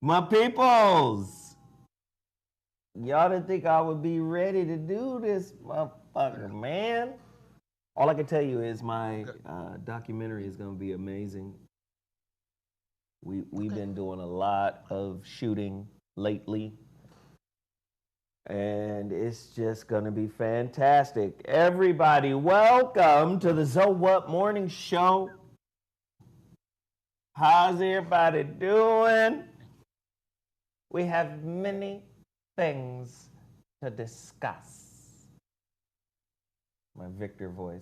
My peoples, y'all didn't think I would be ready to do this, motherfucker, man. All I can tell you is my documentary is going to be amazing. We've been doing a lot of shooting lately, and it's just going to be fantastic. Everybody, welcome to the ZoWhat Morning Show. How's everybody doing? We have many things to discuss. My Victor voice.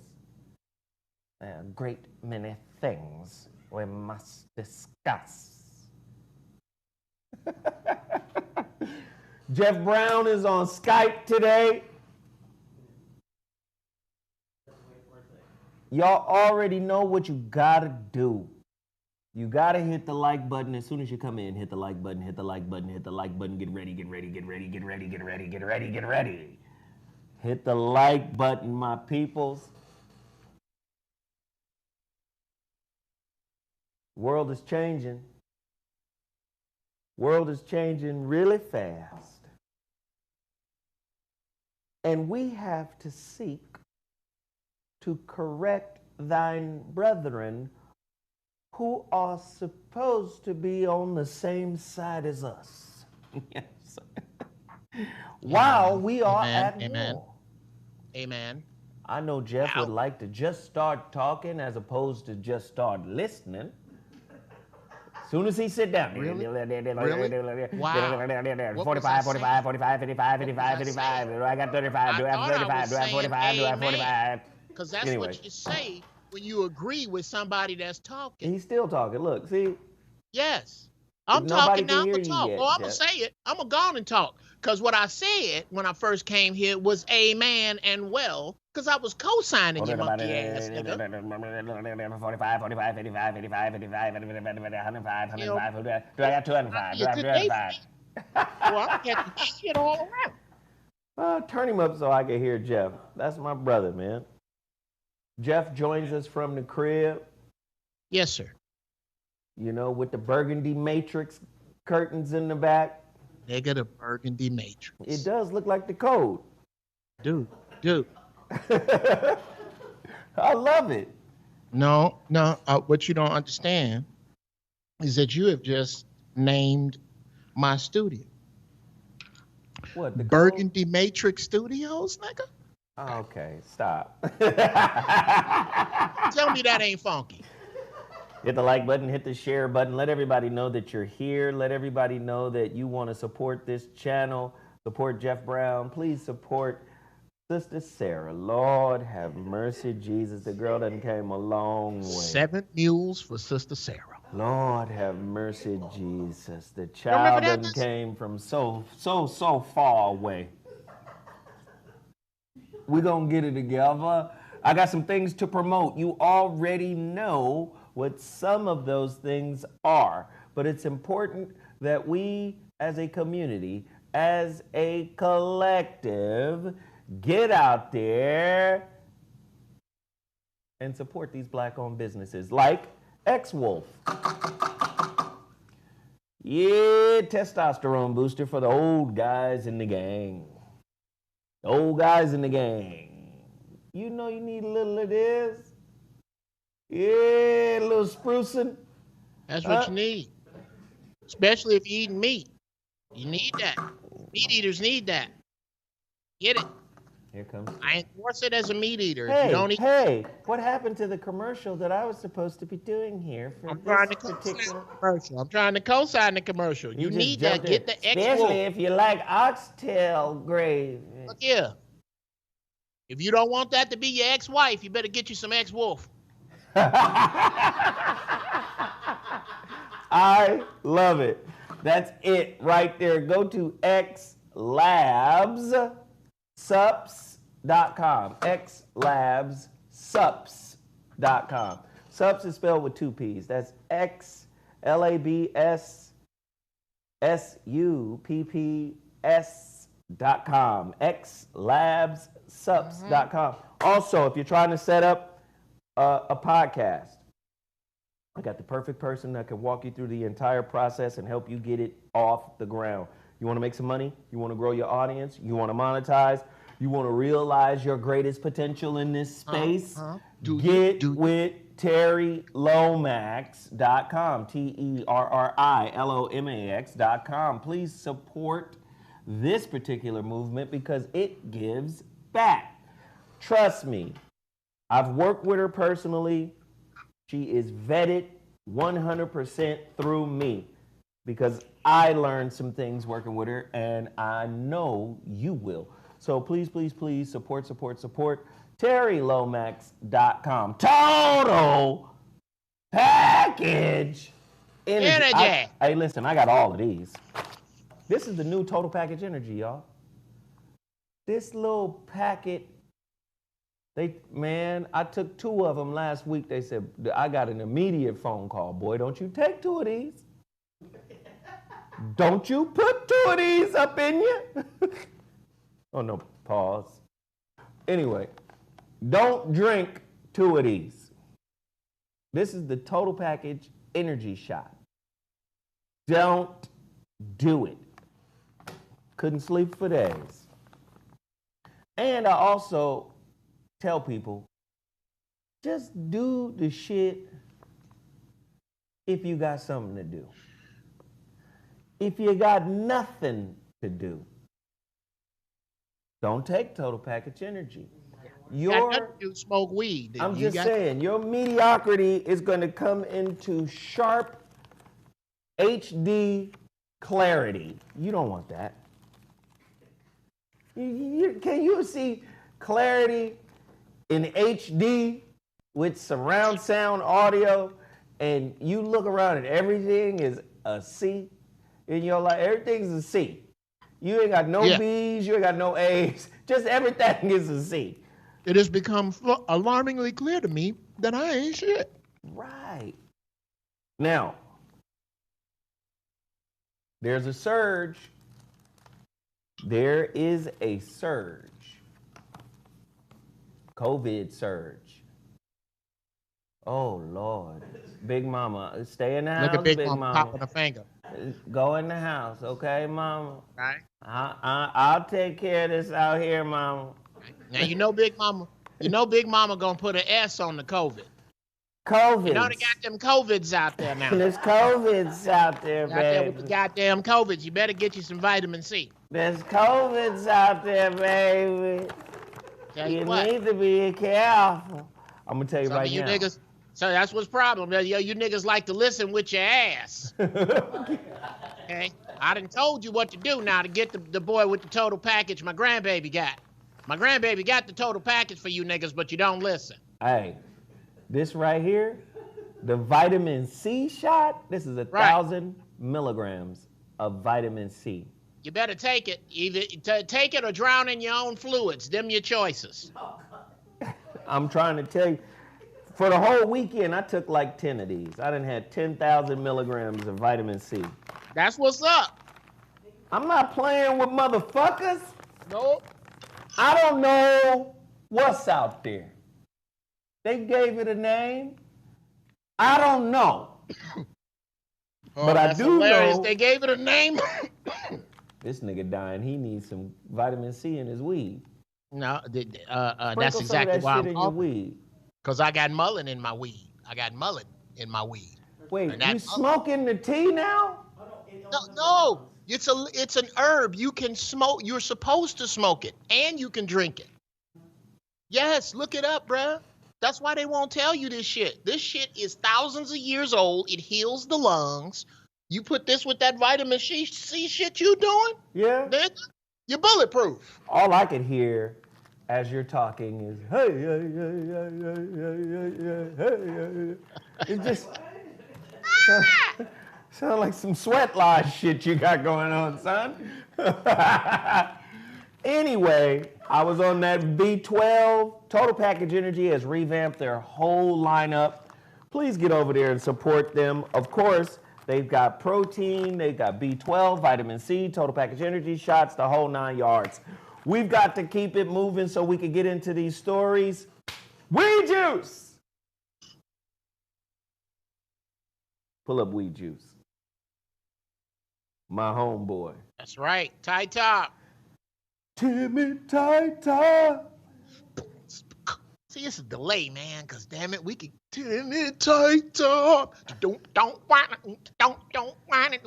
A great many things we must discuss. Geoff Brown is on Skype today. Y'all already know what you gotta do. You gotta hit the like button as soon as you come in. Hit the like button, hit the like button, hit the like button. Get ready, get ready, get ready, get ready, get ready, get ready, get ready. Hit the like button, my peoples. World is changing. World is changing really fast. And we have to seek to correct thine brethren who are supposed to be on the same side as us. Yes. While we are at war. Amen. I know Geoff would like to just start talking as opposed to just start listening. As soon as he sit down. Really? Wow. 45, 45, 45, 55, 55, 55. Do I got 35? Do I have 35? Do I have 45? Do I have 45? Because that's what you say when you agree with somebody that's talking. He's still talking. Look, see? Yes. I'm talking now. I'm going to talk. Yet, I'm going to say it. I'm going to go on and talk. Because what I said when I first came here was amen and well, because I was co-signing your monkey ass, nigga. 45, 45, 55, 55, 55, 105, 105. Do I got 205? Do I have 205? Well, I'm getting shit all around. Turn him up so I can hear Geoff. That's my brother, man. Geoff joins us from the crib. Yes, sir. You know, with the burgundy matrix curtains in the back. Nigga, the burgundy matrix. It does look like the code. Dude. I love it. No. What you don't understand is that you have just named my studio. What? The Burgundy code? Matrix Studios, nigga? Okay, stop. Tell me that ain't funky. Hit the like button, hit the share button. Let everybody know that you're here. Let everybody know that you want to support this channel, support Geoff Brown. Please support Sister Sarah. Lord have mercy, Jesus. The girl done came a long way. 7 mules for Sister Sarah. Lord have mercy, Jesus. The child done came from so far away. We're going to get it together. I got some things to promote. You already know what some of those things are. But it's important that we, as a community, as a collective, get out there and support these Black-owned businesses like X-Wolf. Yeah, testosterone booster for the old guys in the gang. The old guys in the gang. You know you need a little of this. Yeah, a little sprucing. That's what you need. Especially if you're eating meat. You need that. Meat eaters need that. Get it. Here comes. I endorse it as a meat eater. Hey, if you don't eat what happened to the commercial that I was supposed to be doing here for I'm trying to co-sign the commercial. You need that. Get the X-Wolf. Especially if you like oxtail gravy. Look here. If you don't want that to be your ex-wife, you better get you some X-Wolf. I love it. That's it right there. Go to xlabssups.com. xlabssups.com. Sups is spelled with 2 P's. That's XLABSSUPPS xlabsups.com. Also, if you're trying to set up a podcast, I got the perfect person that can walk you through the entire process and help you get it off the ground. You want to make some money? You want to grow your audience? You want to monetize? You want to realize your greatest potential in this space? Get with TerryLomax.com, TerriLomax.com. Please support this particular movement because it gives back. Trust me, I've worked with her personally. She is vetted 100% through me because I learned some things working with her, and I know you will. So please, please, please support TerryLomax.com. Total package energy. Hey, listen, I got all of these. This is the new Total Package Energy, y'all. This little packet, I took 2 of them last week. They said, I got an immediate phone call. Boy, don't you take 2 of these. Don't you put 2 of these up in you. Oh, no, pause. Anyway, don't drink 2 of these. This is the Total Package Energy Shot. Don't do it. Couldn't sleep for days. And I also tell people, just do the shit if you got something to do. If you got nothing to do, don't take Total Package Energy. You smoke weed. I'm just saying, your mediocrity is going to come into sharp HD clarity. You don't want that. Can you see clarity in HD with surround sound audio, and you look around and everything is a C in your life? Everything's a C. You ain't got no B's, you ain't got no A's. Just everything is a C. It has become alarmingly clear to me that I ain't shit. Right. Now, there's a surge. There is a surge. COVID surge. Oh, Lord. Big Mama, stay in the house. Look at Big Mama popping a finger. Go in the house, okay, Mama? Right. I'll take care of this out here, Mama. Now, you know Big Mama gonna put an S on the COVID. COVID. You know they got them COVIDs out there now. There's COVIDs out there, baby. Out there with the goddamn COVIDs. You better get you some vitamin C. There's COVIDs out there, baby. You need to be careful. I'm gonna tell you right now. Niggas, so that's what's the problem. You niggas like to listen with your ass. Okay? I done told you what to do now to get the boy with the total package my grandbaby got. My grandbaby got the total package for you niggas, but you don't listen. Hey, this right here, the vitamin C shot, this is 1,000 milligrams of vitamin C. You better take it. Either take it or drown in your own fluids. Them your choices. I'm trying to tell you, for the whole weekend, I took like 10 of these. I done had 10,000 milligrams of vitamin C. That's what's up. I'm not playing with motherfuckers. Nope. I don't know what's out there. They gave it a name. I don't know. But I do know. They gave it a name. This nigga dying. He needs some vitamin C in his weed. No, that's exactly why I'm weed. Because I got mullein in my weed. Wait, you smoking the tea now? No. It's an herb. You can smoke. You're supposed to smoke it, and you can drink it. Yes, look it up, bruh. That's why they won't tell you this shit. This shit is thousands of years old. It heals the lungs. You put this with that vitamin C shit you doing? Yeah. Then you're bulletproof. All I can hear as you're talking is, hey. It just sound like some sweat lodge shit you got going on, son. Anyway, I was on that B12. Total Package Energy has revamped their whole lineup. Please get over there and support them. Of course, They've got protein, they've got B12, vitamin C, total package energy shots, the whole 9 yards. We've got to keep it moving so we can get into these stories. Weed juice! Pull up weed juice. My homeboy. That's right. Tight top. Timmy tight top. See, it's a delay, man, because damn it, we can Timmy tight top. Don't whine it, don't whine it,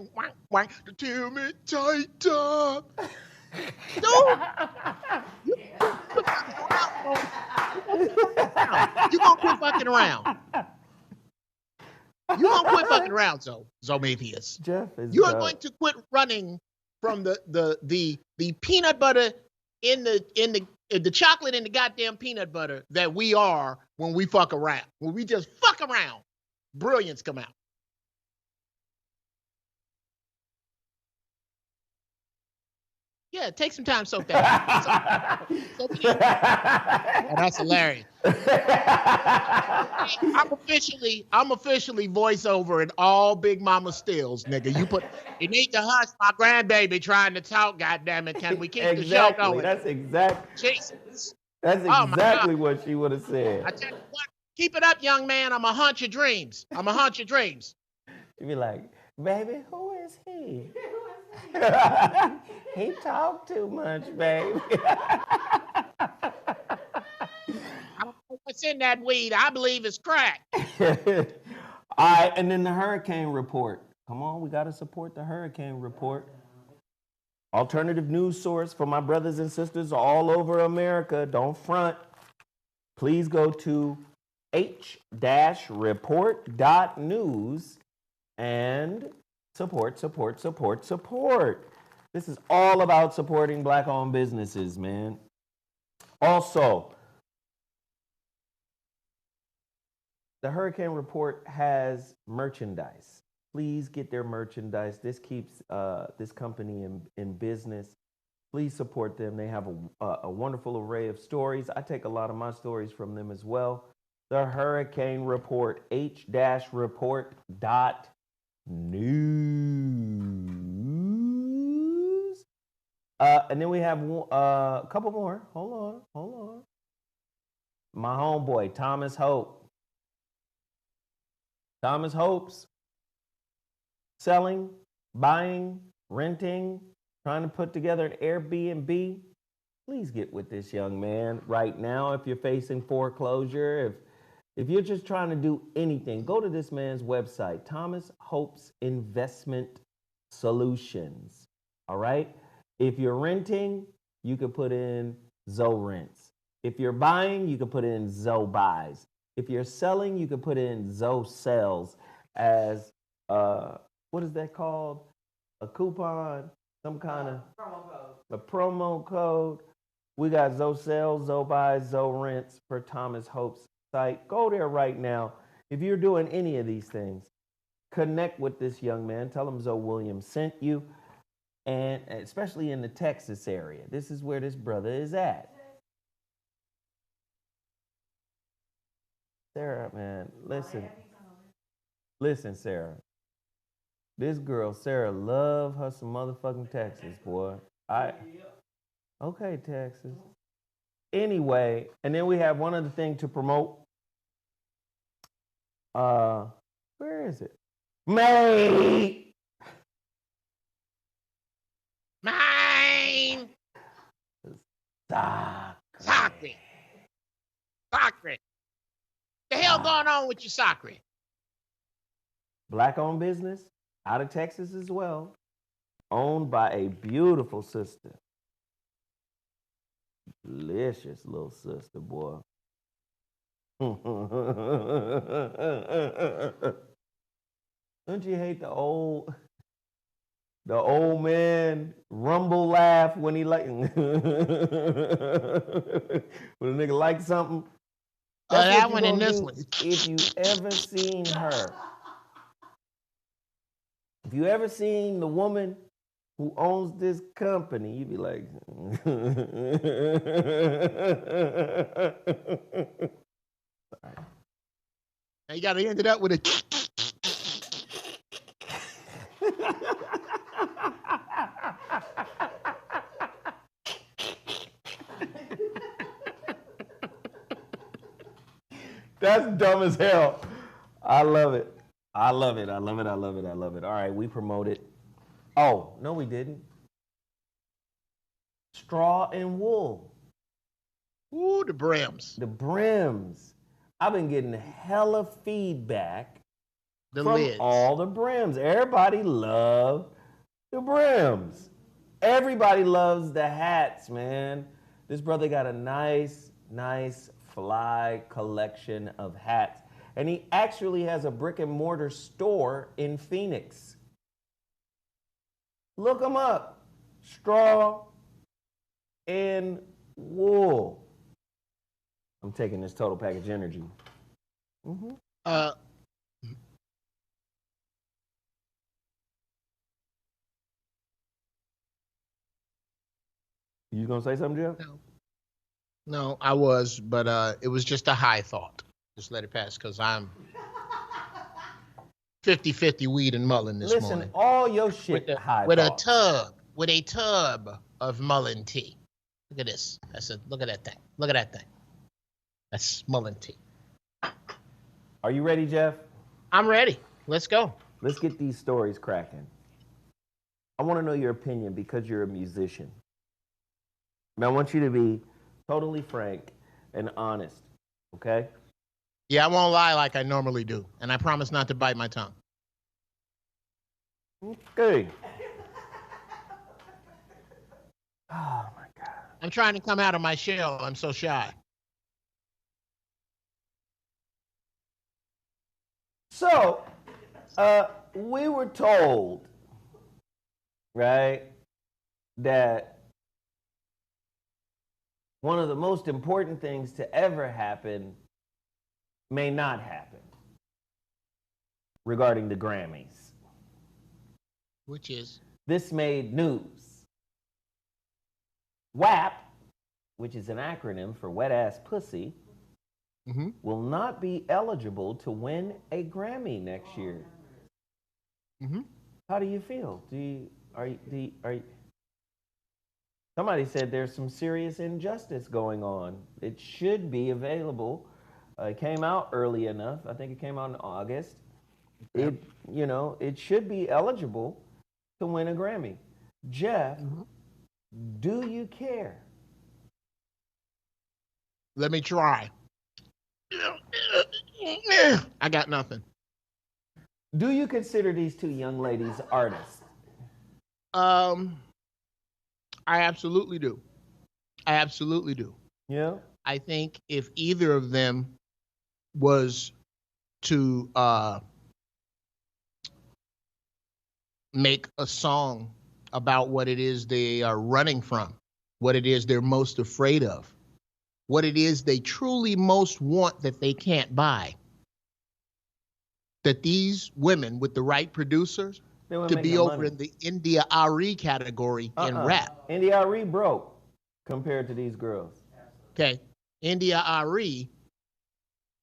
whine the Timmy tight top. Dude, you gonna quit fucking around. You gonna quit fucking around, Zomatheus. Geoff is You are going to quit running from the peanut butter in the chocolate and the goddamn peanut butter that we are when we fuck around. When we just fuck around, brilliance come out. Yeah, take some time, soak that. And that's hilarious. I'm officially voiceover in all Big Mama stills, nigga. You need to hush my grandbaby trying to talk, goddammit. Can we keep the show going? That's exactly. Jesus. That's exactly what she would have said. I tell you what, keep it up, young man. I'm a hunch your dreams. She'd be like, baby, who is he? He talk too much, baby. I don't know what's in that weed. I believe it's crack. All right, and then the HuriKane Report. Come on, we got to support the HuriKane Report. Alternative news source for my brothers and sisters all over America. Don't front. Please go to H-report.news and support. This is all about supporting Black-owned businesses, man. Also, the HuriKane Report has merchandise. Please get their merchandise. This keeps this company in business. Please support them. They have a wonderful array of stories. I take a lot of my stories from them as well. The HuriKane Report, H-report.news. And then we have a couple more. Hold on. My homeboy, Thomas Hope. Thomas Hope's selling, buying, renting, trying to put together an Airbnb. Please get with this young man right now. If you're facing foreclosure, if you're just trying to do anything, go to this man's website, Thomas Hope's Investment Solutions. All right? If you're renting, you can put in ZoRents. If you're buying, you can put in ZoBuys. If you're selling, you can put in ZoSells as, what is that called? A coupon, some kind of a promo code. We got ZoSells, ZoBuys, ZoRents for Thomas Hope's site. Go there right now. If you're doing any of these things, connect with this young man. Tell him Zoe Williams sent you. And especially in the Texas area, this is where this brother is at. Sarah, man, listen, Sarah. This girl, Sarah, love her some motherfucking Texas, boy. Okay, Texas. Anyway, and then we have one other thing to promote. Where is it? Mine. Sacre. The hell going on with your sacre? Black-owned business, out of Texas as well, owned by a beautiful sister. Delicious little sister, boy. Don't you hate the old man rumble laugh when he like when a nigga likes something? That one and this one. If you ever seen her, if you ever seen the woman who owns this company, you'd be like, now you gotta end it up with a That's dumb as hell. I love it. I love it. I love it. I love it. I love it. All right, we promoted. Oh, no, we didn't. Straw and wool. Ooh, the brims. The brims. I've been getting hella feedback from lids. all the brims. Everybody loves the brims. Everybody loves the hats, man. This brother got a nice fly collection of hats. And he actually has a brick and mortar store in Phoenix. Look him up. Straw and wool. I'm taking this total package energy. Mm-hmm. You gonna say something, Geoff? No, I was, but it was just a high thought. Just let it pass, because I'm 50-50 weed and mullein this morning. Listen, all your shit with a tub of mullein tea. Look at this. Look at that thing. Look at that thing. That's mullein tea. Are you ready, Geoff? I'm ready. Let's go. Let's get these stories cracking. I want to know your opinion because you're a musician. And I want you to be totally frank and honest, okay? Yeah, I won't lie like I normally do. And I promise not to bite my tongue. Okay. Oh, my God. I'm trying to come out of my shell. I'm so shy. So, we were told, right, that one of the most important things to ever happen may not happen regarding the Grammys. Which is? This made news. WAP, which is an acronym for wet ass pussy, will not be eligible to win a Grammy next year. How do you feel? Are you? Somebody said there's some serious injustice going on. It should be available. It came out early enough. I think it came out in August. It should be eligible to win a Grammy. Geoff, do you care? Let me try. I got nothing. Do you consider these two young ladies artists? I absolutely do. I absolutely do. Yeah. I think if either of them was to make a song about what it is they are running from, what it is they're most afraid of, what it is they truly most want that they can't buy, that these women with the right producers could be over in the India Ari category in rap. India Ari broke compared to these girls. Okay. India Ari.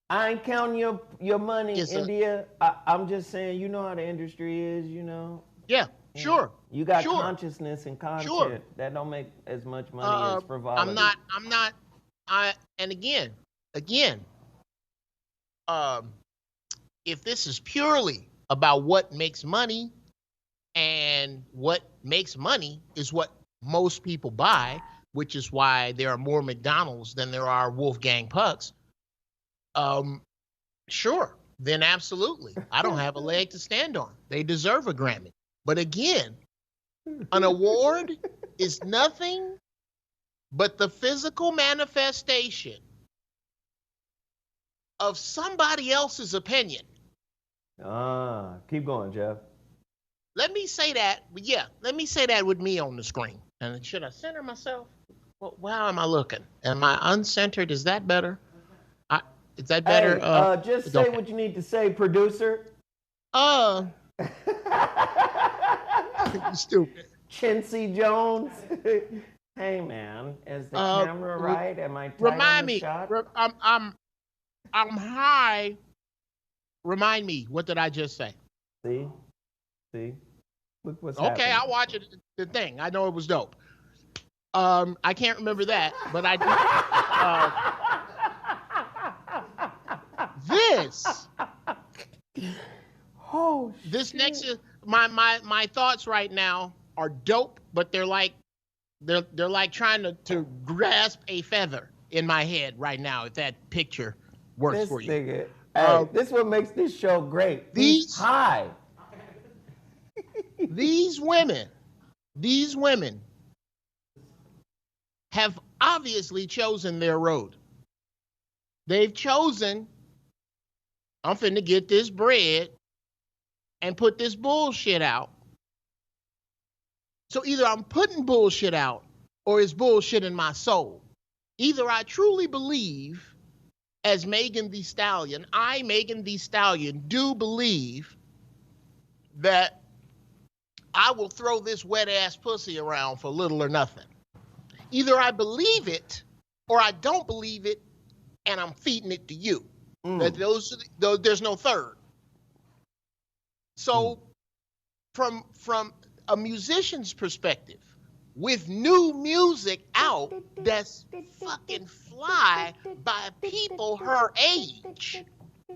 I ain't counting your money, India. I'm just saying, you know how the industry is, you know. Yeah, sure. You got consciousness and content that don't make as much money as frivolity. I'm not. And again, if this is purely about what makes money, and what makes money is what most people buy, which is why there are more McDonald's than there are Wolfgang Pucks. Sure, then absolutely. I don't have a leg to stand on. They deserve a Grammy. But again, an award is nothing but the physical manifestation of somebody else's opinion. Keep going, Geoff. Let me say that. Yeah, let me say that with me on the screen. And should I center myself? Well, how am I looking? Am I uncentered? Is that better? Is that better? Hey, just say what you need to say, producer. Stupid. Chintzy Jones. Hey, man, is the camera right? Am I tight on the shot? I'm high. Remind me, what did I just say? See? Look what's okay, happening. I'll watch it. The thing. I know it was dope. I can't remember that, but I do. This. Oh, This shit. next, my thoughts right now are dope, but they're like trying to grasp a feather in my head right now. If that picture works This for you. nigga. Hey, this is what makes this show great. He's high. These women have obviously chosen their road. They've chosen, I'm finna get this bread and put this bullshit out. So either I'm putting bullshit out or it's bullshit in my soul. Either I truly believe, as Megan Thee Stallion, Megan Thee Stallion, do believe that I will throw this wet ass pussy around for little or nothing. Either I believe it or I don't believe it, and I'm feeding it to you. There's no third. So from a musician's perspective, with new music out that's fucking fly by people her age,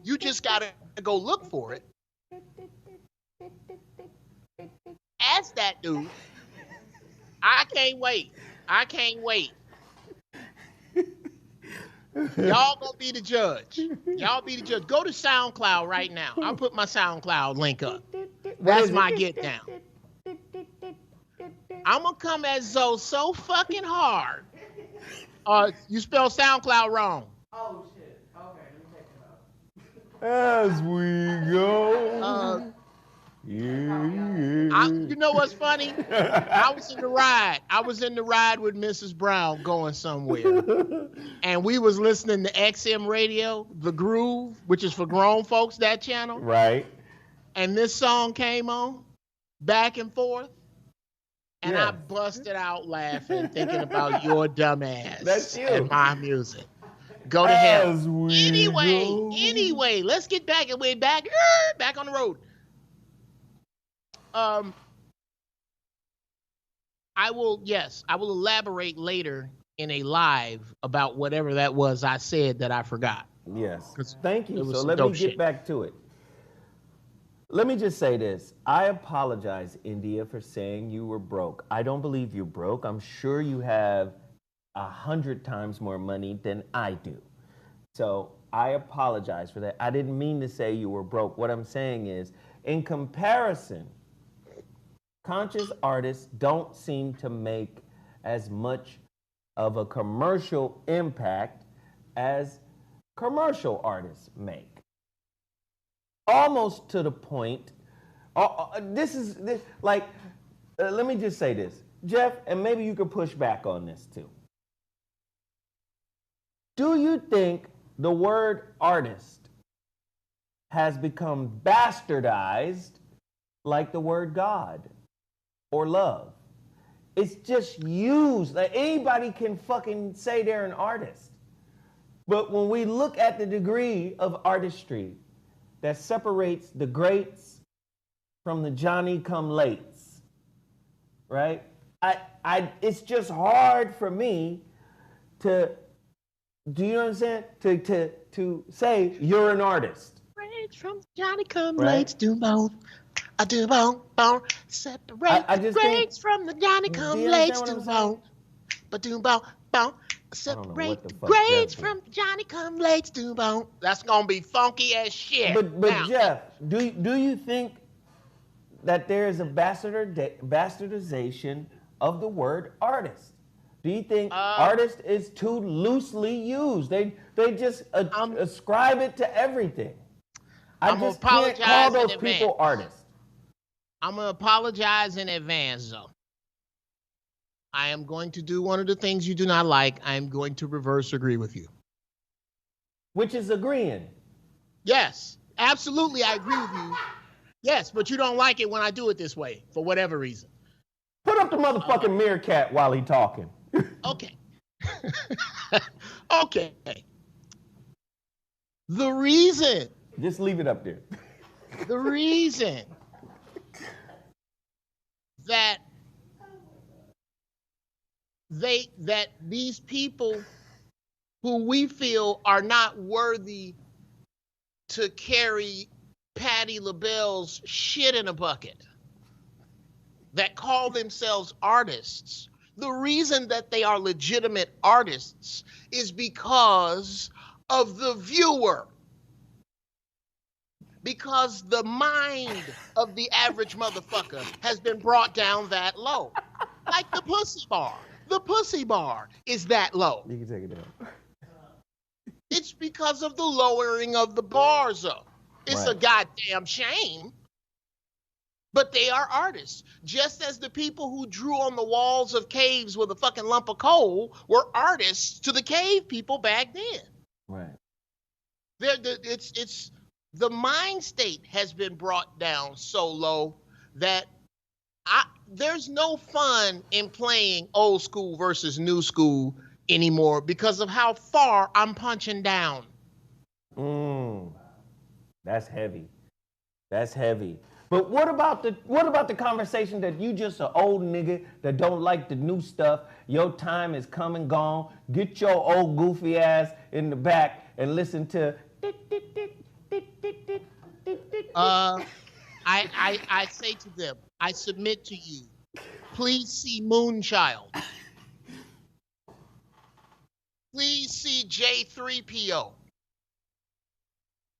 you just gotta go look for it. As that dude, I can't wait. Y'all gonna be the judge. Go to SoundCloud right now. I'll put my SoundCloud link up. That's my get down. I'm gonna come at Zoe so fucking hard. You spell SoundCloud wrong. Oh shit. Okay, let me take it out. As we go. You know what's funny? I was in the ride with Mrs. Brown going somewhere. And we was listening to XM Radio, The Groove, which is for grown folks, that channel. Right. And this song came on, Back and Forth. And Yeah. I busted out laughing, thinking about your dumb ass. That's you. And my music. Go to hell. Go. Anyway, let's get back on the road. I will elaborate later in a live about whatever that was I said that I forgot. Yes. Thank you. So let me get back to it. Let me just say this. I apologize, India, for saying you were broke. I don't believe you're broke. I'm sure you have 100 times more money than I do. So I apologize for that. I didn't mean to say you were broke. What I'm saying is, in comparison, conscious artists don't seem to make as much of a commercial impact as commercial artists make. Almost to the point, let me just say this, Geoff, and maybe you could push back on this too. Do you think the word artist has become bastardized like the word God or love? It's just used. Like anybody can fucking say they're an artist. But when we look at the degree of artistry that separates the greats from the Johnny-come-lates, right? It's just hard for me to, do you know what I'm saying? To say you're an artist. Greats from Johnny-come-lates do both. I do both. Separate the greats from the Johnny-come-lates do both. But do both. Separate the grades from Johnny-come-lates do both. That's gonna be funky as shit. But Geoff, do you think that there is a bastardization of the word artist? Do you think artist is too loosely used? They just ascribe it to everything. I just can't call those people artists. I'm gonna apologize in advance, though. I am going to do one of the things you do not like. I am going to reverse agree with you. Which is agreeing. Yes, absolutely, I agree with you. Yes, but you don't like it when I do it this way, for whatever reason. Put up the motherfucking meerkat while he talking. Okay. Okay. The reason. Just leave it up there. The reason that these people who we feel are not worthy to carry Patti LaBelle's shit in a bucket that call themselves artists. The reason that they are legitimate artists is because of the viewer. Because the mind of the average motherfucker has been brought down that low. Like the pussy bar. The pussy bar is that low. You can take it down. It's because of the lowering of the bars, though. It's Right. a goddamn shame. But they are artists. Just as the people who drew on the walls of caves with a fucking lump of coal were artists to the cave people back then. Right. It's the mind state has been brought down so low that there's no fun in playing old school versus new school anymore because of how far I'm punching down. That's heavy. That's heavy. But what about the conversation that you just an old nigga that don't like the new stuff? Your time is come and gone. Get your old goofy ass in the back and listen to. I say to them, I submit to you, please see Moonchild. Please see J3PO.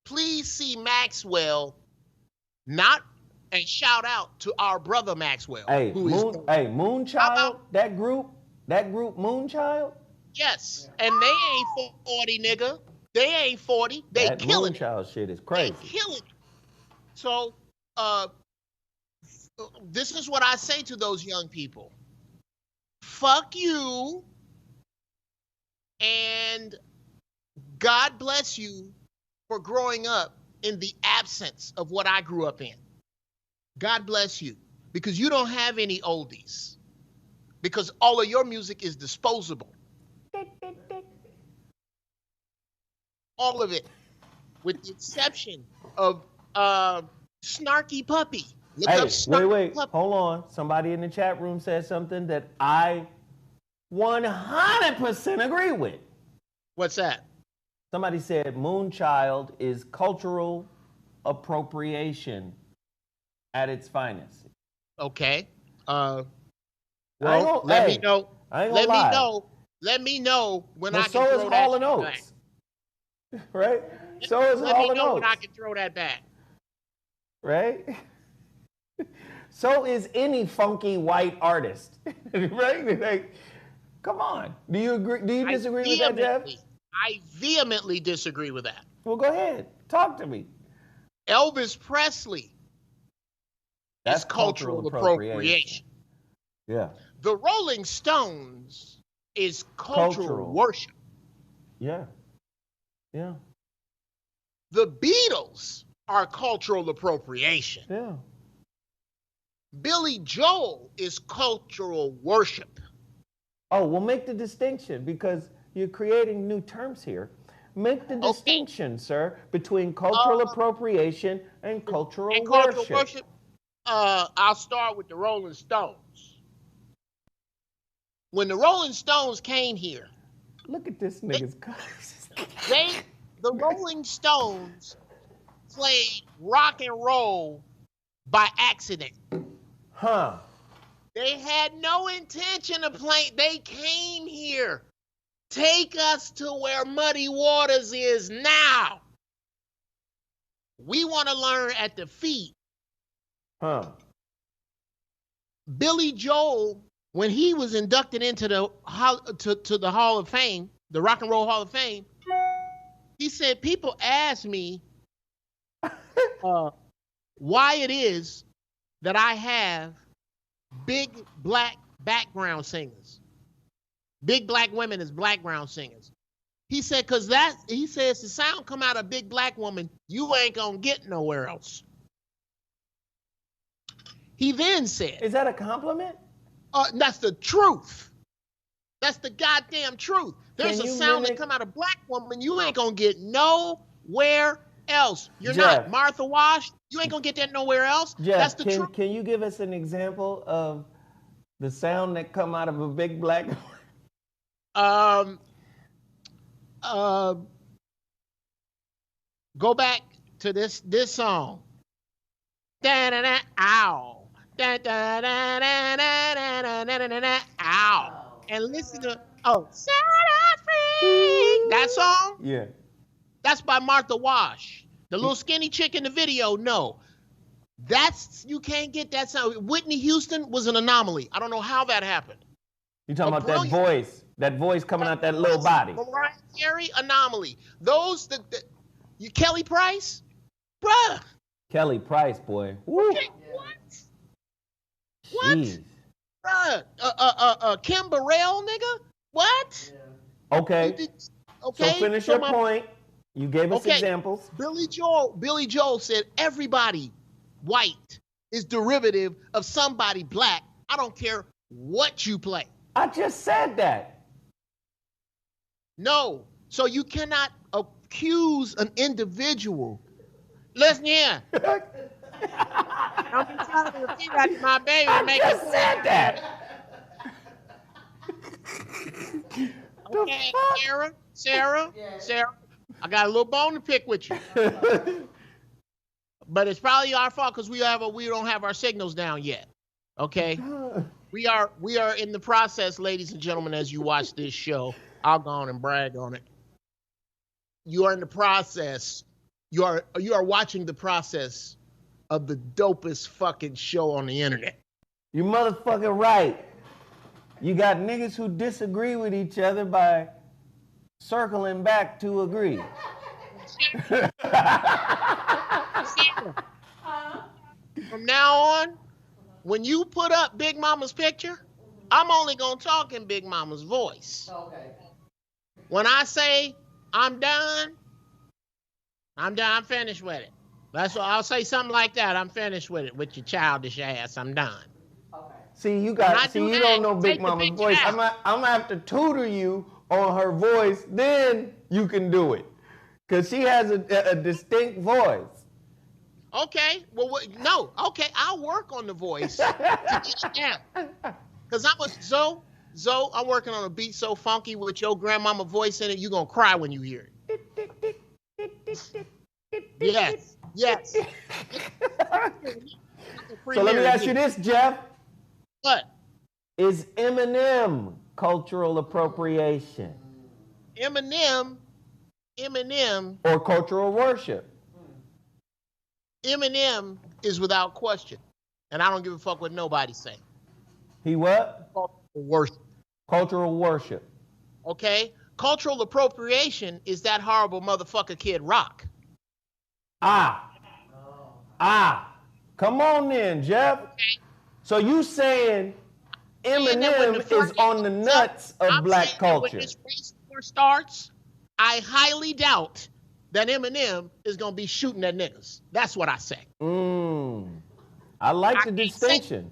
Please see Maxwell. And shout out to our brother Maxwell. Hey, Moonchild, that group Moonchild? Yes, and they ain't 40, nigga. They ain't 40. They that killing Moonchild it. Shit is crazy. They killing it. So, this is what I say to those young people. Fuck you, and God bless you for growing up in the absence of what I grew up in. God bless you, because you don't have any oldies, because all of your music is disposable. All of it, with the exception of Snarky Puppy. Look up Snarky wait, Puppy. hold on. Somebody in the chat room said something that I 100% agree with. What's that? Somebody said Moonchild is cultural appropriation at its finest. Okay. Let me know. Let me know when but I can so throw is that Hall and shit back. Oates. Right? So is Let Hall me and know when I Oates. can throw that back. Right? So is any funky white artist. Right? Like, come on. Do you agree? Do you disagree with that, Geoff? I vehemently disagree with that. Well, go ahead. Talk to me. Elvis Presley That's is cultural appropriation. Yeah. The Rolling Stones is cultural worship. Yeah. Yeah. The Beatles are cultural appropriation. Yeah. Billy Joel is cultural worship. Oh, well, make the distinction because you're creating new terms here. Make the distinction, sir, between cultural appropriation and cultural worship. I'll start with the Rolling Stones. When the Rolling Stones came here, look at this nigga's the Rolling Stones played rock and roll by accident. Huh. They had no intention of playing. They came here. Take us to where Muddy Waters is now. We want to learn at the feet. Huh. Billy Joel, when he was inducted into the Hall of Fame, the Rock and Roll Hall of Fame, he said, people ask me why it is that I have big black background singers. Big black women as background singers. He said, he says the sound come out of big black woman, you ain't gonna get nowhere else. He then said, is that a compliment? That's the truth. That's the goddamn truth. There's a sound that come out of black woman, you ain't gonna get nowhere else. You're Geoff, not Martha Wash, you ain't gonna get that nowhere else. Geoff, that's the truth. Can you give us an example of the sound that come out of a big black woman? Go back to this song. Da da da ow. Da da da da da da da da da ow. And listen to set us free. That song? Yeah. That's by Martha Wash. The little skinny chick in the video, no. You can't get that sound. Whitney Houston was an anomaly. I don't know how that happened. You talking about that voice coming out that little body. Mariah Carey, anomaly. Those, Kelly Price? Bruh. Kelly Price, boy. Woo. Okay, what? Jeez. Bruh. Kim Burrell, nigga? What? Okay. Okay. So finish your point. You gave us examples. Billy Joel said everybody white is derivative of somebody black. I don't care what you play. I just said that. No. So you cannot accuse an individual. Listen here. I'm trying to repeat that to my baby. I just said that. Okay, Sarah. I got a little bone to pick with you. But it's probably our fault because we don't have our signals down yet. Okay? We are in the process, ladies and gentlemen, as you watch this show. I'll go on and brag on it. You are in the process. You are watching the process of the dopest fucking show on the internet. You motherfucking right. You got niggas who disagree with each other by circling back to agree. From now on, when you put up Big Mama's picture, I'm only going to talk in Big Mama's voice. Okay. When I say I'm done, I'm finished with it. That's what I'll say, something like that. I'm finished with it, with your childish ass. I'm done. Okay. See, you don't know Big Mama's voice. I'm gonna have to tutor you on her voice, then you can do it. Because she has a distinct voice. Okay. Well, no. Okay, I'll work on the voice to get it down. Because I'm working on a beat so funky with your grandmama voice in it, you're going to cry when you hear it. Yes. So let me ask you this, Geoff. What? Is Eminem cultural appropriation? Eminem. Or cultural worship? Eminem is without question. And I don't give a fuck what nobody's saying. He what? Cultural worship. Okay. Cultural appropriation is that horrible motherfucker Kid Rock. Come on then, Geoff. Okay. So you saying Eminem is on the nuts of black culture? When this race war starts, I highly doubt that Eminem is going to be shooting at niggas. That's what I say. I like the distinction.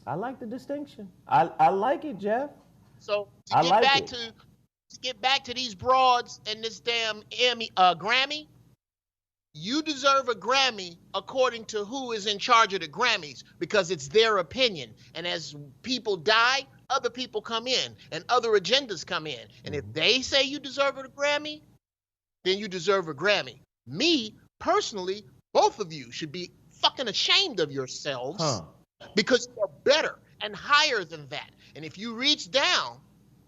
I like the distinction. I like it, Geoff. So to get back to these broads and this damn Grammy, you deserve a Grammy according to who is in charge of the Grammys, because it's their opinion. And as people die, other people come in and other agendas come in. And if they say you deserve a Grammy, then you deserve a Grammy. Me, personally, both of you should be fucking ashamed of yourselves because you're better and higher than that. And if you reach down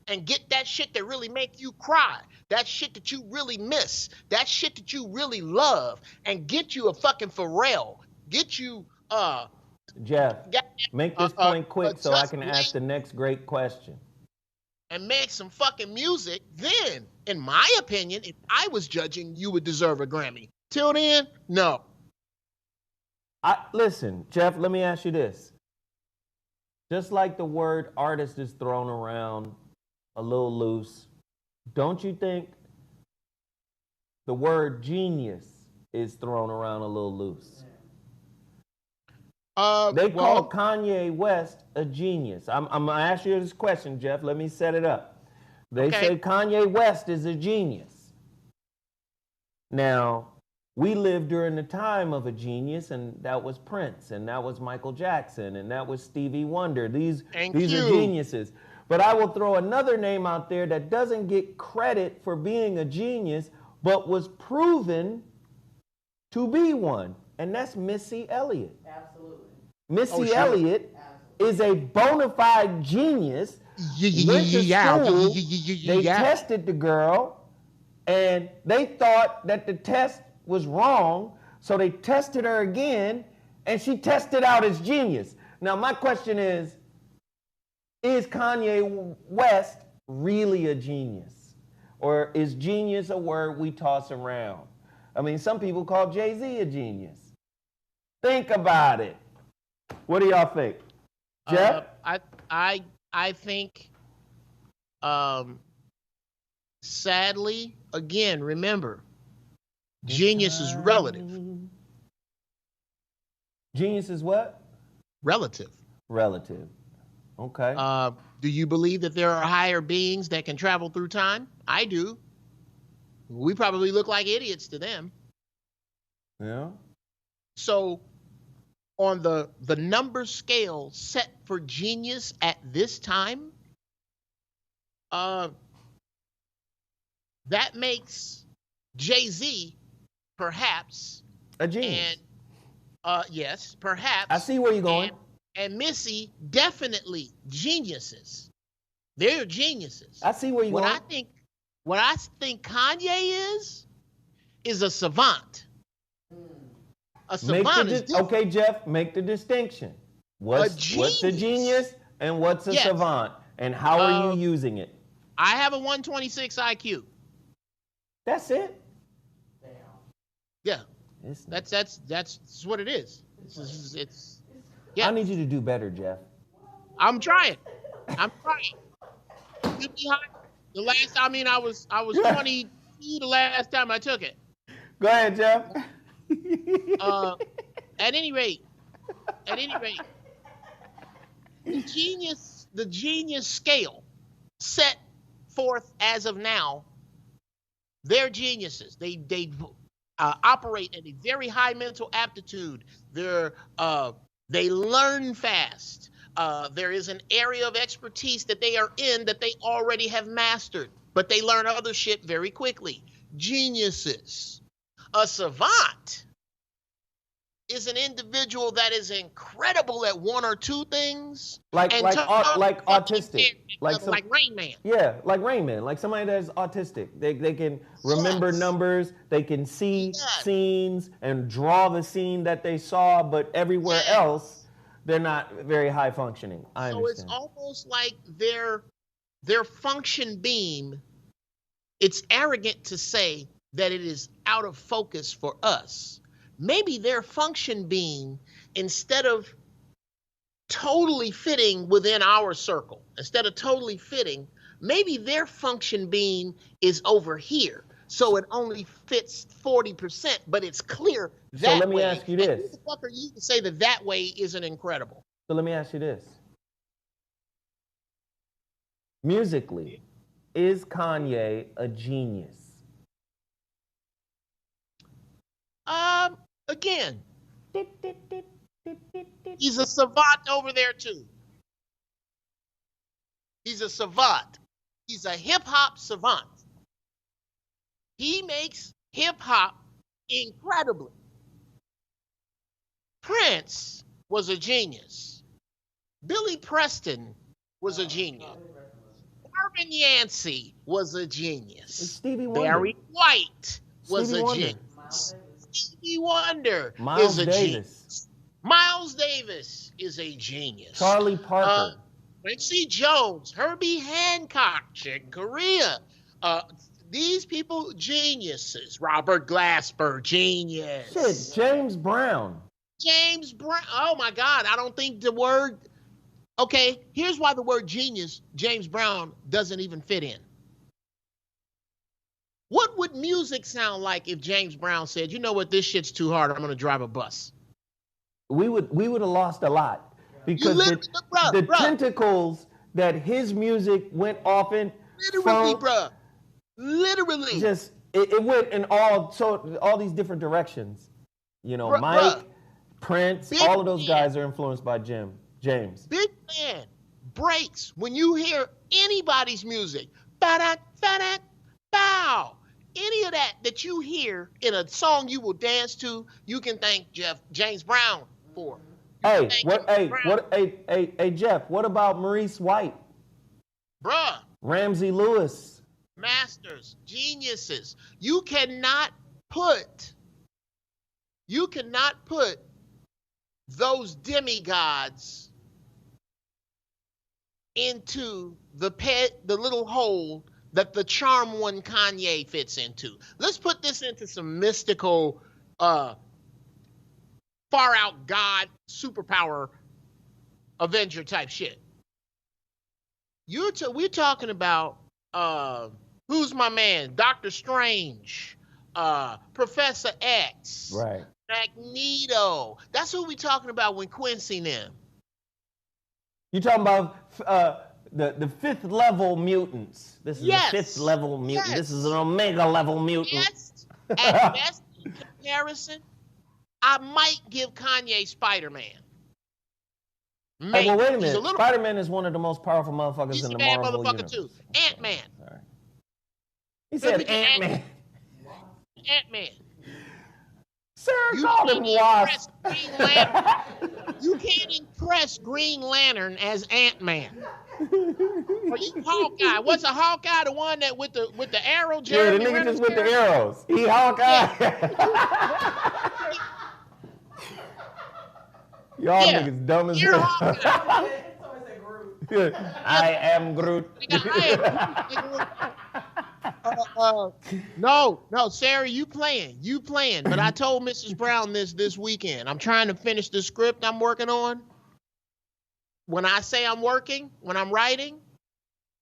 and get that shit that really make you cry, that shit that you really miss, that shit that you really love, and get you a fucking Pharrell, get you Geoff, make this point quick so I can ask the next great question. And make some fucking music, then, in my opinion, if I was judging, you would deserve a Grammy. Till then, no. Listen, Geoff, let me ask you this. Just like the word artist is thrown around a little loose, don't you think the word genius is thrown around a little loose? They call Kanye West a genius. I'm going to ask you this question, Geoff. Let me set it up. They say Kanye West is a genius. Now, we lived during the time of a genius, and that was Prince, and that was Michael Jackson, and that was Stevie Wonder. These are geniuses. But I will throw another name out there that doesn't get credit for being a genius, but was proven to be one, and that's Missy Elliott. Absolutely. Missy Elliott is a bona fide genius. Went to school, they tested the girl, and they thought that the test was wrong, so they tested her again, and she tested out as genius. Now, my question is Kanye West really a genius? Or is genius a word we toss around? I mean, some people call Jay-Z a genius. Think about it. What do y'all think? Geoff? I think, sadly, again, remember, genius is relative. Genius is what? Relative. Relative. Okay. Do you believe that there are higher beings that can travel through time? I do. We probably look like idiots to them. Yeah. So on the number scale set for genius at this time, that makes Jay-Z perhaps a genius. And yes, perhaps. I see where you're going. And Missy, definitely geniuses. They're geniuses. I see where you're going. What I think Kanye is a savant. A savant is different. Okay, Geoff, make the distinction. What's a genius and what's a savant? And how are you using it? I have a 126 IQ. That's it? Yeah. That's what it is. It's yeah. I need you to do better, Geoff. I'm trying. The last, I was 22 the last time I took it. Go ahead, Geoff. At any rate, the genius scale set forth as of now, they're geniuses. They operate at a very high mental aptitude. They learn fast. There is an area of expertise that they are in that they already have mastered, but they learn other shit very quickly. Geniuses. A savant is an individual that is incredible at one or two things. Like autistic. Like Rain Man. Yeah, like Rain Man. Like somebody that's autistic. They can remember numbers. They can see scenes and draw the scene that they saw, but everywhere else, they're not very high functioning. I understand. So it's almost like their function beam, it's arrogant to say that it is out of focus for us. Maybe their function beam, instead of totally fitting within our circle, maybe their function beam is over here. So it only fits 40%, but it's clear that way. So let me ask you this. Who the fuck are you to say that way isn't incredible? So let me ask you this. Musically, is Kanye a genius? Again, he's a savant over there too. He's a savant. He's a hip-hop savant. He makes hip-hop incredibly. Prince was a genius. Billy Preston was a genius. Marvin Yancey was a genius. Stevie Wonder. Barry White was a genius. Stevie Wonder is a genius. Miles Davis is a genius. Charlie Parker. Quincy Jones, Herbie Hancock, Chick Corea. These people, geniuses. Robert Glasper, genius. Shit, James Brown. Oh my God, I don't think the word. Okay, here's why the word genius, James Brown, doesn't even fit in. What would music sound like if James Brown said, you know what, this shit's too hard, I'm going to drive a bus? We would have lost a lot because the tentacles that his music went off in. Literally. Just, it went in all these different directions. You know, Mike, Prince, all of those guys are influenced by James. Big man breaks when you hear anybody's music. Ba-da, ba-da, bow. any of that you hear in a song you will dance to, you can thank James Brown for. Hey, Geoff, what about Maurice White? Bruh. Ramsey Lewis. Masters, geniuses. You cannot put those demigods into the little hole that the charm one Kanye fits into. Let's put this into some mystical, far out God, superpower, Avenger type shit. We're talking about who's my man? Doctor Strange, Professor X, right? Magneto. That's who we talking about when Quincy them. You talking about the fifth level mutants? This is the fifth level mutant. This is an omega level mutant. Yes. At best, in comparison, I might give Kanye Spider-Man. Hey, well, wait a minute. Spider-Man is one of the most powerful motherfuckers in the Marvel universe. Too. Ant-Man. Sorry. He said Ant-Man. Ant-Man. Sir, called him Wasp. You can't impress Green Lantern as Ant-Man. Or you Hawkeye. What's a Hawkeye? The one that with the arrow? Yeah, the nigga just with the arrows. He Hawkeye. Yeah. Y'all niggas dumb as hell. I am Groot. No, Sarah, you playing. But I told Mrs. Brown this weekend. I'm trying to finish the script I'm working on. When I say I'm working, when I'm writing,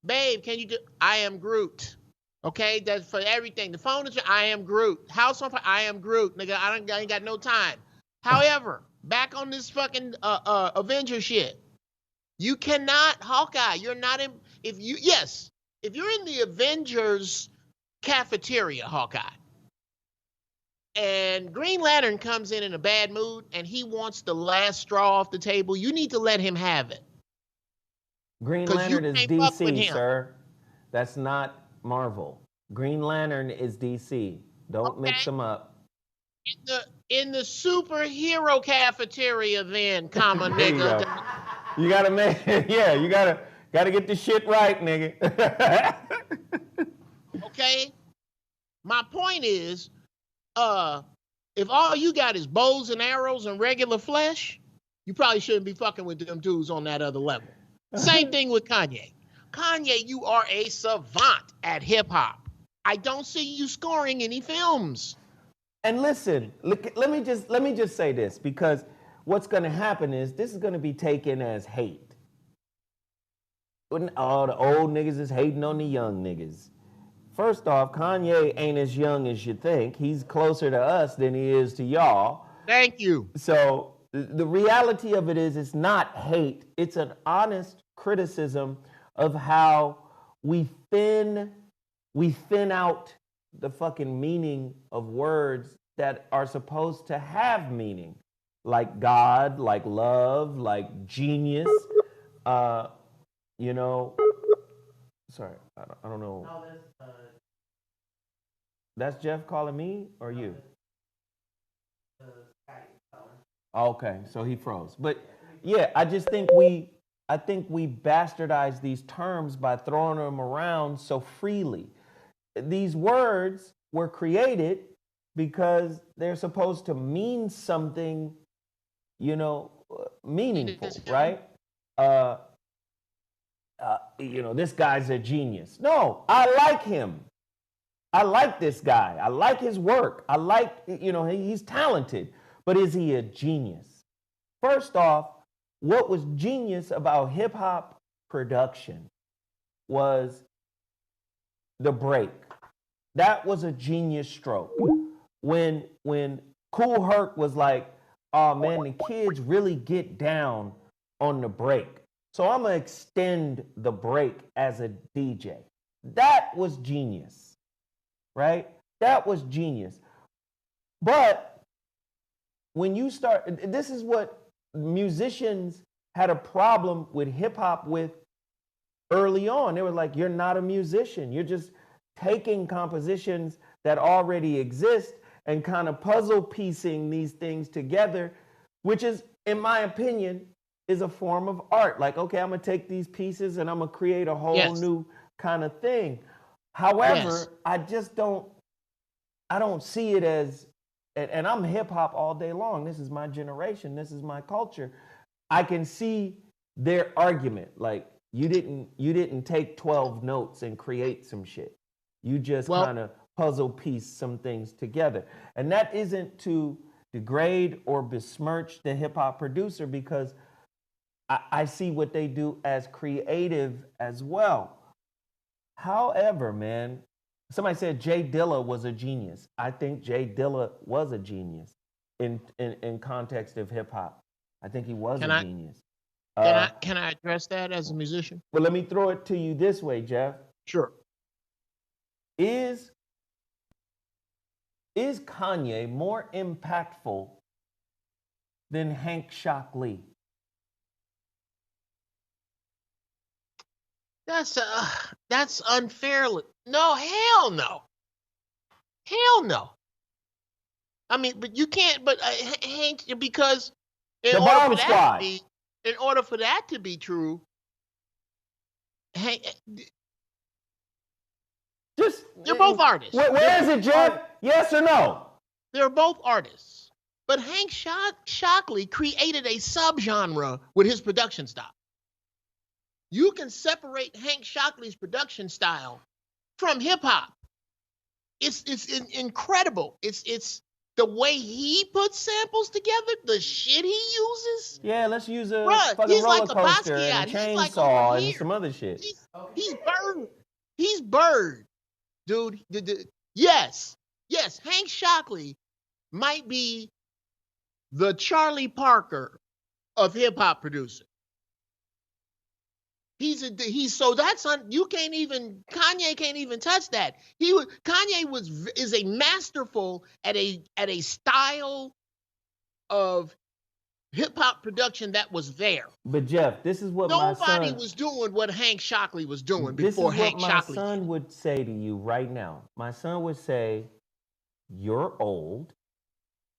babe, can you do? I am Groot. Okay, that's for everything. The phone is. I am Groot. House on fire. I am Groot. Nigga, I ain't got no time. However, back on this fucking Avenger shit. You cannot, Hawkeye. You're not in. If you're in the Avengers cafeteria, Hawkeye, and Green Lantern comes in a bad mood and he wants the last straw off the table, you need to let him have it. Green Lantern is DC, sir. That's not Marvel. Green Lantern is DC. Don't mix them up. In the superhero cafeteria, then, nigga. You gotta you gotta get the shit right, nigga. Okay. My point is, if all you got is bows and arrows and regular flesh, you probably shouldn't be fucking with them dudes on that other level. Same thing with Kanye. Kanye, you are a savant at hip hop. I don't see you scoring any films. And listen, let me just say this, because what's going to happen is this is going to be taken as hate. All the old niggas is hating on the young niggas. First off, Kanye ain't as young as you think. He's closer to us than he is to y'all. Thank you. So the reality of it is, it's not hate. It's an honest criticism of how we thin out the fucking meaning of words that are supposed to have meaning, like God, like love, like genius. You know, sorry, I don't know. No, that's Geoff calling me or you? Okay, so he froze. But yeah, I think we bastardize these terms by throwing them around so freely. These words were created because they're supposed to mean something, you know, meaningful, right? You know, this guy's a genius. No, I like him. I like this guy. I like his work. I like, you know, he's talented. But is he a genius? First off, what was genius about hip-hop production was the break. That was a genius stroke. When Kool Herc was like, oh man, the kids really get down on the break. So I'm gonna extend the break as a DJ. That was genius, right? That was genius. But when you start, this is what musicians had a problem with hip hop with early on. They were like, you're not a musician. You're just taking compositions that already exist and kind of puzzle piecing these things together, which is, in my opinion, is a form of art. Like, okay, I'm gonna take these pieces and I'm gonna create a whole new kind of thing. However, I just don't see it as, and I'm hip hop all day long. This is my generation. This is my culture. I can see their argument. Like, you didn't take 12 notes and create some shit. You just kind of puzzle piece some things together. And that isn't to degrade or besmirch the hip hop producer, because I see what they do as creative as well. However, man, somebody said Jay Dilla was a genius. I think Jay Dilla was a genius in context of hip hop. I think he was a genius. Can I address that as a musician? Well, let me throw it to you this way, Geoff. Sure. Is Kanye more impactful than Hank Shockley? That's unfair. No, hell no. Hell no. I mean, but you can't. But Hank, because in order for that to be true, Hank, they're both artists. Where is it, Geoff? Yes or no? They're both artists. But Hank Shockley created a subgenre with his production style. You can separate Hank Shockley's production style from hip hop. It's incredible. It's the way he puts samples together, the shit he uses. Yeah, let's use a fucking roller coaster and a chainsaw and some other shit. He's Bird. He's Bird, dude. Yes, Hank Shockley might be the Charlie Parker of hip hop producers. Kanye can't even touch that. Kanye is a masterful at a style of hip hop production that was there. But Geoff, this is what nobody was doing what Hank Shockley was doing before Hank Shockley. This is what my son would say to you right now. My son would say, "You're old,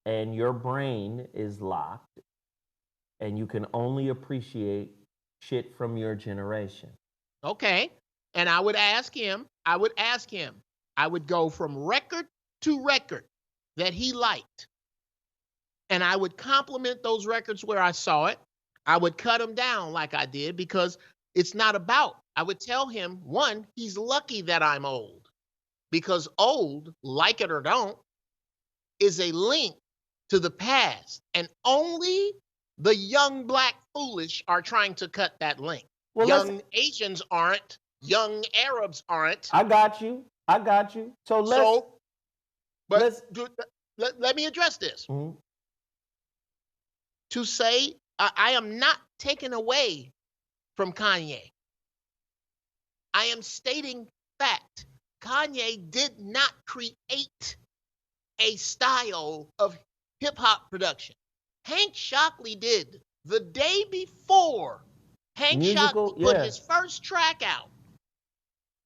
and your brain is locked, and you can only appreciate shit from your generation." Okay. And I would go from record to record that he liked. And I would compliment those records where I saw it. I would cut them down like I did, because it's not about. I would tell him, one, he's lucky that I'm old, because old, like it or don't, is a link to the past. And only the young black foolish are trying to cut that link. Well, young Asians aren't. Young Arabs aren't. I got you. So let me address this. Mm-hmm. To say I am not taking away from Kanye. I am stating fact. Kanye did not create a style of hip hop production. Hank Shockley did. The day before Hank Shockley put his first track out,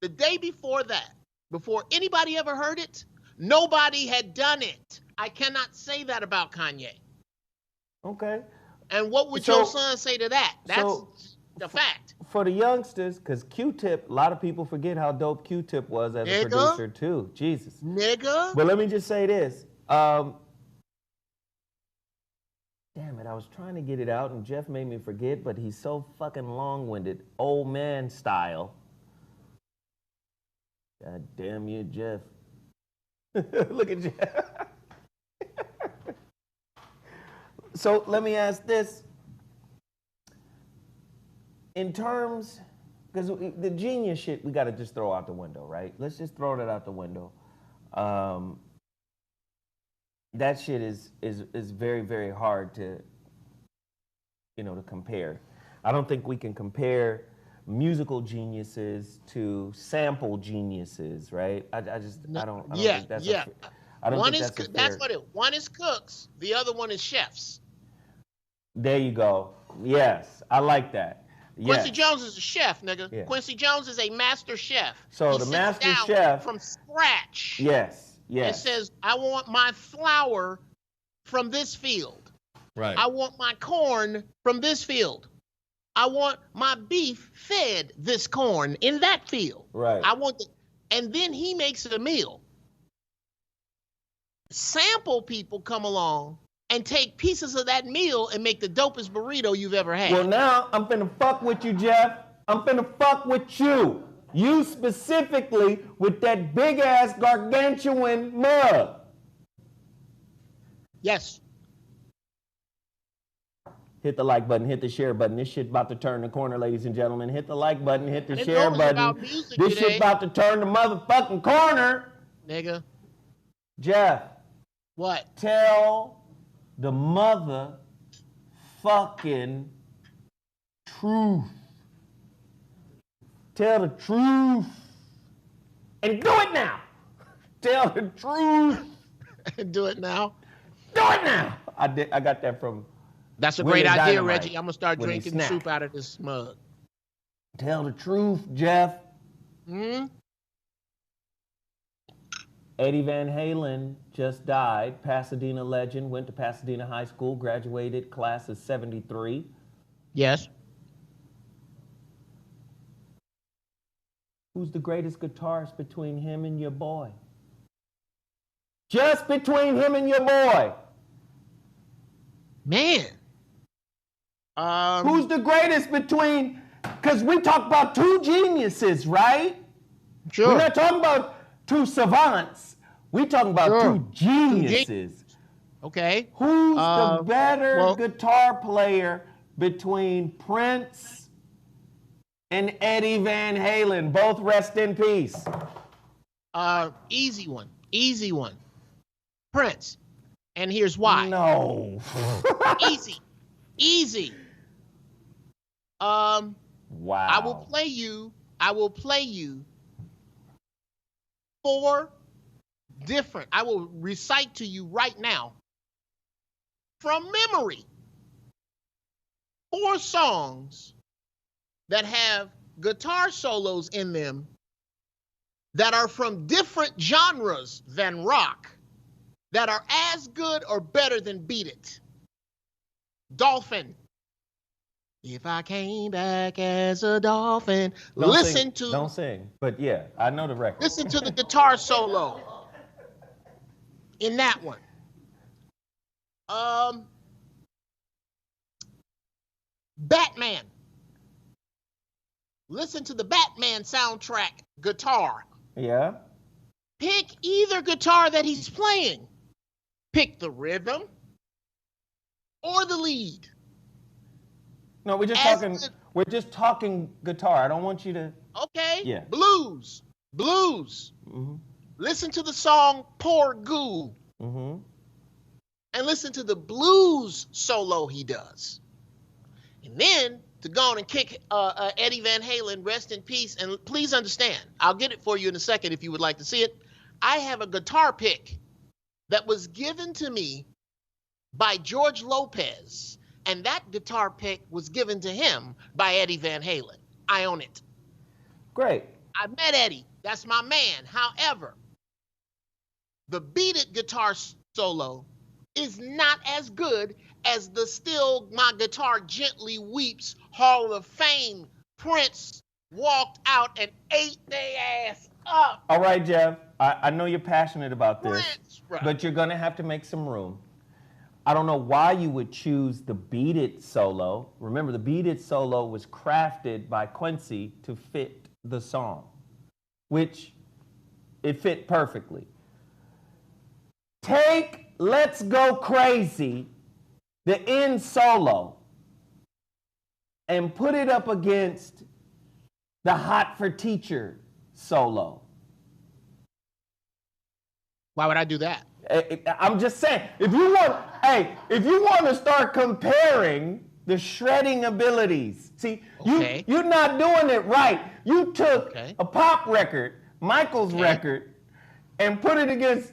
the day before that, before anybody ever heard it, nobody had done it. I cannot say that about Kanye. Okay. And what would your son say to that? That's the fact. For the youngsters, because Q-Tip, a lot of people forget how dope Q-Tip was as a producer too. Jesus. Nigga. But let me just say this. Damn it, I was trying to get it out and Geoff made me forget, but he's so fucking long-winded. Old man style. God damn you, Geoff. Look at Geoff. So let me ask this. In terms, because the genius shit, we got to just throw out the window, right? Let's just throw that out the window. That shit is very, very hard to, to compare. I don't think we can compare musical geniuses to sample geniuses, right? I don't think that's one is cooks, the other one is chefs. There you go. Yes, I like that. Quincy Jones is a chef, nigga. Yeah. Quincy Jones is a master chef. So the master chef from scratch. Yes. Yes. It says, I want my flour from this field. Right. I want my corn from this field. I want my beef fed this corn in that field. Right. And then he makes it a meal. Sample people come along and take pieces of that meal and make the dopest burrito you've ever had. Well, now I'm finna fuck with you, Geoff. I'm finna fuck with you. You specifically with that big ass gargantuan mug. Yes. Hit the like button, hit the share button. This shit about to turn the corner, ladies and gentlemen. Hit the like button, hit the share button. This shit about to turn the motherfucking corner. Nigga. Geoff. What? Tell the motherfucking truth. Tell the truth. And do it now. Tell the truth. Do it now. Do it now. I got that from. That's a great idea, Reggie. I'm gonna start drinking the soup out of this mug. Tell the truth, Geoff. Eddie Van Halen just died. Pasadena legend. Went to Pasadena High School. Graduated class of '73. Yes. Who's the greatest guitarist between him and your boy? Just between him and your boy. Man. Who's the greatest between, because we talk about two geniuses, right? Sure. We're not talking about two savants. We talking about two geniuses. Okay. Who's the better guitar player between Prince and Eddie Van Halen? Both rest in peace. Easy one. Easy one. Prince. And here's why. No. Easy. Easy. Wow. I will play you 4 different. I will recite to you right now from memory 4 songs that have guitar solos in them that are from different genres than rock that are as good or better than Beat It. Dolphin. If I came back as a dolphin. Don't sing. But yeah, I know the record. Listen to the guitar solo in that one. Batman. Listen to the Batman soundtrack guitar. Yeah. Pick either guitar that he's playing. Pick the rhythm or the lead. No, we're just talking guitar. I don't want you to. Okay. Yeah. Blues. Mm-hmm. Listen to the song Poor Goo. Mm-hmm. And listen to the blues solo he does. And then to go on and kick Eddie Van Halen, rest in peace. And please understand, I'll get it for you in a second if you would like to see it. I have a guitar pick that was given to me by George Lopez. And that guitar pick was given to him by Eddie Van Halen. I own it. Great. I met Eddie. That's my man. However, the Beat It guitar solo is not as good as the Still My Guitar Gently Weeps Hall of Fame. Prince walked out and ate their ass up. All right, Geoff. I know you're passionate about this, Prince, bro. but you're going to have to make some room. I don't know why you would choose the Beat It solo. Remember, the Beat It solo was crafted by Quincy to fit the song, which it fit perfectly. Take Let's Go Crazy, the end solo, and put it up against the Hot for Teacher solo. Why would I do that? I'm just saying, if you want to start comparing the shredding abilities, see, you're not doing it right. You took a pop record, Michael's record, and put it against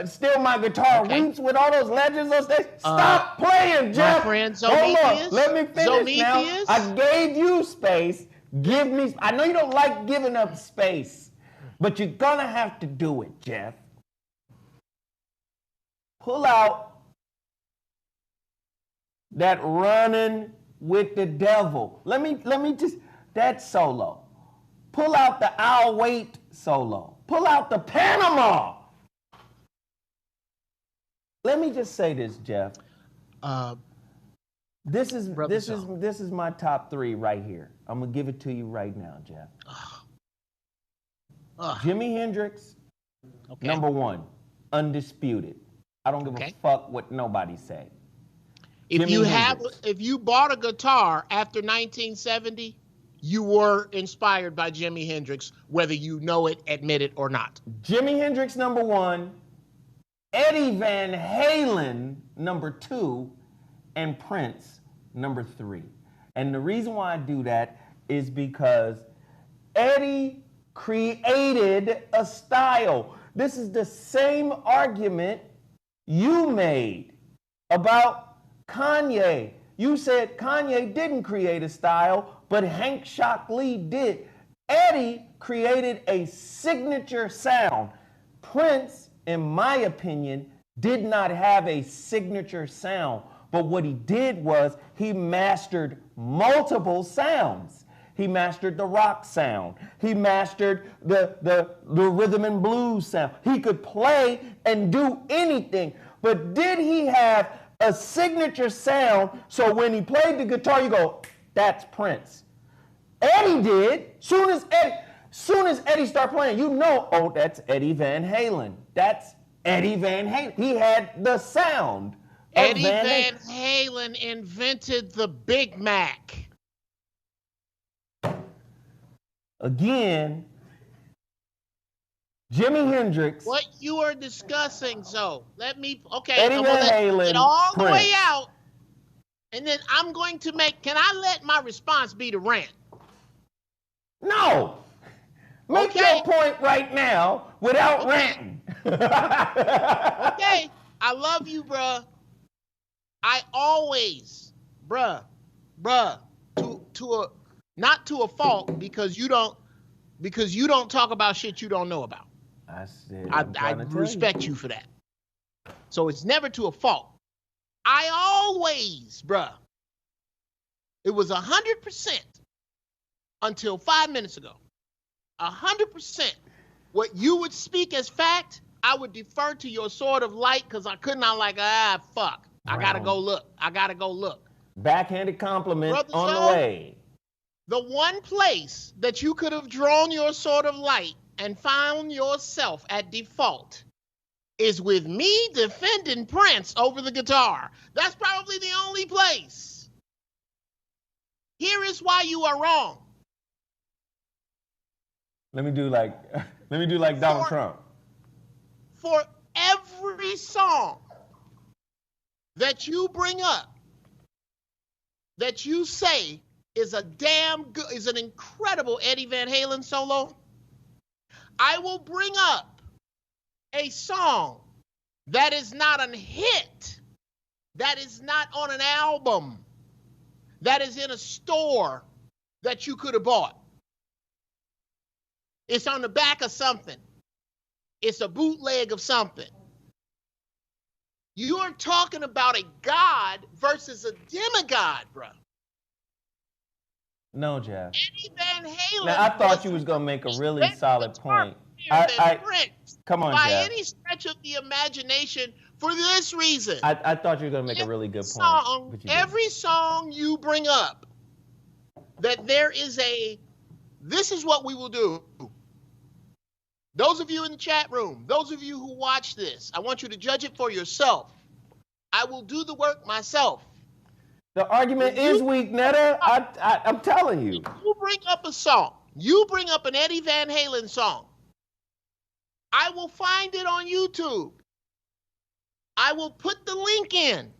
Still My Guitar Weeps with all those legends on stage. Stop playing, Geoff. My friend Hold on, let me finish now. I gave you space. Give me. I know you don't like giving up space, But you're gonna have to do it, Geoff. Pull out that Running with the Devil. Let me just, that solo. Pull out the I'll Wait solo. Pull out the Panama. Let me just say this, Geoff. This is my top 3 right here. I'm gonna give it to you right now, Geoff. Jimi Hendrix, number 1, undisputed. I don't give a fuck what nobody say. If you bought a guitar after 1970, you were inspired by Jimi Hendrix, whether you know it, admit it, or not. Jimi Hendrix, number 1, Eddie Van Halen, number 2, and Prince, number 3. And the reason why I do that is because Eddie created a style. This is the same argument you made about Kanye. You said Kanye didn't create a style, but Hank Shock-Lee did. Eddie created a signature sound. Prince, in my opinion, did not have a signature sound, but what he did was he mastered multiple sounds. He mastered the rock sound. He mastered the rhythm and blues sound. He could play and do anything, but did he have a signature sound so when he played the guitar, you go, that's Prince? Eddie did. Soon as Eddie started playing, you know, oh, that's Eddie Van Halen. That's Eddie Van Halen. He had the sound. Eddie Van Halen invented the Big Mac. Again, Jimi Hendrix. What you are discussing, Eddie Van Halen, get all Prince. The way out, and then I'm going to can I let my response be the rant? No. Make your point right now without ranting. Okay, I love you, bruh. I always, not to a fault, because you don't talk about shit you don't know about. I respect you for that. So it's never to a fault. I always, it was 100% until 5 minutes ago. 100%. What you would speak as fact, I would defer to your sword of light, because I could not fuck. I gotta go look. Backhanded compliment Brother on the way. The one place that you could have drawn your sword of light and found yourself at default is with me defending Prince over the guitar. That's probably the only place. Here is why you are wrong. Let me do like Donald Trump. For every song that you bring up, that you say is an incredible Eddie Van Halen solo, I will bring up a song that is not a hit, that is not on an album, that is in a store that you could have bought. It's on the back of something. It's a bootleg of something. You're talking about a god versus a demigod, bro. No, Geoff. Eddie Van Halen. Now, I thought you was gonna make a really solid point. Come on, by Geoff. any stretch of the imagination, for this reason. I thought you were gonna make a really good point. Every song you bring up, that there is this is what we will do. Those of you in the chat room, those of you who watch this, I want you to judge it for yourself. I will do the work myself. The argument is weak, Netta. I'm telling you. You bring up a song. You bring up an Eddie Van Halen song. I will find it on YouTube. I will put the link in.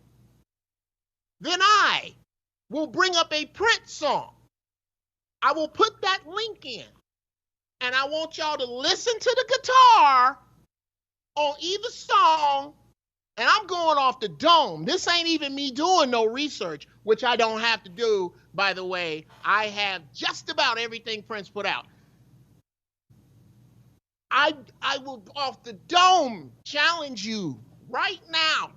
Then I will bring up a Prince song. I will put that link in. And I want y'all to listen to the guitar on either song. And I'm going off the dome. This ain't even me doing no research, which I don't have to do, by the way. I have just about everything Prince put out. I will off the dome challenge you right now.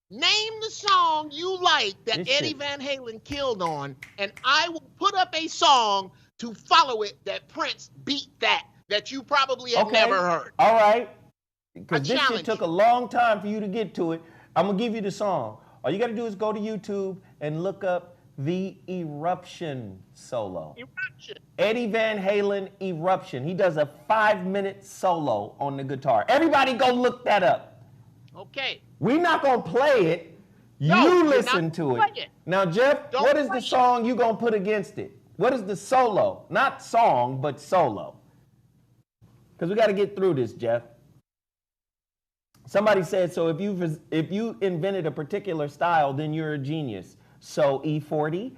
Name the song you like that Eddie Van Halen killed on, and I will put up a song to follow it that Prince beat that you probably have never heard. All right. Because this shit took a long time for you to get to it. I'm going to give you the song. All you got to do is go to YouTube and look up the Eruption solo. Eruption. Eddie Van Halen Eruption. He does a 5-minute solo on the guitar. Everybody go look that up. Okay. We're not going to play it. You listen to it. Now, Geoff, what is the song you going to put against it? What is the solo? Not song, but solo. Because we got to get through this, Geoff. Somebody said, so if you invented a particular style, then you're a genius. So E40?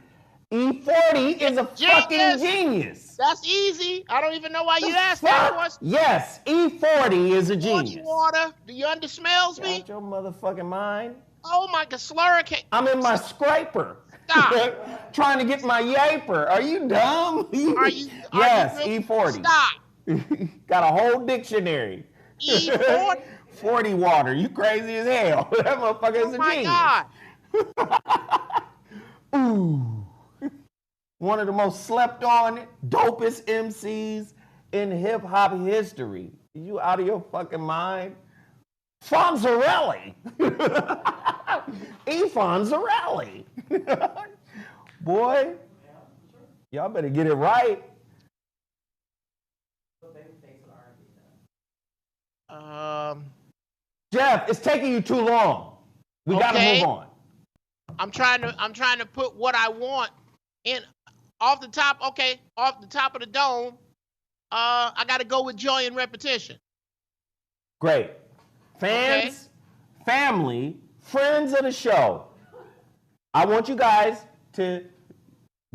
E40 is a fucking genius. That's easy. I don't even know why you asked that question. Yes, E40 is a genius. Water, do you undersmells me? Out your motherfucking mind. Oh my God, slurricane. I'm in my scraper. Stop. Trying to get my yaper. Are you dumb? Yes, E40. Stop. Got a whole dictionary. E40? 40 water. You crazy as hell. That motherfucker is a genius. Oh my God. Ooh. One of the most slept on, dopest MCs in hip hop history. Are you out of your fucking mind? Fonzarelli. E. Fonzarelli. Boy, y'all better get it right. Geoff, it's taking you too long. We gotta move on. I'm trying to put what I want in off the top. Okay, off the top of the dome. I gotta go with joy and repetition. Great. Fans, family, friends of the show. I want you guys to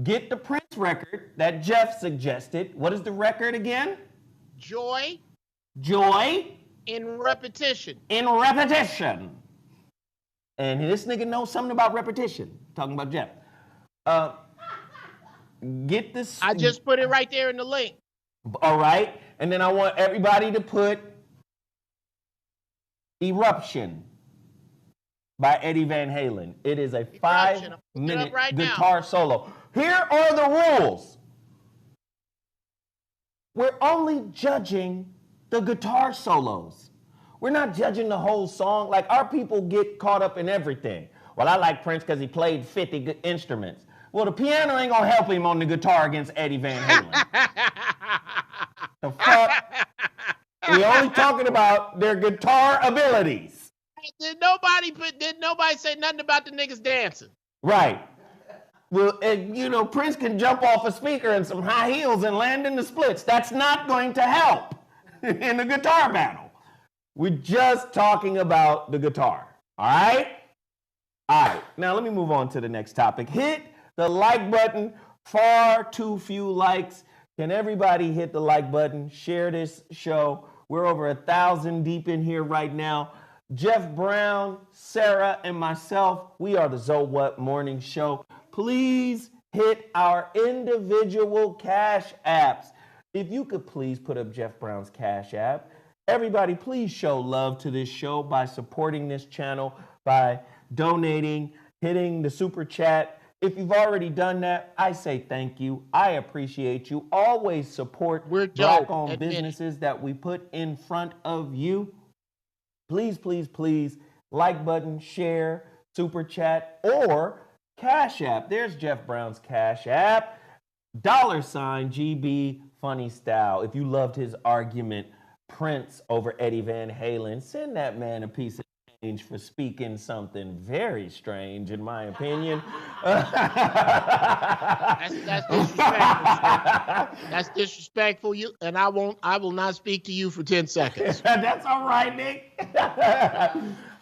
get the Prince record that Geoff suggested. What is the record again? Joy. Joy. In repetition. In repetition. And this nigga knows something about repetition. Talking about Geoff. Get this. I just put it right there in the link. All right. And then I want everybody to put Eruption by Eddie Van Halen. It is a 5-minute guitar solo. Here are the rules. We're only judging the guitar solos. We're not judging the whole song. Like, our people get caught up in everything. Well, I like Prince because he played 50 good instruments. Well, the piano ain't gonna help him on the guitar against Eddie Van Halen. The fuck? We're only talking about their guitar abilities. Did nobody say nothing about the niggas dancing? Right. Well, you know, Prince can jump off a speaker in some high heels and land in the splits. That's not going to help in the guitar battle. We're just talking about the guitar. All right? All right. Now, let me move on to the next topic. Hit the like button. Far too few likes. Can everybody hit the like button? Share this show. We're over 1,000 deep in here right now. Geoff Brown, Sarah, and myself, we are the ZoWhat Morning Show. Please hit our individual Cash Apps. If you could please put up Geoff Brown's Cash App. Everybody, please show love to this show by supporting this channel, by donating, hitting the super chat. If you've already done that, I say thank you. I appreciate you. Always support Black-owned businesses that we put in front of you. Please, please, please, like button, share, super chat, or Cash App. There's Geoff Brown's Cash App. $GBfunnyStyle. If you loved his argument, Prince over Eddie Van Halen, send that man a piece of change for speaking something very strange, in my opinion. That's disrespectful. That's disrespectful. And I will not speak to you for 10 seconds. That's all right, Nick.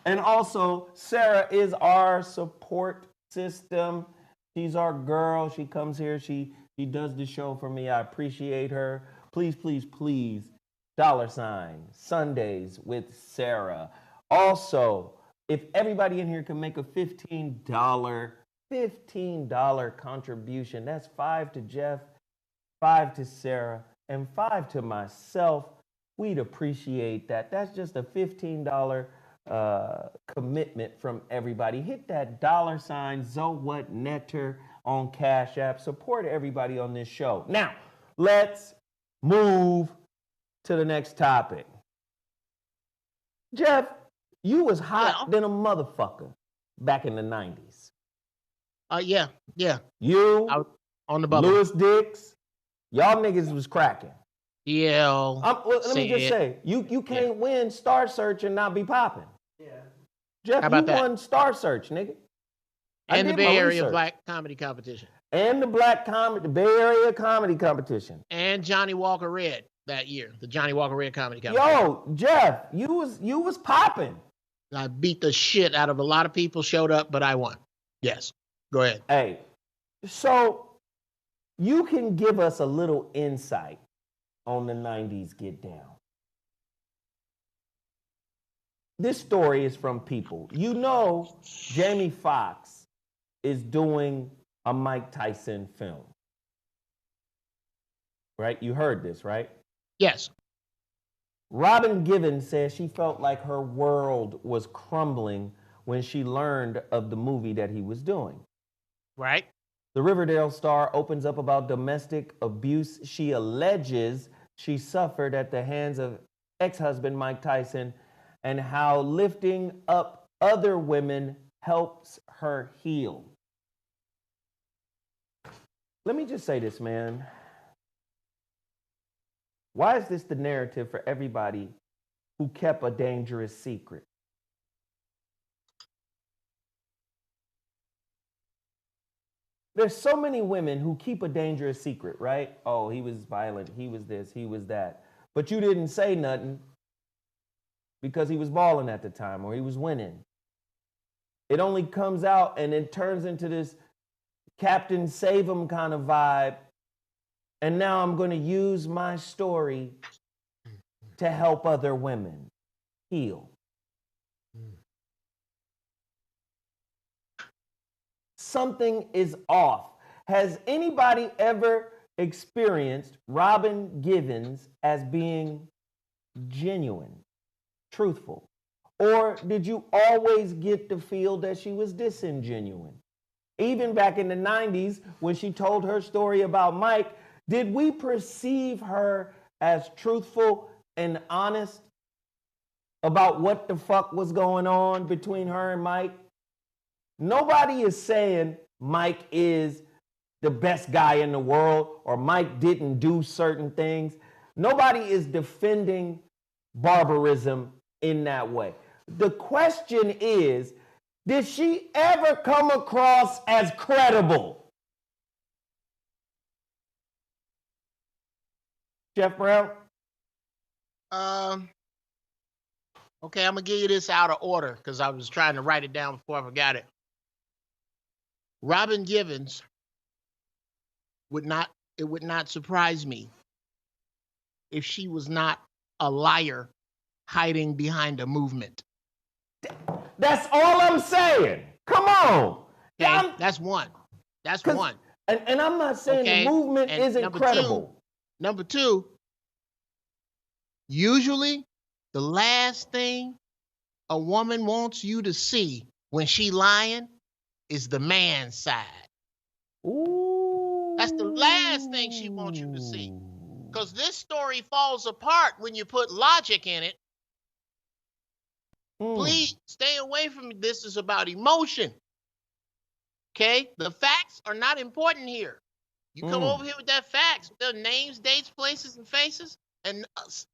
And also, Sarah is our support system. She's our girl. She comes here. She does the show for me. I appreciate her. Please, please, please. $ Sundays with Sarah. Also, if everybody in here can make a $15 contribution, that's $5 to Geoff, $5 to Sarah, and 5 to myself. We'd appreciate that. That's just a $15 commitment from everybody. Hit that $ ZoWhatNeter on Cashapp. Support everybody on this show. Now, let's move to the next topic. Geoff, you was hot than a motherfucker back in the 90s. Yeah. You, on the bubble. Louis Dix, y'all niggas was cracking. Yeah. Let me just say, you can't win Star Search and not be popping. Yeah. Geoff, you won Star Search, nigga. And the Bay Area Black Comedy Competition. And the Bay Area Comedy Competition. And Johnny Walker Red that year, the Johnny Walker Red Comedy Competition. Yo, Geoff, you was popping. I beat the shit out of a lot of people, showed up, but I won. Yes. Go ahead. Hey, so you can give us a little insight on the 90s Get Down. This story is from People. You know, Jamie Foxx is doing a Mike Tyson film. Right? You heard this, right? Yes. Robin Givens says she felt like her world was crumbling when she learned of the movie that he was doing. Right. The Riverdale star opens up about domestic abuse she alleges she suffered at the hands of ex-husband Mike Tyson and how lifting up other women helps her heal. Let me just say this, man. Why is this the narrative for everybody who kept a dangerous secret? There's so many women who keep a dangerous secret, right? Oh, he was violent, he was this, he was that. But you didn't say nothing because he was balling at the time or he was winning. It only comes out and it turns into this Captain Save 'em kind of vibe. And now I'm going to use my story to help other women heal. Something is off. Has anybody ever experienced Robin Givens as being genuine, truthful? Or did you always get the feel that she was disingenuine? Even back in the 90s, when she told her story about Mike, did we perceive her as truthful and honest about what the fuck was going on between her and Mike? Nobody is saying Mike is the best guy in the world or Mike didn't do certain things. Nobody is defending barbarism in that way. The question is, did she ever come across as credible? Geoff Brown? Okay, I'm going to give you this out of order because I was trying to write it down before I forgot it. Robin Givens would not surprise me if she was not a liar hiding behind a movement. That's all I'm saying. Come on. Okay, that's one. That's one. And I'm not saying the movement isn't credible. Number two, usually the last thing a woman wants you to see when she lying is the man's side. Ooh. That's the last thing she wants you to see. Because this story falls apart when you put logic in it. Please stay away from me. This is about emotion. Okay? The facts are not important here. You come over here with that facts, the names, dates, places, and faces, and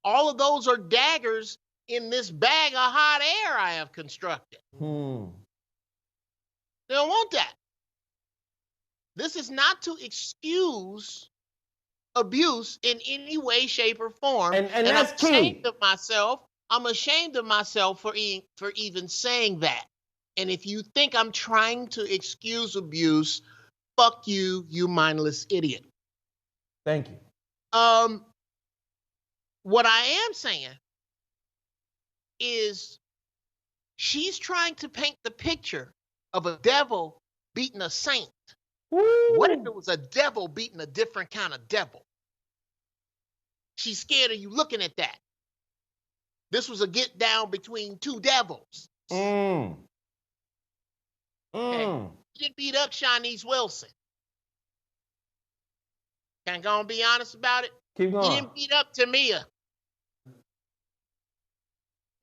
all of those are daggers in this bag of hot air I have constructed. They don't want that. This is not to excuse abuse in any way, shape, or form. And that's I'm ashamed key. of myself. I'm ashamed of myself for even saying that. And if you think I'm trying to excuse abuse, fuck you, you mindless idiot. Thank you. What I am saying is she's trying to paint the picture of a devil beating a saint. Woo. What if it was a devil beating a different kind of devil? She's scared of you looking at that. This was a get down between two devils. Okay? He didn't beat up Shanice Wilson. Can I go and be honest about it? Keep going. He didn't beat up Tamia.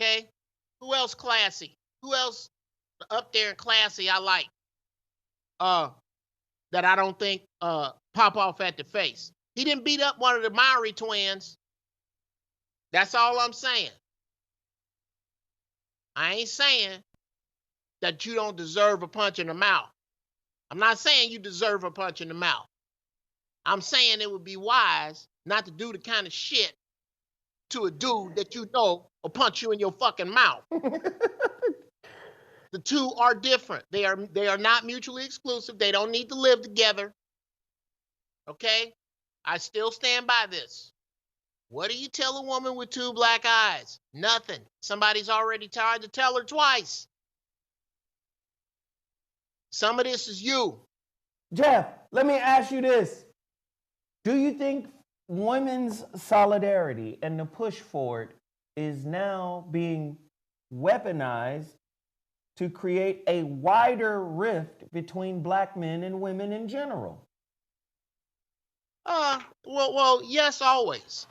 Okay? Who else classy? Who else up there and classy I like? That I don't think pop off at the face. He didn't beat up one of the Mowry twins. That's all I'm saying. I ain't saying that you don't deserve a punch in the mouth. I'm not saying you deserve a punch in the mouth. I'm saying it would be wise not to do the kind of shit to a dude that you know will punch you in your fucking mouth. The two are different. They are not mutually exclusive. They don't need to live together. Okay? I still stand by this. What do you tell a woman with two black eyes? Nothing. Somebody's already tried to tell her twice. Some of this is you. Geoff, let me ask you this. Do you think women's solidarity and the push for it is now being weaponized to create a wider rift between black men and women in general? Well, yes, always.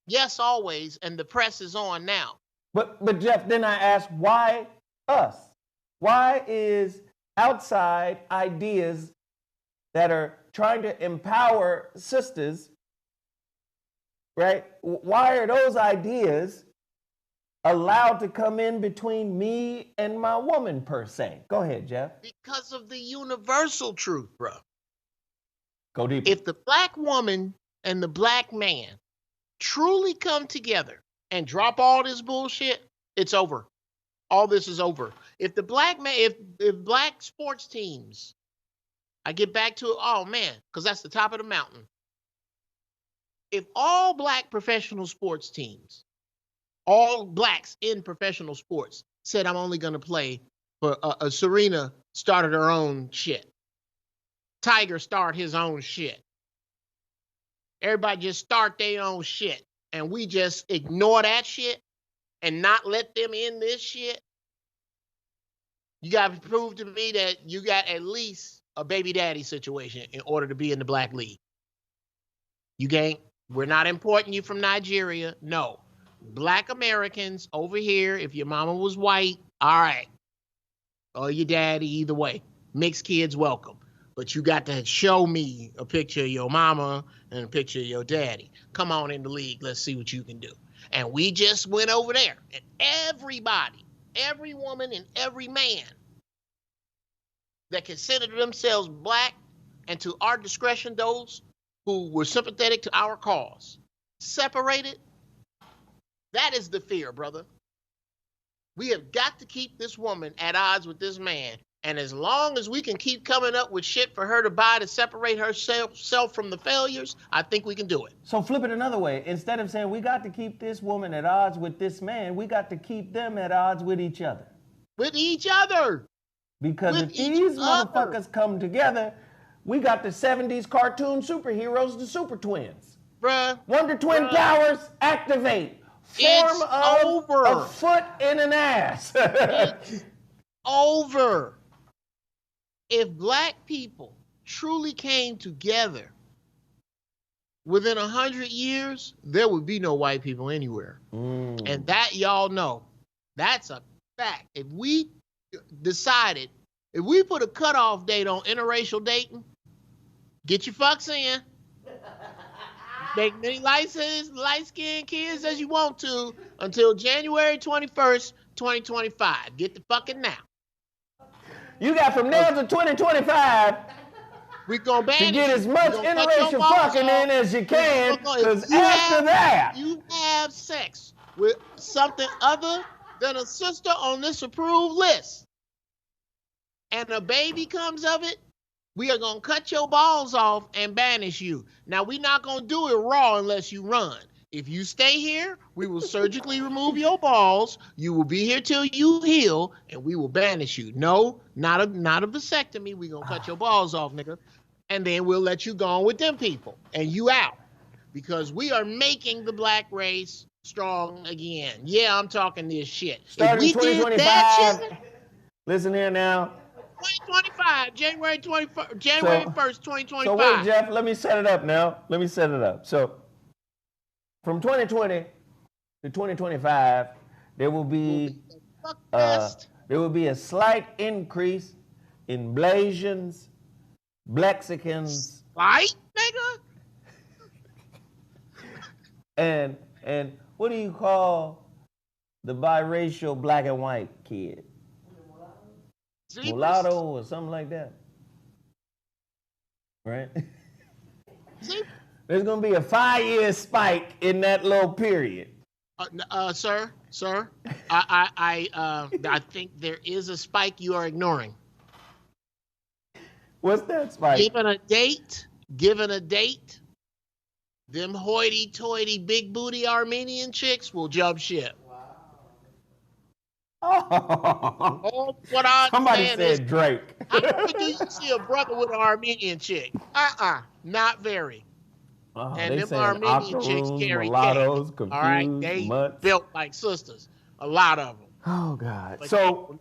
Yes, always, and the press is on now. But Geoff, then I ask, why us? Why is outside ideas that are trying to empower sisters, right? Why are those ideas allowed to come in between me and my woman, per se? Go ahead, Geoff. Because of the universal truth, bro. Go deeper. If the black woman and the black man truly come together and drop all this bullshit, it's over. All this is over. If the black man, if black sports teams, I get back to it, oh man, because that's the top of the mountain. If all black professional sports teams, all blacks in professional sports said, I'm only going to play for Serena started her own shit. Tiger start his own shit. Everybody just start their own shit. And we just ignore that shit and not let them in this shit. You got to prove to me that you got at least a baby daddy situation in order to be in the black league. You can't. We're not importing you from Nigeria. No. Black Americans over here, if your mama was white, all right. Or your daddy, either way. Mixed kids welcome. But you got to show me a picture of your mama and a picture of your daddy. Come on in the league. Let's see what you can do. And we just went over there. And everybody, every woman and every man that considered themselves black and to our discretion, those who were sympathetic to our cause, separated. That is the fear, brother. We have got to keep this woman at odds with this man. And as long as we can keep coming up with shit for her to buy to separate herself from the failures, I think we can do it. So flip it another way. Instead of saying we got to keep this woman at odds with this man, we got to keep them at odds with each other. With each other. Because if these motherfuckers come together, we got the 70s cartoon superheroes, the Super Twins. Bruh. Wonder Twin powers, activate. Form of a foot and an ass. It's over. If black people truly came together within 100 years, there would be no white people anywhere. And that y'all know. That's a fact. If we decided, if we put a cutoff date on interracial dating, get your fucks in. Make many light-skinned kids as you want to until January 21st, 2025. Get the fucking now. You got from now to 2025 we gonna ban to get as much interracial fucking in as you can, because after that, you have sex with something other than a sister on this approved list, and a baby comes of it, we are gonna cut your balls off and banish you. Now, we're not gonna do it raw unless you run. If you stay here, we will surgically remove your balls. You will be here till you heal, and we will banish you. No, not a vasectomy. We're going to cut your balls off, nigga. And then we'll let you go on with them people, and you out. because we are making the black race strong again. Yeah, I'm talking this shit. Starting if we 2025. did that shit, Listen here now. 2025, January 1st, 2025. So wait, Geoff, let me set it up now. Let me set it up. So from 2020 to 2025, there will be a slight increase in Blasians, Blexicans, right, nigga? and what do you call the biracial black and white kid? Mulatto or something like that. Right? There's going to be a 5-year spike in that little period. Sir, I think there is a spike you are ignoring. What's that spike? Given a date, them hoity-toity, big booty Armenian chicks will jump ship. Oh, what I'm Somebody saying said is, Drake. how often do you see a brother with an Armenian chick? Not very. And them Armenian chicks carry mulattoes, cake. All right, they mutts. built like sisters. A lot of them. Oh God. But so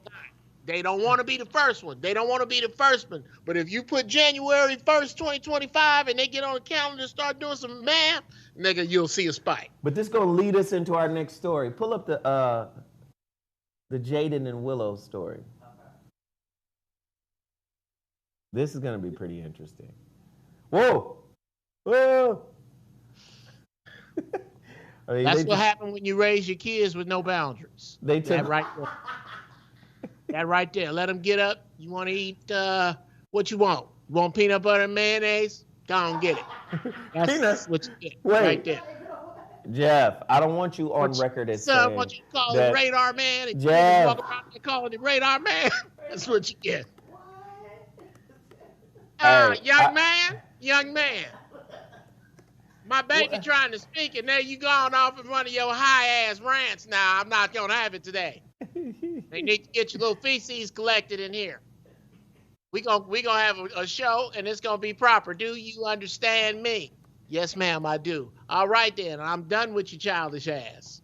they don't want to be the first one. They don't want to be the first one. But if you put January 1st, 2025, and they get on the calendar and start doing some math, nigga, you'll see a spike. But this gonna lead us into our next story. Pull up the Jaden and Willow story. This is gonna be pretty interesting. Whoa! Whoa! I mean, that's what happened when you raise your kids with no boundaries. They took that right there. That right there. Let them get up. You want to eat what you want? You want peanut butter and mayonnaise? Go on, get it. That's what you get right there. Geoff, I don't want you on record as saying what you call it, Radar Man. And Geoff, you walk around and calling it Radar Man. That's what you get. Young man. My baby trying to speak, and there you going off in one of your high-ass rants now. I'm not going to have it today. They need to get your little feces collected in here. We gonna have a show, and it's going to be proper. Do you understand me? Yes, ma'am, I do. All right, then. I'm done with your childish ass.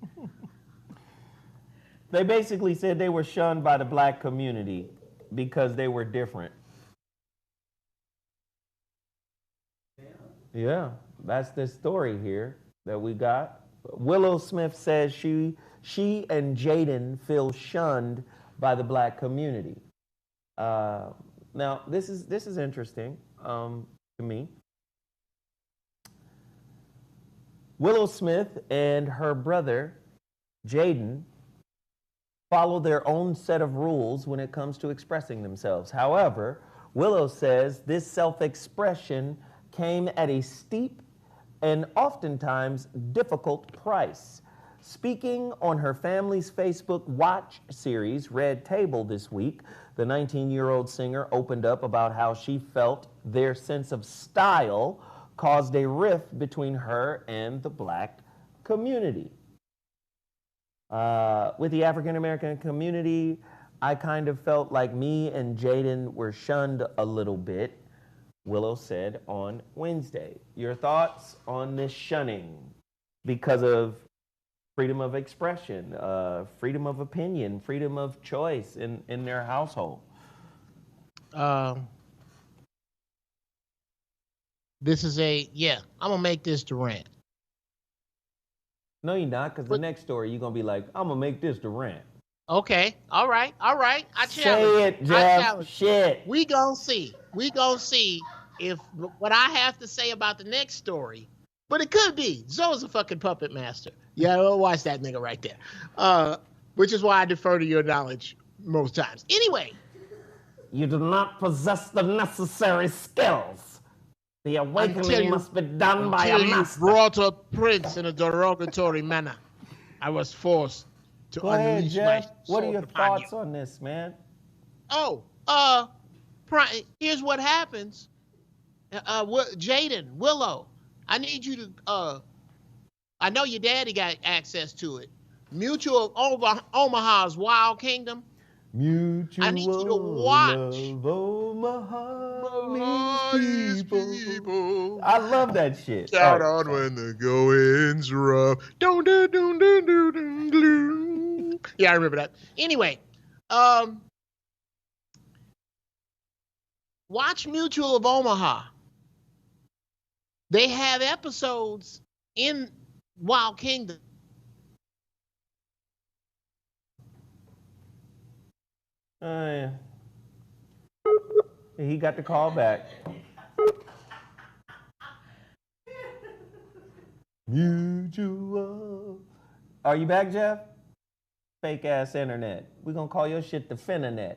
They basically said they were shunned by the black community because they were different. Yeah, that's the story here that we got. Willow Smith says she and Jaden feel shunned by the black community. Now, this is interesting to me. Willow Smith and her brother, Jaden, follow their own set of rules when it comes to expressing themselves. However, Willow says this self-expression came at a steep and oftentimes difficult price. Speaking on her family's Facebook Watch series, Red Table, this week, the 19-year-old singer opened up about how she felt their sense of style caused a rift between her and the black community. With the African-American community, I kind of felt like me and Jaden were shunned a little bit, Willow said on Wednesday. Your thoughts on this shunning because of freedom of expression, freedom of opinion, freedom of choice in their household? This is I'm going to make this the rant. No, you're not, because the next story, you're going to be like, I'm going to make this the rant. Okay. All right. I challenge. Say it, Geoff. Shit. We gonna see if what I have to say about the next story, but it could be. Zoe's a fucking puppet master. Yeah, we'll watch that nigga right there. Which is why I defer to your knowledge most times. Anyway. You do not possess the necessary skills. The awakening must be done by a master. You brought up Prince in a derogatory manner. I was forced to unleash Geoff. my What are your thoughts you. on this, man? Here's what happens. Jaden, Willow, I need you to, I know your daddy got access to it. Mutual Omaha's Wild Kingdom. Mutual I need you to watch. Omaha these people. I love that shit. Shout out when the going's rough. Yeah, I remember that. Anyway, watch Mutual of Omaha. They have episodes in Wild Kingdom. Yeah. He got the call back. Mutual. Are you back, Geoff? Fake ass internet. We're gonna call your shit the Finnanet.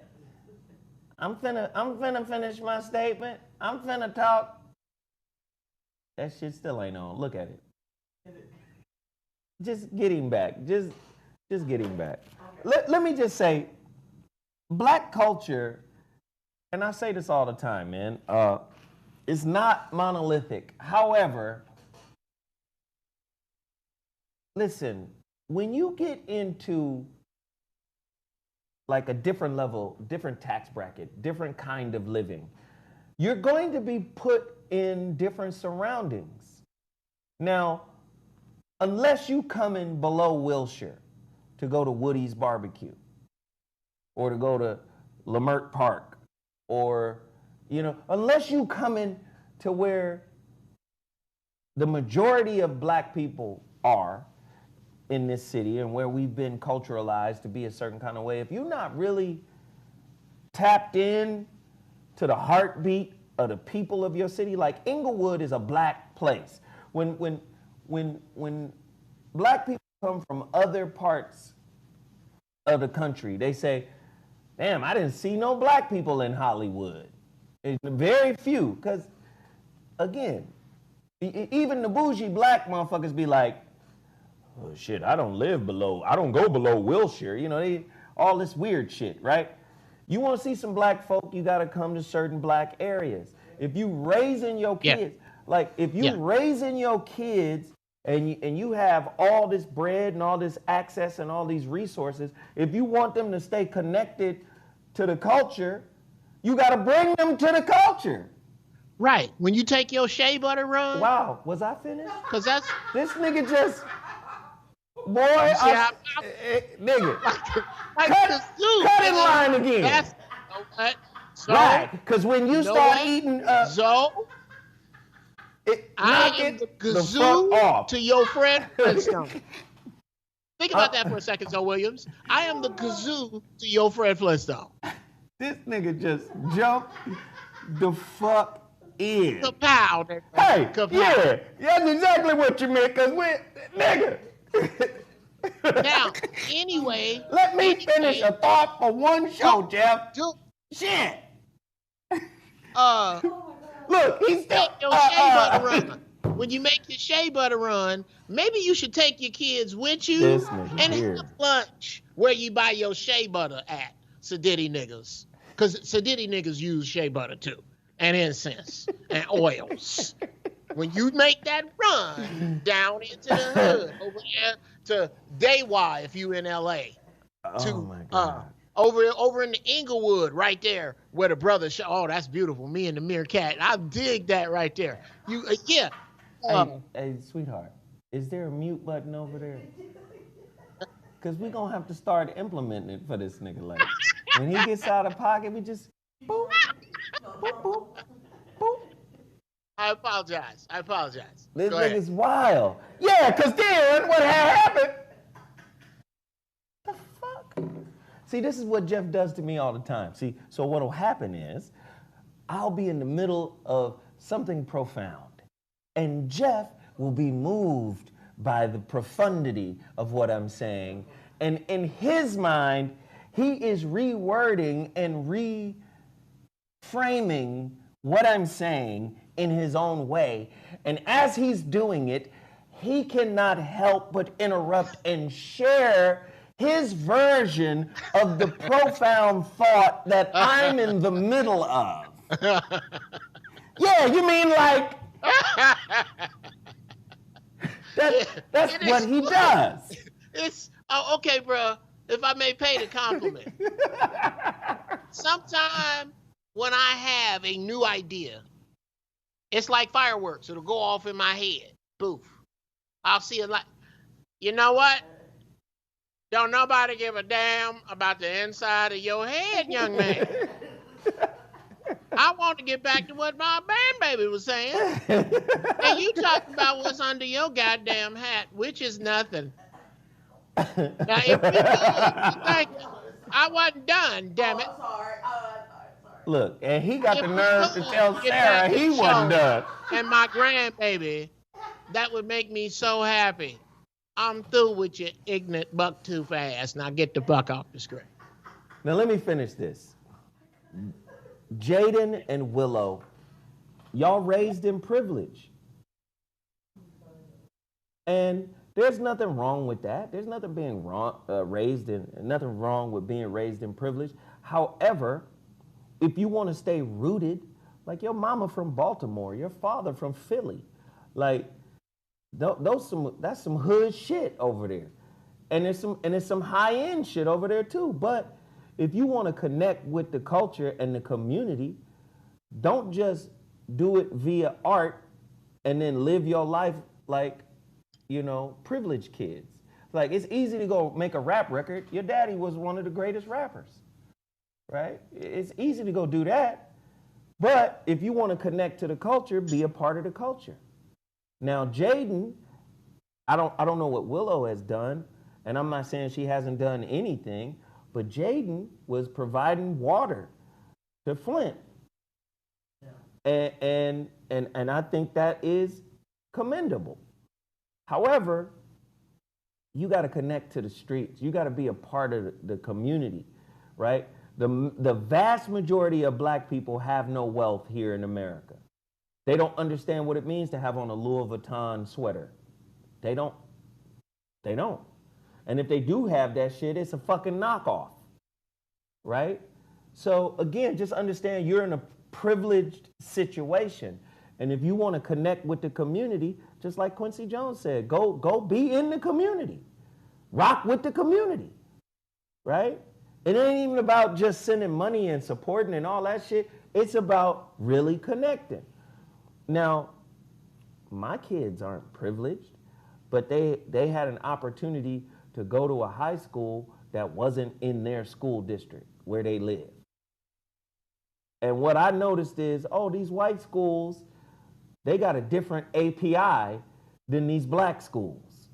I'm finna finish my statement. I'm finna talk. That shit still ain't on. Look at it. Just get him back. Just get him back. Let me just say, Black culture, and I say this all the time, man, it's not monolithic. However, listen, when you get into like a different level, different tax bracket, different kind of living, you're going to be put in different surroundings. Now, unless you come in below Wilshire to go to Woody's Barbecue, or to go to Lamert Park, or, unless you come in to where the majority of Black people are in this city and where we've been culturalized to be a certain kind of way, if you're not really tapped in to the heartbeat of the people of your city, like Inglewood is a Black place. When Black people come from other parts of the country, they say, damn, I didn't see no Black people in Hollywood. It's very few, because, again, even the bougie Black motherfuckers be like, oh, shit, I don't go below Wilshire. All this weird shit, right? You want to see some Black folk, you got to come to certain Black areas. If you raising your kids, raising your kids and you have all this bread and all this access and all these resources, if you want them to stay connected to the culture, you got to bring them to the culture. Right. When you take your shea butter run. Wow, was I finished? Because that's... This nigga just... Boy, nigga. Cut in line again. That's, so, right, because when you start eating... I am the kazoo to your friend Flintstone. Think about that for a second, Zoe Williams. I am the kazoo to your friend Flintstone. This nigga just jumped the fuck in. Kapow. Hey, yeah, that's exactly what you meant, because nigga. Now, anyway. Let me finish a thought for one show, Geoff. Shit. Look, he's still... your shea butter run. When you make your shea butter run, maybe you should take your kids with you and have lunch where you buy your shea butter at, Sadiddy niggas. Because Sadiddy niggas use shea butter too, and incense, and oils. When you make that run down into the hood, over there to Daywa, if you in L.A., over in the Inglewood, right there, where the brother oh, that's beautiful. Me and the meerkat. I dig that right there. Hey, sweetheart, is there a mute button over there? Because we're going to have to start implementing it for this nigga. Like, when he gets out of pocket, we just boop, boop, boop, boop. I apologize. This nigga's wild. Yeah, because then what had happened? The fuck? See, this is what Geoff does to me all the time. See, so what'll happen is I'll be in the middle of something profound, and Geoff will be moved by the profundity of what I'm saying. And in his mind, he is rewording and reframing what I'm saying in his own way. And as he's doing it, he cannot help but interrupt and share his version of the profound thought that I'm in the middle of. Yeah, you mean like... That's what he does. It's okay, bro. If I may pay the compliment. Sometime when I have a new idea, it's like fireworks. It'll go off in my head. Boof. I'll see it like, you know what? Don't nobody give a damn about the inside of your head, young man. I want to get back to what my grandbaby was saying. And you talk about what's under your goddamn hat, which is nothing. Now, if you think I wasn't done, damn it. Sorry. Look, and he got the nerve to tell Sarah he wasn't done. And my grandbaby, that would make me so happy. I'm through with you, ignorant buck too fast. Now get the buck off the screen. Now let me finish this. Jaden and Willow, y'all raised in privilege. And there's nothing wrong with that. There's nothing being wrong, nothing wrong with being raised in privilege. However, if you want to stay rooted, like your mama from Baltimore, your father from Philly, like that's some hood shit over there. And there's some high-end shit over there too. But if you want to connect with the culture and the community, don't just do it via art and then live your life like, privileged kids. Like, it's easy to go make a rap record. Your daddy was one of the greatest rappers, right? It's easy to go do that. But if you want to connect to the culture, be a part of the culture. Now, Jaden, I don't know what Willow has done, and I'm not saying she hasn't done anything, but Jaden was providing water to Flint. Yeah. And I think that is commendable. However, you got to connect to the streets. You got to be a part of the community, right? The vast majority of black people have no wealth here in America. They don't understand what it means to have on a Louis Vuitton sweater. They don't. And if they do have that shit, it's a fucking knockoff, right? So again, just understand you're in a privileged situation. And if you want to connect with the community, just like Quincy Jones said, go be in the community. Rock with the community, right? It ain't even about just sending money and supporting and all that shit. It's about really connecting. Now, my kids aren't privileged, but they had an opportunity to go to a high school that wasn't in their school district where they live. And what I noticed is, these white schools, they got a different API than these black schools.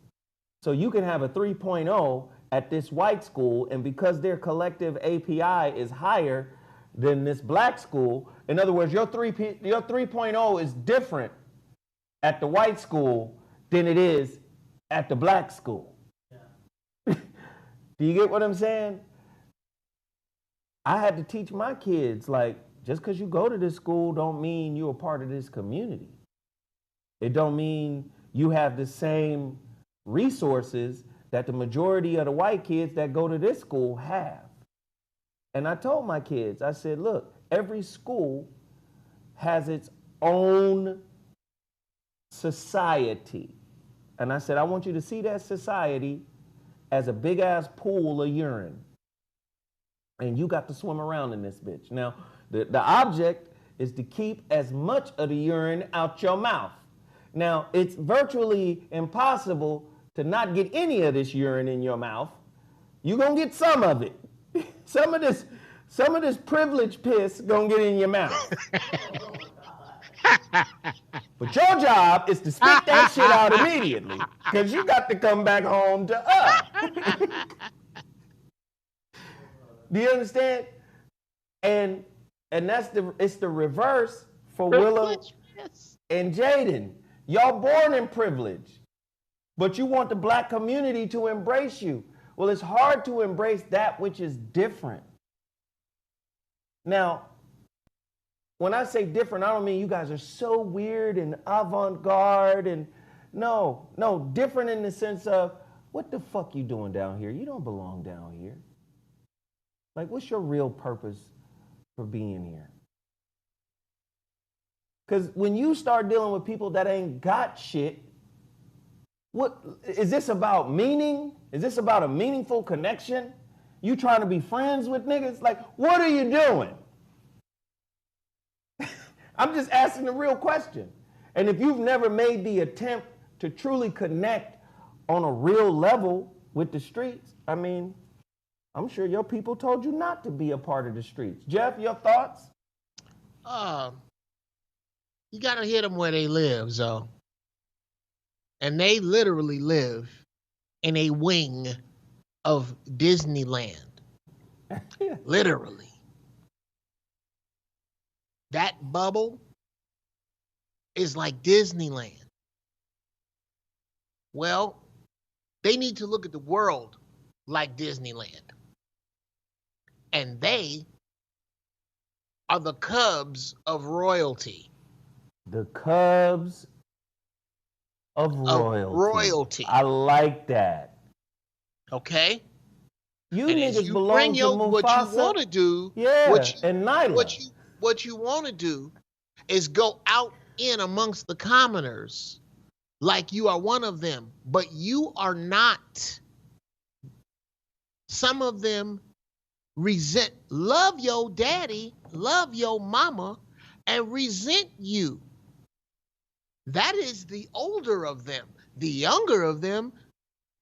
So you can have a 3.0 at this white school, and because their collective API is higher than this black school, in other words, your 3.0 is different at the white school than it is at the black school. Yeah. Do you get what I'm saying? I had to teach my kids, like, just because you go to this school don't mean you're a part of this community. It don't mean you have the same resources that the majority of the white kids that go to this school have. And I told my kids, I said, look, every school has its own society. And I said, I want you to see that society as a big ass pool of urine. And you got to swim around in this bitch. Now, the object is to keep as much of the urine out your mouth. Now, it's virtually impossible to not get any of this urine in your mouth. You're gonna get some of it. Some of this privileged piss gonna get in your mouth. But your job is to spit that shit out immediately, because you got to come back home to us. Do you understand? And it's the reverse for Willow and Jaden. Y'all born in privilege, but you want the black community to embrace you. Well, it's hard to embrace that which is different. Now, when I say different, I don't mean you guys are so weird and avant-garde and no, different in the sense of, what the fuck you doing down here? You don't belong down here. Like, what's your real purpose for being here? Because when you start dealing with people that ain't got shit, what is this about? Meaning? Is this about a meaningful connection? You trying to be friends with niggas? Like, what are you doing? I'm just asking the real question. And if you've never made the attempt to truly connect on a real level with the streets, I mean, I'm sure your people told you not to be a part of the streets. Geoff, your thoughts? You got to hit them where they live, Zo. And they literally live in a wing of Disneyland. Literally. That bubble is like Disneyland. Well, they need to look at the world like Disneyland. And they are the cubs of royalty. The cubs of royalty. I like that. Okay? You and niggas you belong to Mufasa. What you want to do, and Nyla. What you want to do is go out in amongst the commoners like you are one of them, but you are not. Some of them love your daddy, love your mama, and resent you. That is the older of them. The younger of them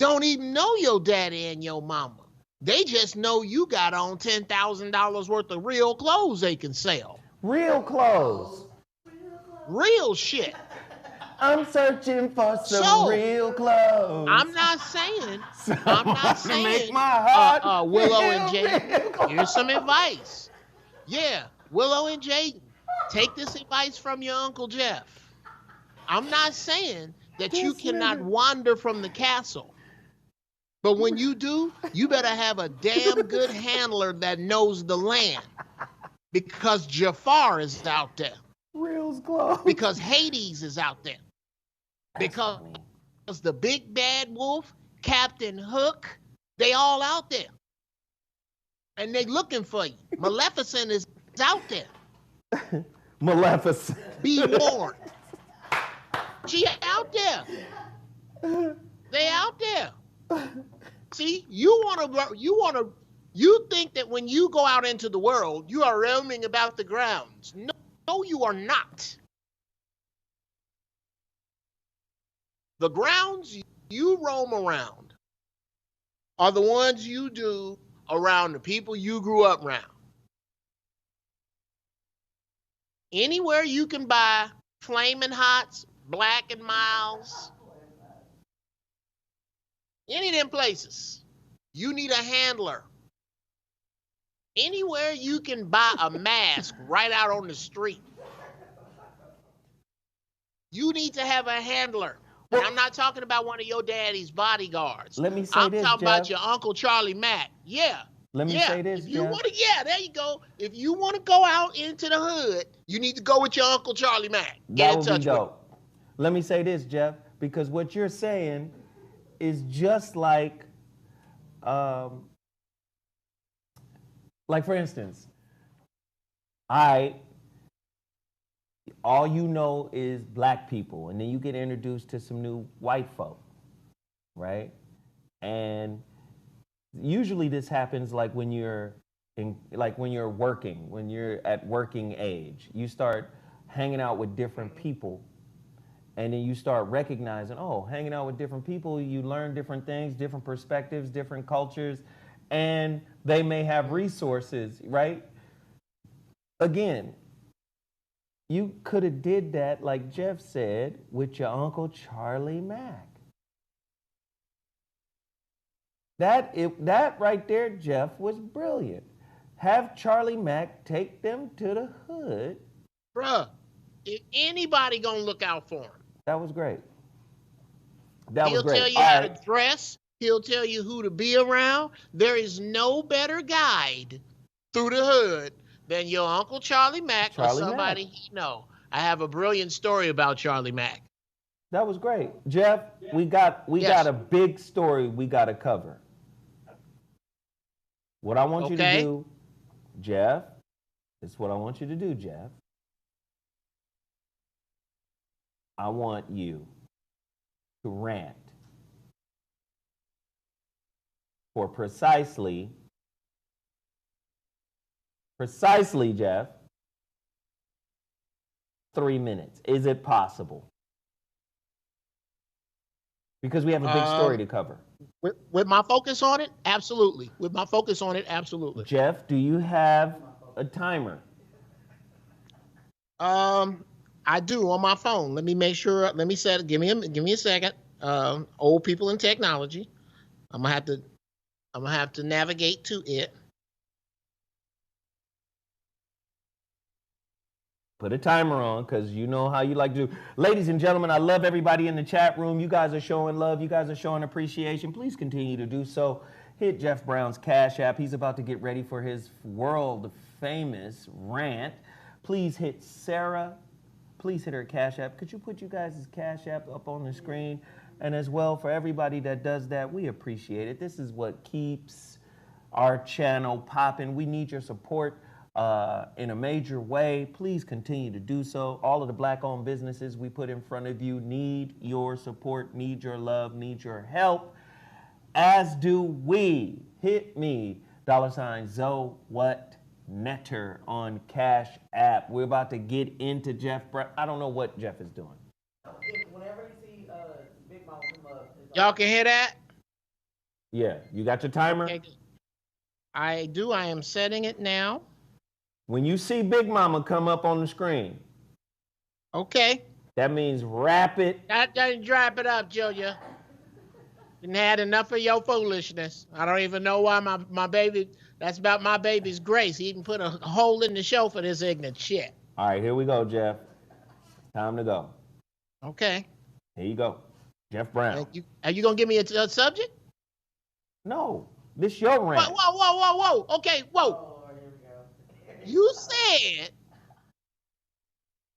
don't even know your daddy and your mama. They just know you got on $10,000 worth of real clothes they can sell. Real clothes. Real shit. I'm searching for some real clothes. I'm not saying. Make my heart Willow and Jaden. Here's some advice. Yeah, Willow and Jaden, take this advice from your Uncle Geoff. I'm not saying that you cannot wander from the castle. But when you do, you better have a damn good handler that knows the land. Because Jafar is out there. Real clothes. Because Hades is out there. Because the big bad wolf, Captain Hook, they all out there. And they looking for you. Maleficent is out there. Maleficent. Be warned. She out there. They out there. See, you think that when you go out into the world, you are roaming about the grounds. No, you are not. The grounds you roam around are the ones you do around the people you grew up around. Anywhere you can buy Flamin' Hots, Black and Miles, any of them places, you need a handler. Anywhere you can buy a mask right out on the street, you need to have a handler. And I'm not talking about one of your daddy's bodyguards. Let me say I'm this, talking Geoff. about your Uncle Charlie Mack. Yeah. Let me say this, if you Geoff. want to, there you go. If you want to go out into the hood, you need to go with your Uncle Charlie Mack. Get in touch with him. Let me say this, Geoff, because what you're saying is just like for instance, all you know is black people, and then you get introduced to some new white folk, right? And usually this happens like when you're working, when you're at working age. You start hanging out with different people, and then you start recognizing, hanging out with different people, you learn different things, different perspectives, different cultures, and they may have resources, right? Again, you could have did that, like Geoff said, with your Uncle Charlie Mack. That right there, Geoff, was brilliant. Have Charlie Mack take them to the hood. Bruh, if anybody gonna look out for him. That was great. He'll tell you how to dress. He'll tell you who to be around. There is no better guide through the hood than your Uncle Charlie Mack or somebody he know. I have a brilliant story about Charlie Mack. That was great. Geoff, we got a big story we got to cover. What I want you to do, Geoff, this is what I want you to do, Geoff. I want you to rant for precisely, Geoff, 3 minutes? Is it possible? Because we have a big story to cover. With my focus on it, absolutely. With my focus on it, absolutely. Geoff, do you have a timer? I do on my phone. Let me make sure. Let me set it. Give me a second. Old people in technology. I'm gonna have to navigate to it. Put a timer on, because you know how you like to do. Ladies and gentlemen, I love everybody in the chat room. You guys are showing love. You guys are showing appreciation. Please continue to do so. Hit Geoff Brown's Cash App. He's about to get ready for his world-famous rant. Please hit Sarah. Please hit her Cash App. Could you put you guys' Cash App up on the screen? And as well, for everybody that does that, we appreciate it. This is what keeps our channel popping. We need your support in a major way. Please continue to do so. All of the Black-owned businesses we put in front of you need your support, need your love, need your help, as do we. Hit me, $ ZoWhatNeter on Cash App. We're about to get into Geoff Brown. I don't know what Geoff is doing. Whenever you see Big Mama come up, Y'all can hear that? Yeah, you got your timer? Okay. I do. I am setting it now. When you see Big Mama come up on the screen, okay, that means wrap it. Wrap it up, Julia. Didn't had enough of your foolishness. I don't even know why my baby. That's about my baby's grace. He even put a hole in the show for this ignorant shit. All right, here we go, Geoff. Time to go. Okay. Here you go, Geoff Brown. Are you gonna give me a subject? No, this your rant. Whoa. Okay, whoa. You said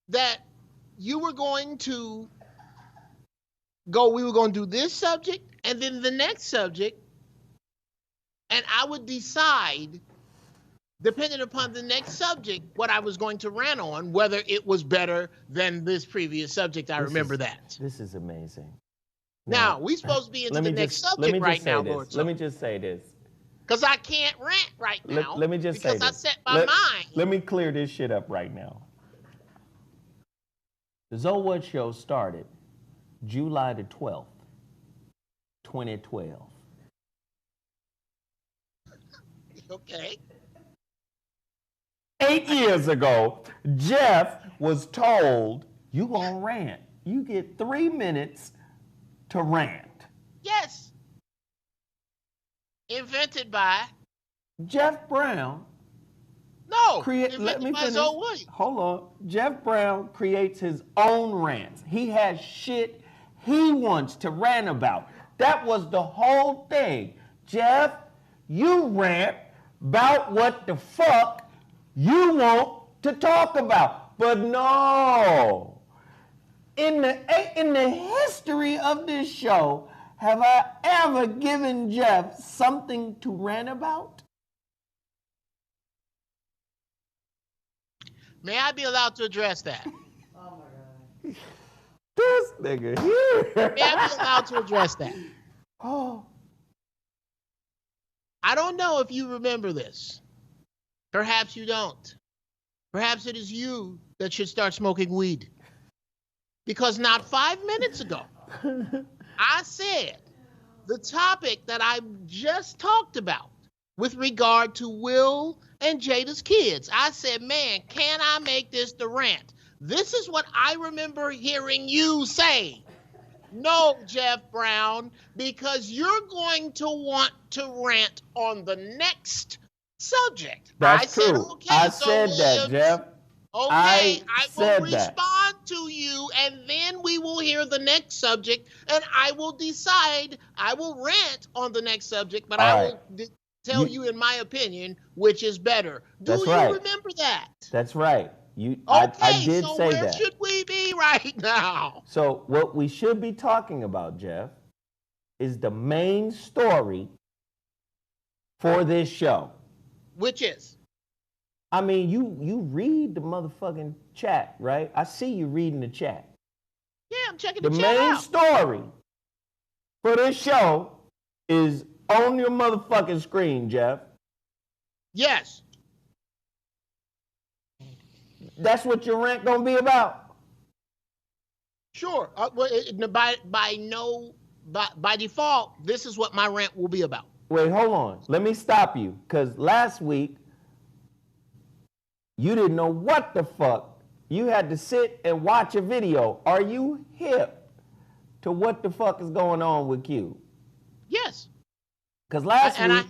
that you were going to we were going to do this subject and then the next subject, and I would decide, depending upon the next subject, what I was going to rant on, whether it was better than this previous subject. I remember that. This is amazing. Now, we're supposed to be into the next subject right now, Lord. Let me just say this. Because I can't rant right now. Let me just say this. Because I set my mind. Let me clear this shit up right now. The ZoWhat Show started July the 12th, 2012. Okay. 8 years ago, Geoff was told, you gonna rant. You get 3 minutes to rant. Yes. Invented by Geoff Brown. No. Let me finish. ZoWhat. Hold on. Geoff Brown creates his own rants. He has shit he wants to rant about. That was the whole thing. Geoff, you rant about what the fuck you want to talk about. But no. In the history of this show, have I ever given Geoff something to rant about? May I be allowed to address that? oh my God. This nigga here. May I be allowed to address that? Oh. I don't know if you remember this. Perhaps you don't. Perhaps it is you that should start smoking weed. Because not 5 minutes ago, I said the topic that I just talked about with regard to Will and Jada's kids. I said, man, can I make this the rant? This is what I remember hearing you say. No, Geoff Brown, because you're going to want to rant on the next subject. That's true. Said, okay, I said that, Geoff. Okay, I will respond that. to you, and then we will hear the next subject, and I will decide. I will rant on the next subject, but I will tell you, in my opinion, which is better. Do you remember that? That's right. I did so say where that. should we be right now? So what we should be talking about, Geoff, is the main story for this show. Which is? I mean, you read the motherfucking chat, right? I see you reading the chat. Yeah, I'm checking the chat out. The main out. story for this show is on your motherfucking screen, Geoff. Yes. That's what your rant gonna be about? Sure. By default, this is what my rant will be about. Wait, hold on. Let me stop you. Because last week, you didn't know what the fuck. You had to sit and watch a video. Are you hip to what the fuck is going on with Q? Yes. Because last week,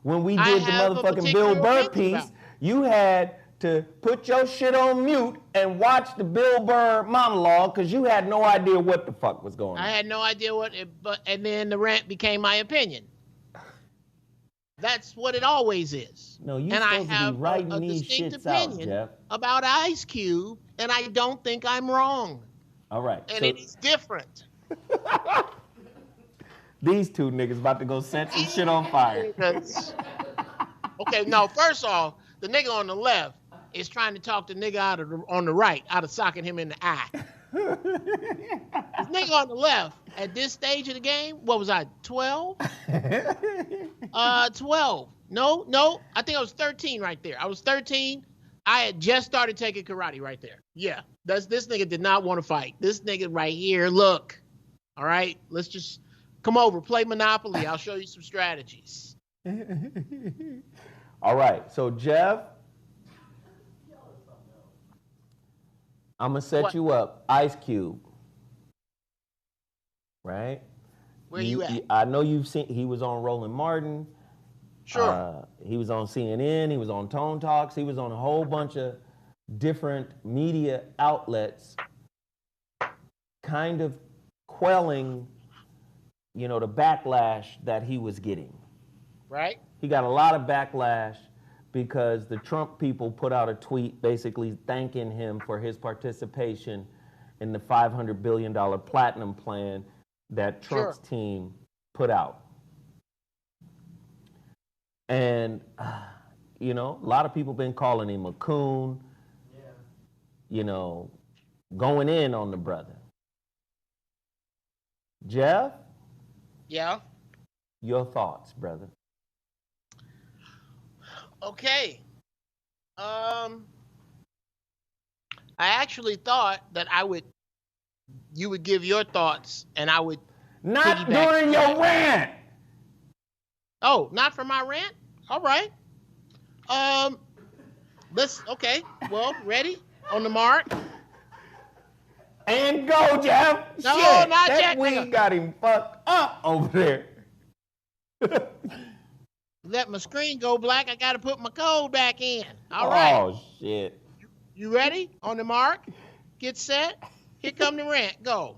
when we did the motherfucking Bill Burr piece, you had to put your shit on mute and watch the Bill Burr monologue because you had no idea what the fuck was going on. I had no idea and then the rant became my opinion. That's what it always is. No, you're supposed to be writing these shits out, Geoff. About Ice Cube, and I don't think I'm wrong. All right. And it is different. These two niggas about to go set some shit on fire. Okay, no, first off, the nigga on the left is trying to talk the nigga on the right out of socking him in the eye. This nigga on the left, at this stage of the game, what was I, 12? 12. No, I think I was 13 right there. I was 13. I had just started taking karate right there. Yeah, this nigga did not want to fight. This nigga right here, look. All right, let's just come over, play Monopoly. I'll show you some strategies. All right, so Geoff, I'm going to set you up. Ice Cube. Right? Where you at? I know you've seen, he was on Roland Martin. Sure. He was on CNN. He was on Tone Talks. He was on a whole bunch of different media outlets kind of quelling, the backlash that he was getting. Right. He got a lot of backlash because the Trump people put out a tweet basically thanking him for his participation in the $500 billion platinum plan that Trump's team put out. And, a lot of people been calling him a coon, going in on the brother. Geoff? Yeah? Your thoughts, brother. Okay. I actually thought that you would give your thoughts and I would not during your rant. Oh, not for my rant? All right. Okay. Well, ready? On the mark. And go, Geoff. No, shit, not that yet. weed got him fucked up over there. Let my screen go black. I got to put my code back in. All right. Oh, shit. You ready? On the mark. Get set. Here come the rant. Go.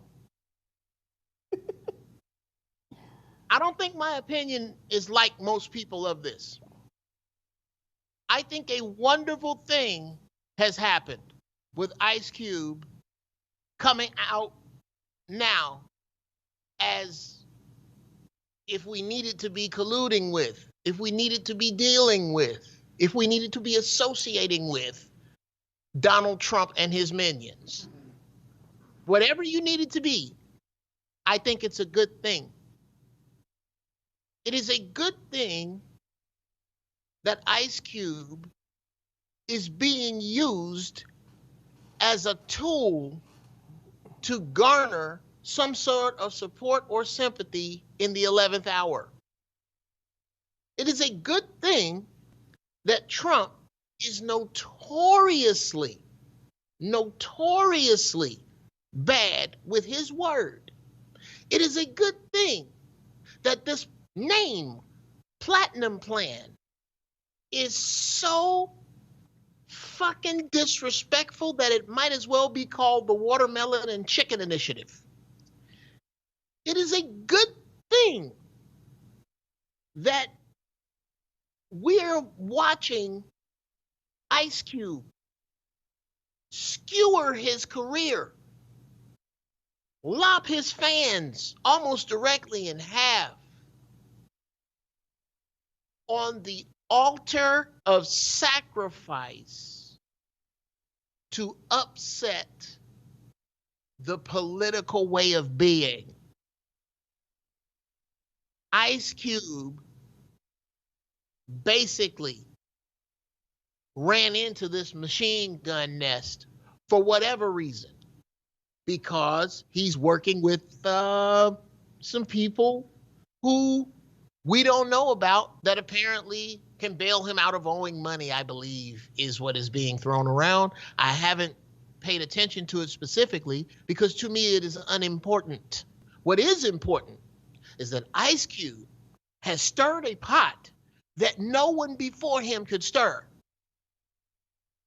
I don't think my opinion is like most people of this. I think a wonderful thing has happened with Ice Cube coming out now as if we needed to be colluding with, if we needed to be dealing with, if we needed to be associating with Donald Trump and his minions. Whatever you needed to be, I think it's a good thing. It is a good thing that Ice Cube is being used as a tool to garner some sort of support or sympathy in the 11th hour. It is a good thing that Trump is notoriously bad with his word. It is a good thing that this name, Platinum Plan, is so fucking disrespectful that it might as well be called the Watermelon and Chicken Initiative. It is a good thing that we're watching Ice Cube skewer his career, lop his fans almost directly in half on the altar of sacrifice to upset the political way of being. Ice Cube basically ran into this machine gun nest for whatever reason, because he's working with some people who we don't know about that apparently can bail him out of owing money, I believe, is what is being thrown around. I haven't paid attention to it specifically because to me it is unimportant. What is important is that Ice Cube has stirred a pot that no one before him could stir.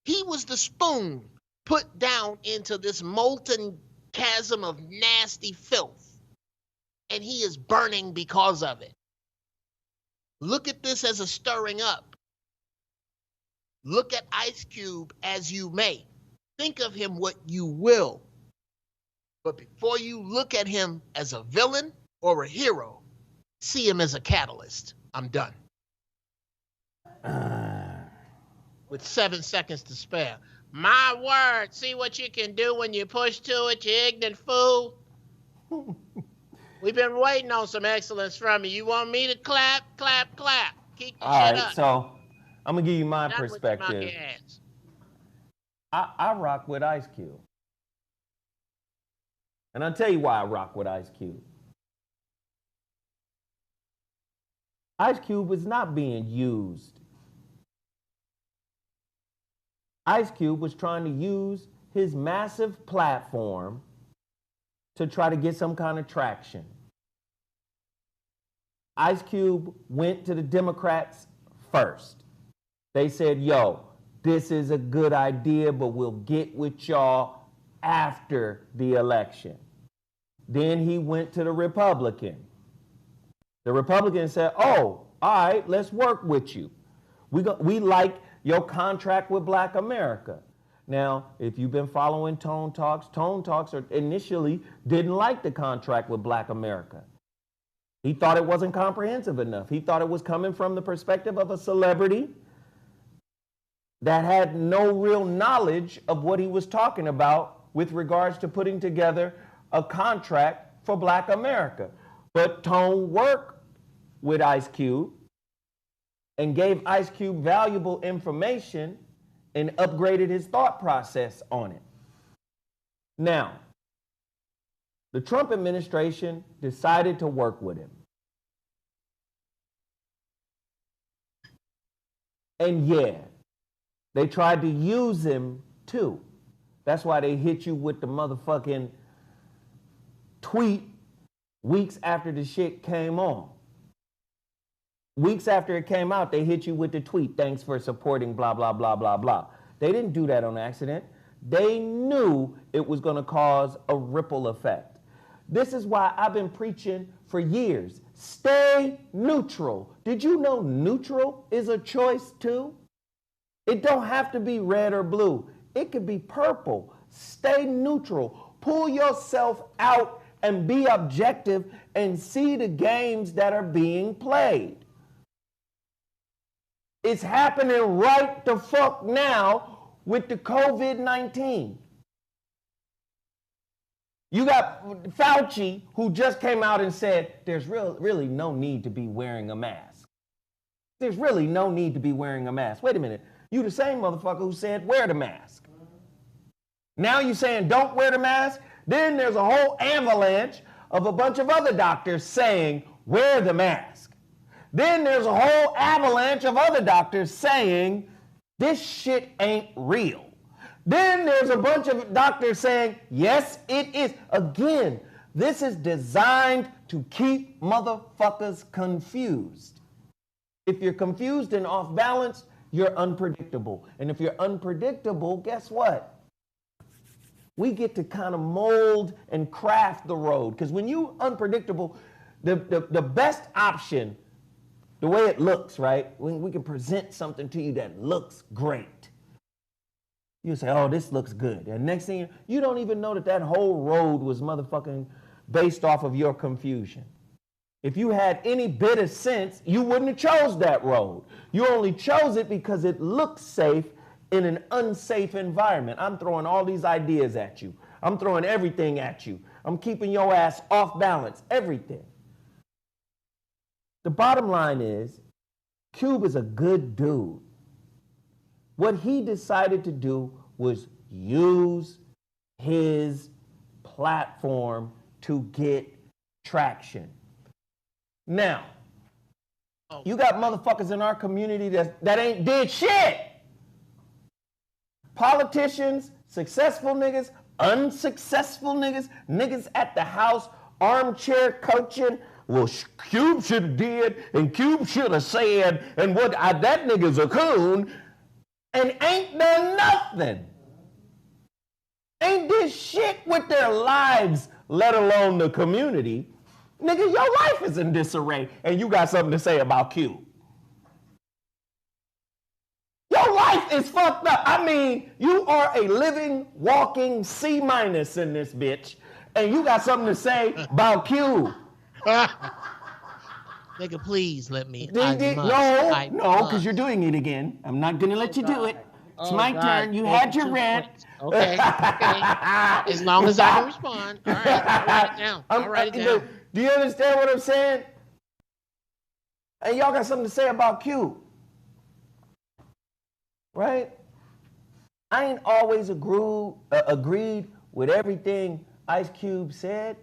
He was the spoon put down into this molten chasm of nasty filth, and he is burning because of it. Look at this as a stirring up. Look at Ice Cube as you may. Think of him what you will. But before you look at him as a villain or a hero, see him as a catalyst. I'm done. With 7 seconds to spare. My word, see what you can do when you push to it, you ignorant fool. We've been waiting on some excellence from you. You want me to clap, clap, clap. Keep the shit up. So I'm going to give you my Not perspective. I rock with Ice Cube. And I'll tell you why I rock with Ice Cube. Ice Cube was not being used. Ice Cube was trying to use his massive platform to try to get some kind of traction. Ice Cube went to the Democrats first. They said, yo, this is a good idea, but we'll get with y'all after the election. Then he went to the Republican. The Republican said, oh, all right, let's work with you. We like your contract with Black America. Now, if you've been following Tone Talks initially didn't like the contract with Black America. He thought it wasn't comprehensive enough. He thought it was coming from the perspective of a celebrity that had no real knowledge of what he was talking about with regards to putting together a contract for Black America. But Tone worked with Ice Cube and gave Ice Cube valuable information and upgraded his thought process on it. Now, the Trump administration decided to work with him. And yeah, they tried to use him too. That's why they hit you with the motherfucking tweet weeks after the shit came on. Weeks after it came out, they hit you with the tweet, thanks for supporting blah, blah, blah, blah, blah. They didn't do that on accident. They knew it was going to cause a ripple effect. This is why I've been preaching for years. Stay neutral. Did you know neutral is a choice too? It don't have to be red or blue. It could be purple. Stay neutral. Pull yourself out and be objective and see the games that are being played. It's happening right the fuck now with the COVID-19. You got Fauci, who just came out and said, there's really no need to be wearing a mask. There's really no need to be wearing a mask. Wait a minute. You the same motherfucker who said wear the mask. Now you saying don't wear the mask? Then there's a whole avalanche of a bunch of other doctors saying wear the mask. Then there's a whole avalanche of other doctors saying this shit ain't real. Then there's a bunch of doctors saying, yes, it is. Again, this is designed to keep motherfuckers confused. If you're confused and off balance, you're unpredictable. And if you're unpredictable, guess what? We get to kind of mold and craft the road. Because when you're unpredictable, the best option, the way it looks, right? When we can present something to you that looks great. You say, oh, this looks good. And next thing you don't even know that whole road was motherfucking based off of your confusion. If you had any bit of sense, you wouldn't have chose that road. You only chose it because it looks safe in an unsafe environment. I'm throwing all these ideas at you. I'm throwing everything at you. I'm keeping your ass off balance, everything. The bottom line is, Cube is a good dude. What he decided to do was use his platform to get traction. Now, you got motherfuckers in our community that ain't did shit. Politicians, successful niggas, unsuccessful niggas, niggas at the house, armchair coaching. Well, Cube should have did, and Cube should have said, and what that nigga's a coon, and ain't done nothing. Ain't did shit with their lives, let alone the community. Nigga, your life is in disarray, and you got something to say about Cube. Your life is fucked up. I mean, you are a living, walking C- in this bitch, and you got something to say about Cube. Nigga, please let me. No, because you're doing it again. I'm not gonna let you do it. It's my turn. You had your rant. Okay. As long as I can respond. All right, I'll write it down. I'll write it down. Do you understand what I'm saying? And y'all got something to say about Cube. Right? I ain't always agreed with everything Ice Cube said.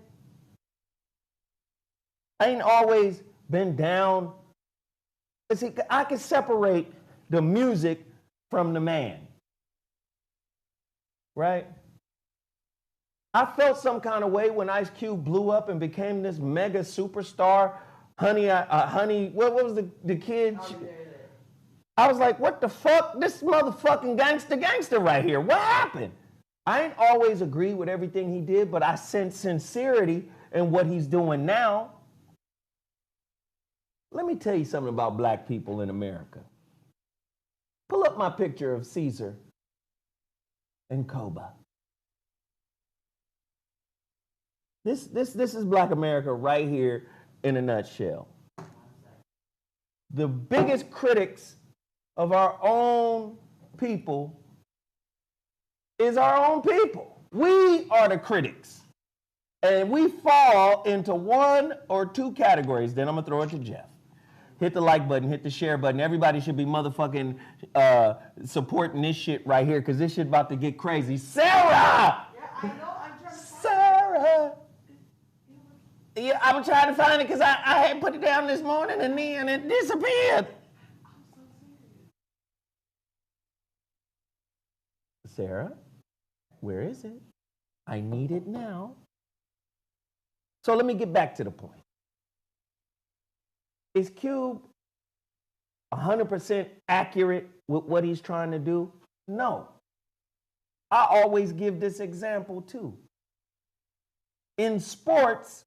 I ain't always been down. See, I can separate the music from the man. Right? I felt some kind of way when Ice Cube blew up and became this mega superstar. Honey, what was the kid? I was like, what the fuck? This motherfucking gangster right here. What happened? I ain't always agree with everything he did, but I sense sincerity in what he's doing now. Let me tell you something about black people in America. Pull up my picture of Caesar and Koba. This is Black America right here in a nutshell. The biggest critics of our own people is our own people. We are the critics. And we fall into one or two categories. Then I'm going to throw it to Geoff. Hit the like button, hit the share button. Everybody should be motherfucking supporting this shit right here because this shit about to get crazy. Sarah! Yeah, I know. I'm trying to find Sarah! Yeah, I'm trying to find it because I had put it down this morning and then it disappeared. Sarah, where is it? I need it now. So let me get back to the point. Is Cube 100% accurate with what he's trying to do? No. I always give this example too. In sports,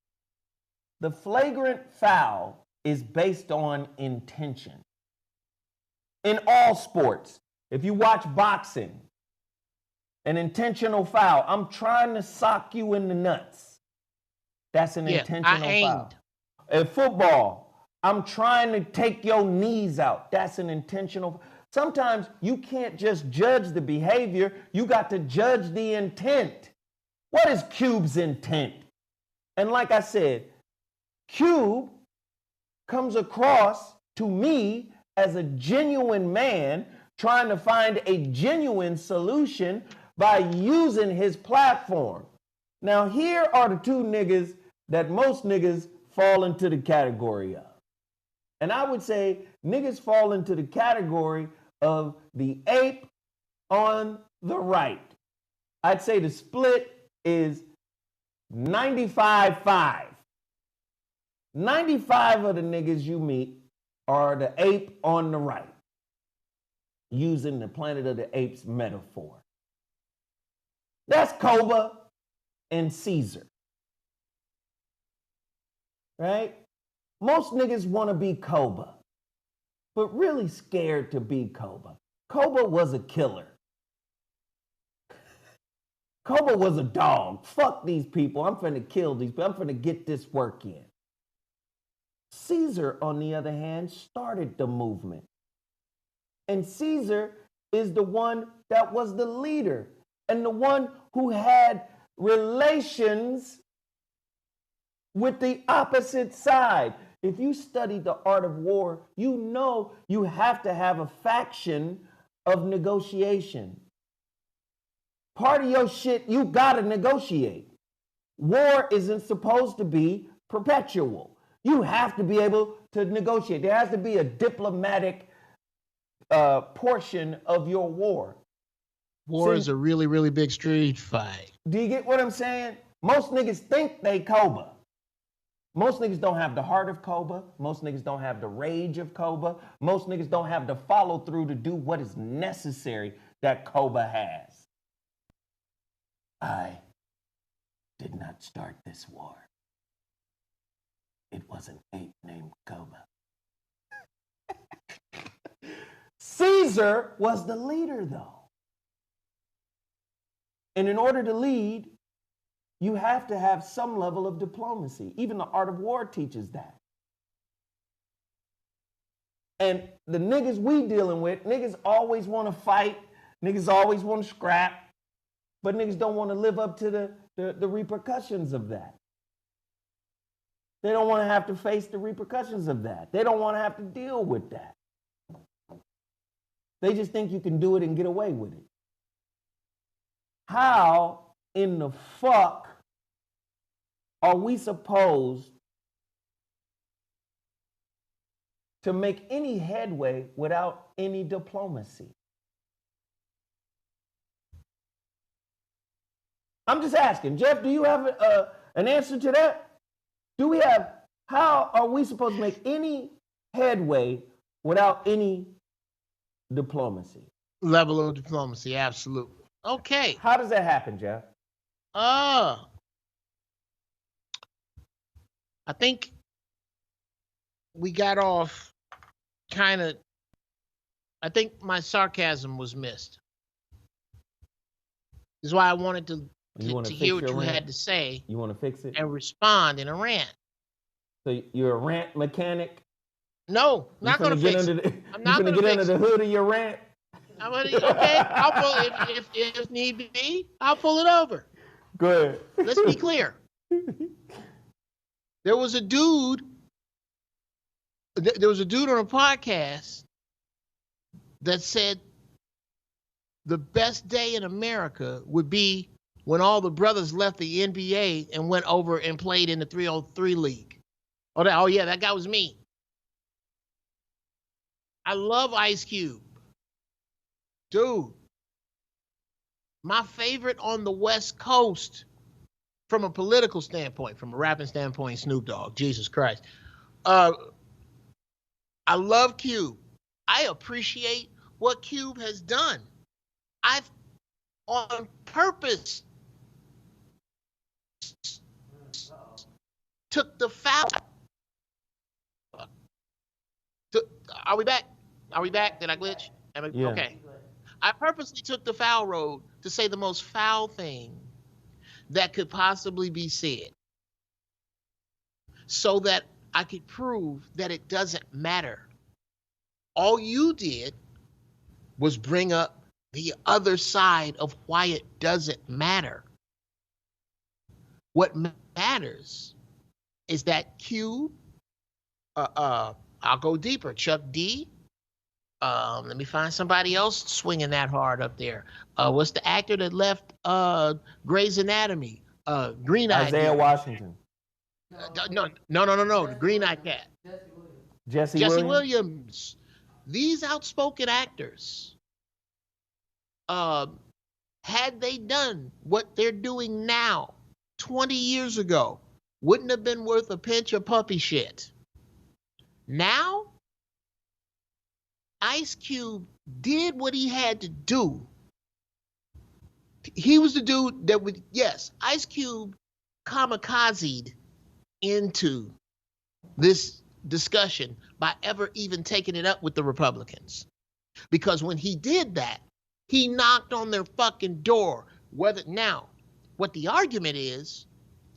the flagrant foul is based on intention. In all sports, if you watch boxing, an intentional foul, I'm trying to sock you in the nuts. That's an intentional foul. In football, I'm trying to take your knees out. That's an intentional. Sometimes you can't just judge the behavior, you got to judge the intent. What is Cube's intent? And like I said, Cube comes across to me as a genuine man trying to find a genuine solution by using his platform. Now, here are the two niggas that most niggas fall into the category of. And I would say niggas fall into the category of the ape on the right. I'd say the split is 95-5. 95 of the niggas you meet are the ape on the right, using the Planet of the Apes metaphor. That's Koba and Caesar. Right? Most niggas want to be Koba, but really scared to be Koba. Koba was a killer. Koba was a dog. Fuck these people. I'm finna kill these people. I'm finna get this work in. Caesar, on the other hand, started the movement. And Caesar is the one that was the leader and the one who had relations with the opposite side. If you study the art of war, you know you have to have a faction of negotiation. Part of your shit, you gotta negotiate. war isn't supposed to be perpetual. You have to be able to negotiate. There has to be a diplomatic portion of your war. War is a really, really big street fight. Do you get what I'm saying? Most niggas think they Koba. Most niggas don't have the heart of Koba. Most niggas don't have the rage of Koba. Most niggas don't have the follow through to do what is necessary that Koba has. I did not start this war. It was an ape named Koba. Caesar was the leader, though. And in order to lead, you have to have some level of diplomacy. Even the art of war teaches that. And the niggas we dealing with, niggas always want to fight, niggas always want to scrap, but niggas don't want to live up to the repercussions of that. They don't want to have to face the repercussions of that. They don't want to have to deal with that. They just think you can do it and get away with it. How in the fuck are we supposed to make any headway without any diplomacy? I'm just asking. Geoff, do you have an answer to that? How are we supposed to make any headway without any diplomacy? Level of diplomacy, absolutely. Okay. How does that happen, Geoff? I think we got off I think my sarcasm was missed. This is why I wanted to hear what you had to say. You want to fix it? And respond in a rant. So you're a rant mechanic? No, not going to fix it. I'm not going to get under the hood of your rant? Okay, I'll pull it. If need be, I'll pull it over. Go ahead. Let's be clear. There was a dude on a podcast that said the best day in America would be when all the brothers left the NBA and went over and played in the 303 league. Oh yeah, that guy was me. I love Ice Cube. Dude, my favorite on the West Coast from a political standpoint, from a rapping standpoint, Snoop Dogg, Jesus Christ. I love Cube. I appreciate what Cube has done. I've on purpose took the foul. Are we back? Did I glitch? Yeah. Okay. I purposely took the foul road to say the most foul thing that could possibly be said so that I could prove that it doesn't matter. All you did was bring up the other side of why it doesn't matter. What matters is that Q, I'll go deeper, Chuck D, let me find somebody else swinging that hard up there. What's the actor that left Grey's Anatomy? Green-eyed Isaiah dude. Washington. No. The green-eyed cat. Jesse Williams. These outspoken actors, had they done what they're doing now 20 years ago, wouldn't have been worth a pinch of puppy shit. Now, Ice Cube did what he had to do. He was the dude that would, yes, Ice Cube kamikazed into this discussion by ever even taking it up with the Republicans. Because when he did that, he knocked on their fucking door. Now, what the argument is,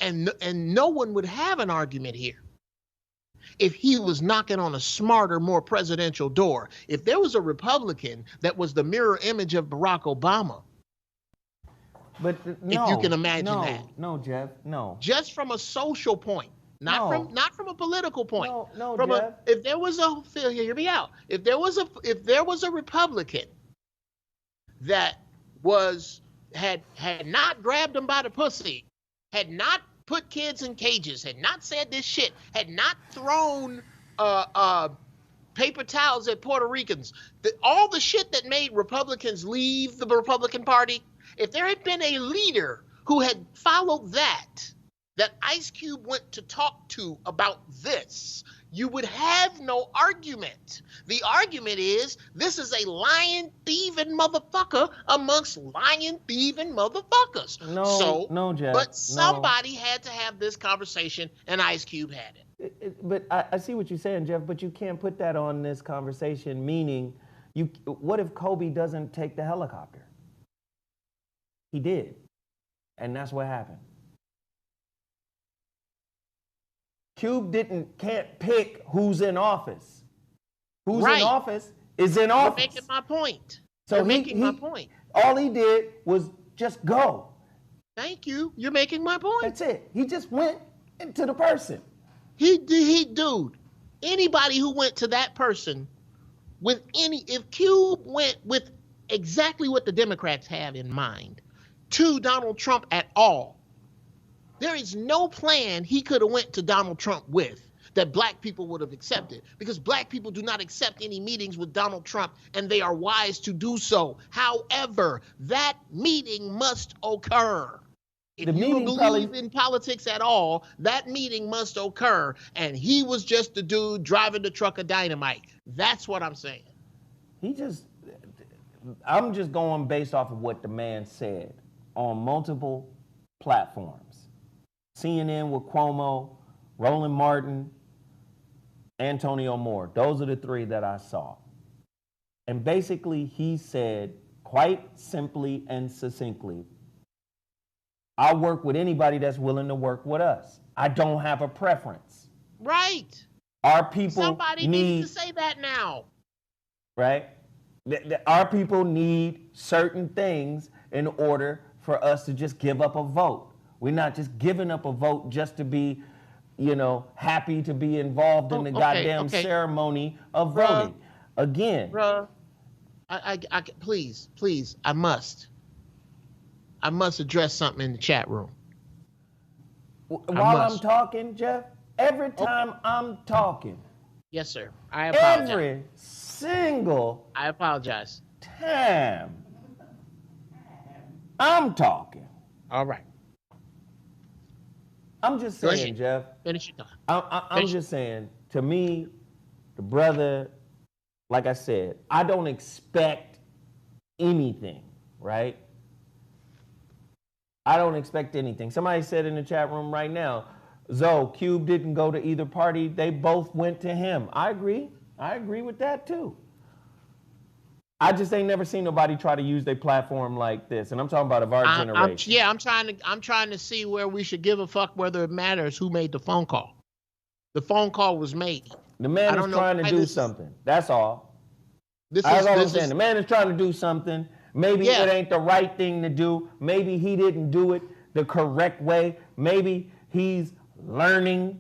and no one would have an argument here if he was knocking on a smarter, more presidential door. If there was a Republican that was the mirror image of Barack Obama, but no, if you can imagine that. No, Geoff, no. Just from a social point, not from a political point. No, from Geoff. if there was a hear me out. If there was a Republican that had not grabbed him by the pussy, had not put kids in cages, had not said this shit, had not thrown paper towels at Puerto Ricans, all the shit that made Republicans leave the Republican Party, if there had been a leader who had followed that Ice Cube went to talk to about this, you would have no argument. The argument is this is a lying, thieving motherfucker amongst lying, thieving motherfuckers. No, Jeff. But somebody had to have this conversation, and Ice Cube had it. But I see what you're saying, Jeff, but you can't put that on this conversation, meaning, what if Kobe doesn't take the helicopter? He did, and that's what happened. Cube can't pick who's in office. Who's in office is in office. You're making my point. So You're making my point. All he did was just go. Thank you. You're making my point. That's it. He just went into the person. Dude, anybody who went to that person if Cube went with exactly what the Democrats have in mind to Donald Trump at all, there is no plan he could have went to Donald Trump with that black people would have accepted, because black people do not accept any meetings with Donald Trump, and they are wise to do so. However, that meeting must occur. If you believe in politics at all, that meeting must occur, and he was just the dude driving the truck of dynamite. That's what I'm saying. I'm just going based off of what the man said on multiple platforms. CNN with Cuomo, Roland Martin, Antonio Moore. Those are the three that I saw. And basically he said quite simply and succinctly, I work with anybody that's willing to work with us. I don't have a preference. Right. Our people Somebody needs to say that now. Right? Our people need certain things in order for us to just give up a vote. We're not just giving up a vote just to be, happy to be involved in the goddamn ceremony of voting. Again. Bruh, please, I must address something in the chat room. While I'm talking, Jeff, every time I'm talking. Yes, sir. I apologize. Every single I apologize. time I'm talking. All right. I'm just saying, Jeff. Finish your thought. I'm just saying, to me, the brother, like I said, I don't expect anything, right? I don't expect anything. Somebody said in the chat room right now, Cube didn't go to either party. They both went to him. I agree. I agree with that too. I just ain't never seen nobody try to use their platform like this, and I'm talking about of our generation. I'm trying to see where we should give a fuck whether it matters who made the phone call. The phone call was made. The man is trying to do something. That's all. That's all I'm saying. The man is trying to do something. Maybe it ain't the right thing to do. Maybe he didn't do it the correct way. Maybe he's learning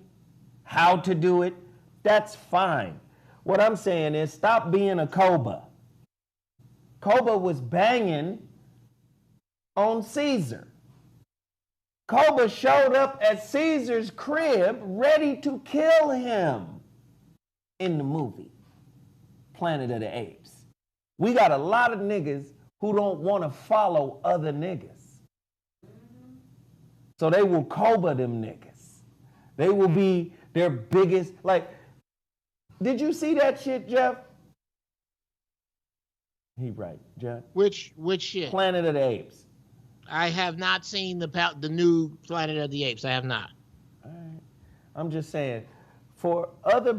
how to do it. That's fine. What I'm saying is stop being a Koba. Koba was banging on Caesar. Koba showed up at Caesar's crib ready to kill him in the movie Planet of the Apes. We got a lot of niggas who don't want to follow other niggas. So they will Koba them niggas. They will be their biggest, did you see that shit, Jeff? He right, Jeff. Which shit? Planet of the Apes. I have not seen the new Planet of the Apes. I have not. All right. I'm just saying, for other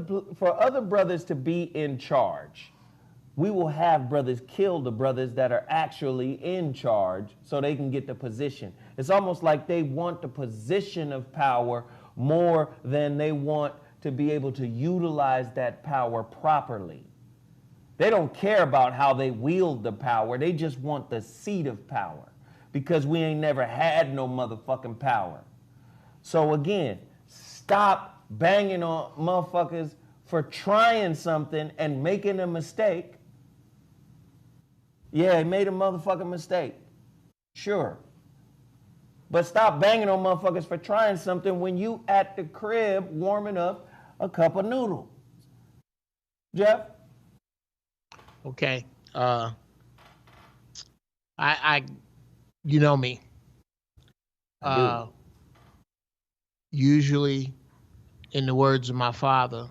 brothers to be in charge, we will have brothers kill the brothers that are actually in charge so they can get the position. It's almost like they want the position of power more than they want to be able to utilize that power properly. They don't care about how they wield the power. They just want the seat of power because we ain't never had no motherfucking power. So again, stop banging on motherfuckers for trying something and making a mistake. Yeah, he made a motherfucking mistake. Sure. But stop banging on motherfuckers for trying something when you at the crib warming up a cup of noodles. Geoff? Okay. You know me. Usually, in the words of my father,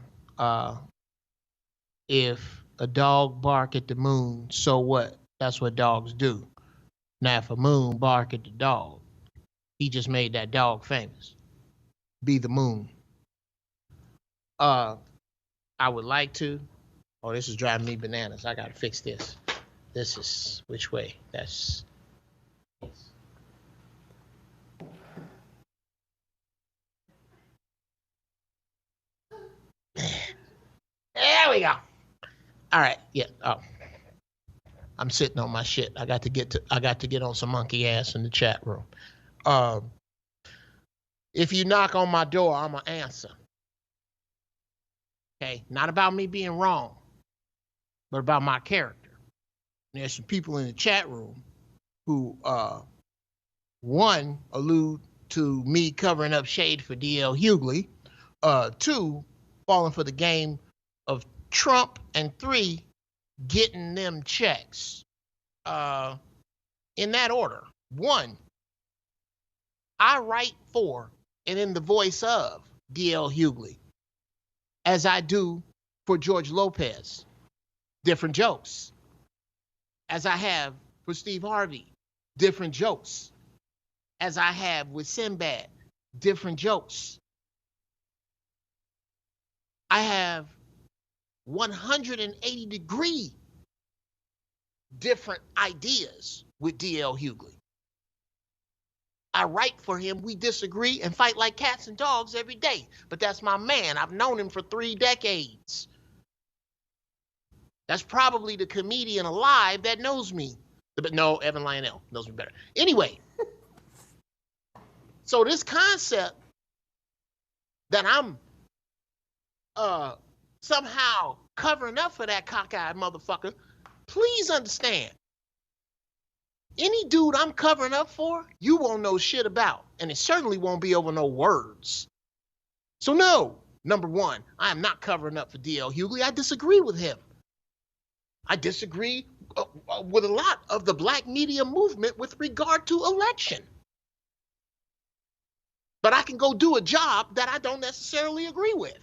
if a dog bark at the moon, so what? That's what dogs do. Now, if a moon bark at the dog, he just made that dog famous. Be the moon. I would like to. Oh, this is driving me bananas. I gotta fix this. This is which way? That's. There we go. All right. Yeah. Oh. I'm sitting on my shit. I got to get on some monkey ass in the chat room. If you knock on my door, I'm gonna answer. Okay, not about me being wrong, but about my character. And there's some people in the chat room who, one, allude to me covering up shade for D.L. Hughley, two, falling for the game of Trump, and three, getting them checks. In that order. One, I write for and in the voice of D.L. Hughley, as I do for George Lopez, different jokes. As I have for Steve Harvey, different jokes. As I have with Sinbad, different jokes. I have 180-degree different ideas with D.L. Hughley. I write for him, we disagree and fight like cats and dogs every day. But that's my man. I've known him for 3 decades. That's probably the comedian alive that knows me. But no, Evan Lionel knows me better. Anyway, so this concept that I'm somehow covering up for that cockeyed motherfucker, please understand. Any dude I'm covering up for, you won't know shit about. And it certainly won't be over no words. So no, number one, I am not covering up for D.L. Hughley. I disagree with him. I disagree with a lot of the black media movement with regard to election. But I can go do a job that I don't necessarily agree with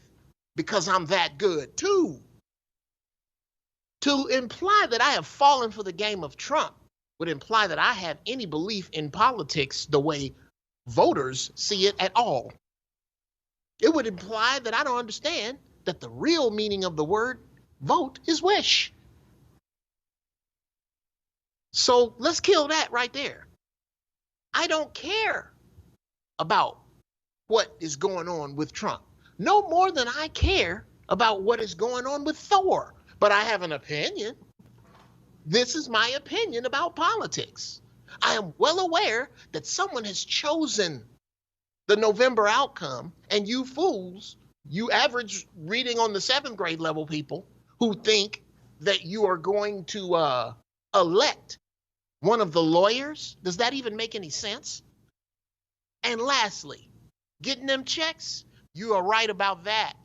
because I'm that good too. To imply that I have fallen for the game of Trump would imply that I have any belief in politics the way voters see it at all. It would imply that I don't understand that the real meaning of the word vote is wish. So let's kill that right there. I don't care about what is going on with Trump. No more than I care about what is going on with Thor. But I have an opinion. This is my opinion about politics. I am well aware that someone has chosen the November outcome, and you fools, you average reading on the 7th grade level people who think that you are going to elect one of the lawyers. Does that even make any sense? And lastly, getting them checks, you are right about that,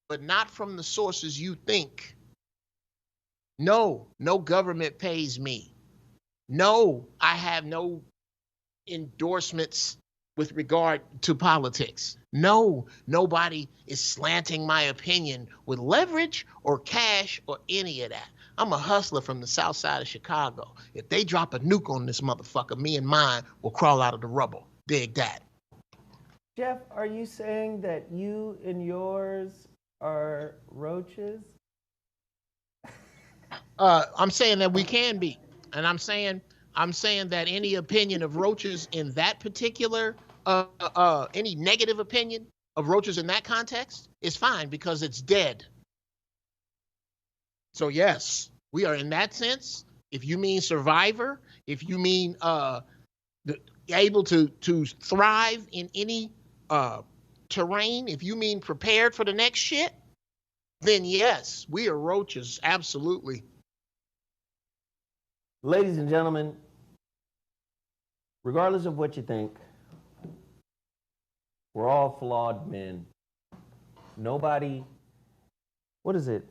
but not from the sources you think. No, no government pays me. No, I have no endorsements with regard to politics. No, nobody is slanting my opinion with leverage or cash or any of that. I'm a hustler from the south side of Chicago. If they drop a nuke on this motherfucker, me and mine will crawl out of the rubble. Dig that. Geoff, are you saying that you and yours are roaches? I'm saying that we can be, and I'm saying that any opinion of roaches in that particular, any negative opinion of roaches in that context is fine because it's dead. So yes, we are in that sense. If you mean survivor, if you mean able to thrive in any terrain, if you mean prepared for the next shit, then yes, we are roaches, absolutely. Ladies and gentlemen, regardless of what you think, We're all flawed men. Nobody, what is it?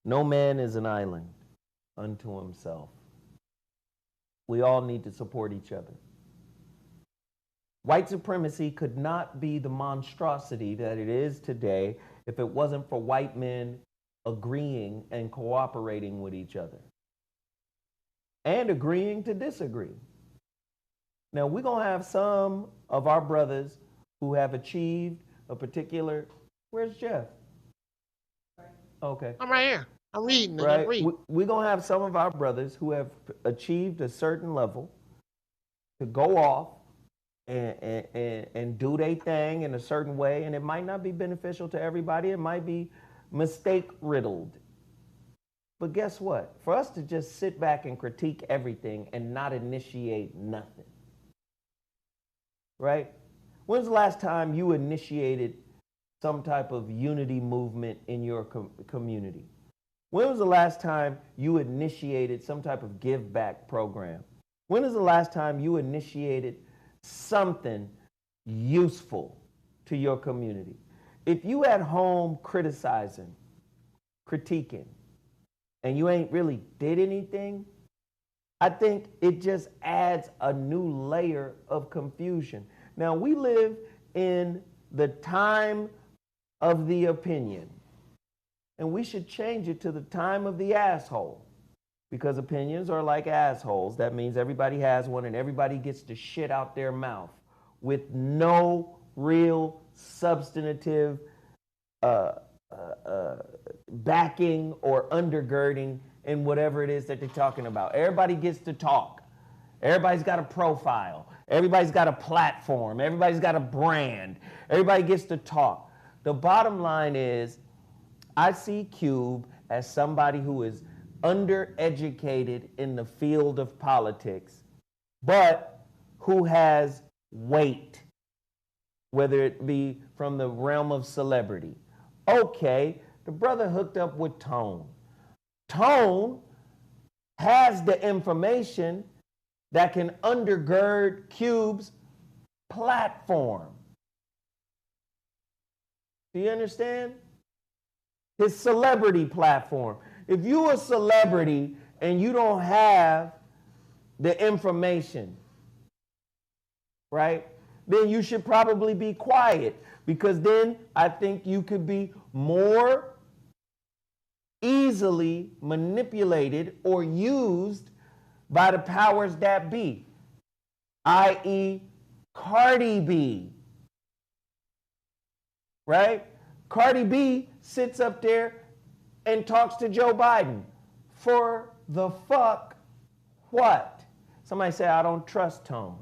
No man is an island unto himself. We all need to support each other. White supremacy could not be the monstrosity that it is today if it wasn't for white men agreeing and cooperating with each other and agreeing to disagree. Now, we're going to have some of our brothers who have achieved a particular, where's Geoff? Okay. I'm right here. I'm reading. Right. I'm reading. We're going to have some of our brothers who have achieved a certain level to go off and do their thing in a certain way, and it might not be beneficial to everybody. It might be mistake riddled. But guess what? For us to just sit back and critique everything and not initiate nothing, right? When's the last time you initiated some type of unity movement in your community? When was the last time you initiated some type of give back program? When was the last time you initiated something useful to your community? If you at home criticizing, critiquing, and you ain't really did anything, I think it just adds a new layer of confusion. Now, we live in the time of the opinion, and we should change it to the time of the asshole, because opinions are like assholes. That means everybody has one and everybody gets to shit out their mouth with no real substantive backing or undergirding in whatever it is that they're talking about. Everybody gets to talk. Everybody's got a profile. Everybody's got a platform. Everybody's got a brand. Everybody gets to talk. The bottom line is, I see Cube as somebody who is undereducated in the field of politics, but who has weight, whether it be from the realm of celebrity. Okay, the brother hooked up with Tone. Tone has the information that can undergird Cube's platform. Do you understand? His celebrity platform. If you're a celebrity and you don't have the information, right, then you should probably be quiet, because then I think you could be more easily manipulated or used by the powers that be, i.e. Cardi B, right? Cardi B sits up there and talks to Joe Biden. For the fuck what? Somebody say, I don't trust Tone.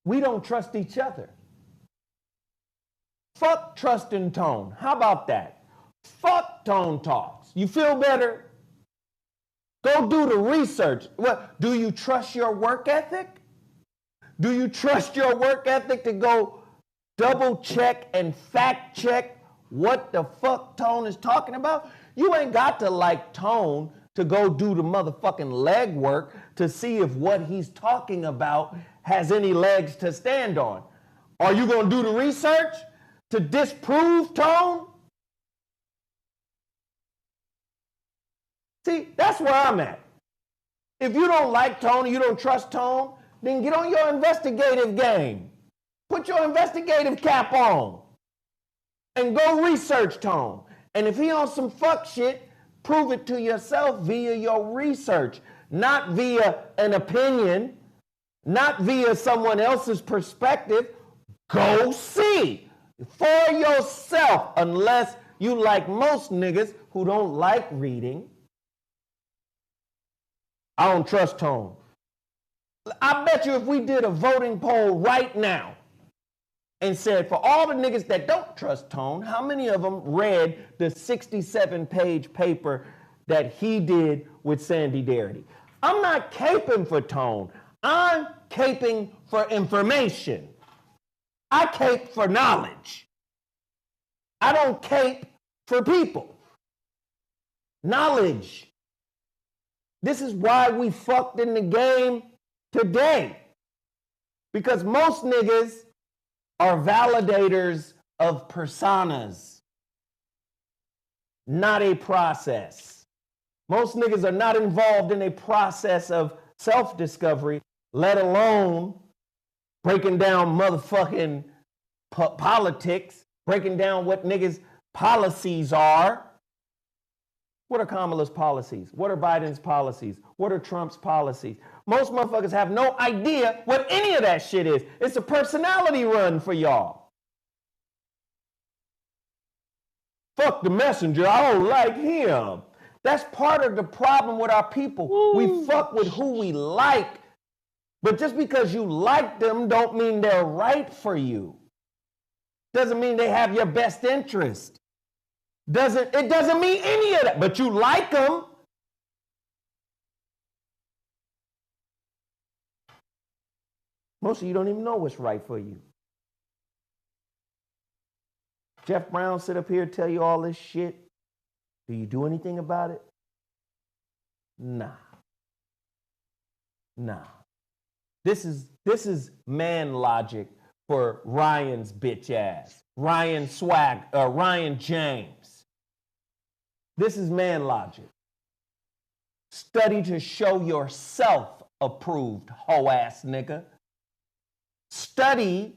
We don't trust each other. Fuck trusting Tone. How about that? Fuck Tone Talks. You feel better? Go do the research. What, do you trust your work ethic? Do you trust your work ethic to go double check and fact check what the fuck Tone is talking about? You ain't got to like Tone to go do the motherfucking legwork to see if what he's talking about has any legs to stand on. Are you going to do the research to disprove Tone? See, that's where I'm at. If you don't like Tone, you don't trust Tone, then get on your investigative game. Put your investigative cap on and go research Tone. And if he on some fuck shit, prove it to yourself via your research, not via an opinion, not via someone else's perspective. Go see for yourself, unless you like most niggas who don't like reading. I don't trust Tone. I bet you if we did a voting poll right now and said, for all the niggas that don't trust Tone, how many of them read the 67-page paper that he did with Sandy Darity? I'm not caping for Tone. I'm caping for information. I cape for knowledge. I don't cape for people. Knowledge. This is why we fucked in the game today. Because most niggas are validators of personas, not a process. Most niggas are not involved in a process of self-discovery, let alone breaking down motherfucking politics, breaking down what niggas' policies are. What are Kamala's policies? What are Biden's policies? What are Trump's policies? Most motherfuckers have no idea what any of that shit is. It's a personality run for y'all. Fuck the messenger, I don't like him. That's part of the problem with our people. Ooh. We fuck with who we like. But just because you like them don't mean they're right for you. Doesn't mean they have your best interest. It doesn't mean any of that, but you like them. Most of you don't even know what's right for you. Jeff Brown sit up here and tell you all this shit. Do you do anything about it? Nah. This is man logic for Ryan's bitch ass. Ryan James. This is man logic. Study to show yourself approved, hoe ass nigga. Study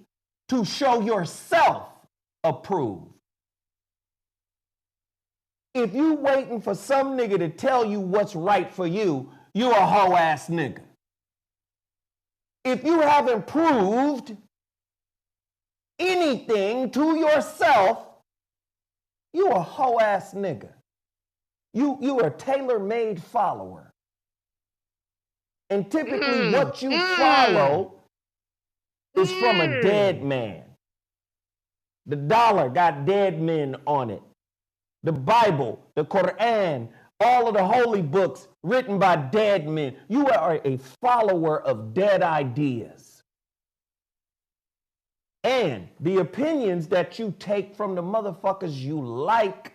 to show yourself approved. If you waiting for some nigga to tell you what's right for you, you a hoe ass nigga. If you haven't proved anything to yourself, you a hoe ass nigga. You are a tailor-made follower. And typically what you follow is from a dead man. The dollar got dead men on it. The Bible, the Quran, all of the holy books written by dead men. You are a follower of dead ideas. And the opinions that you take from the motherfuckers you like,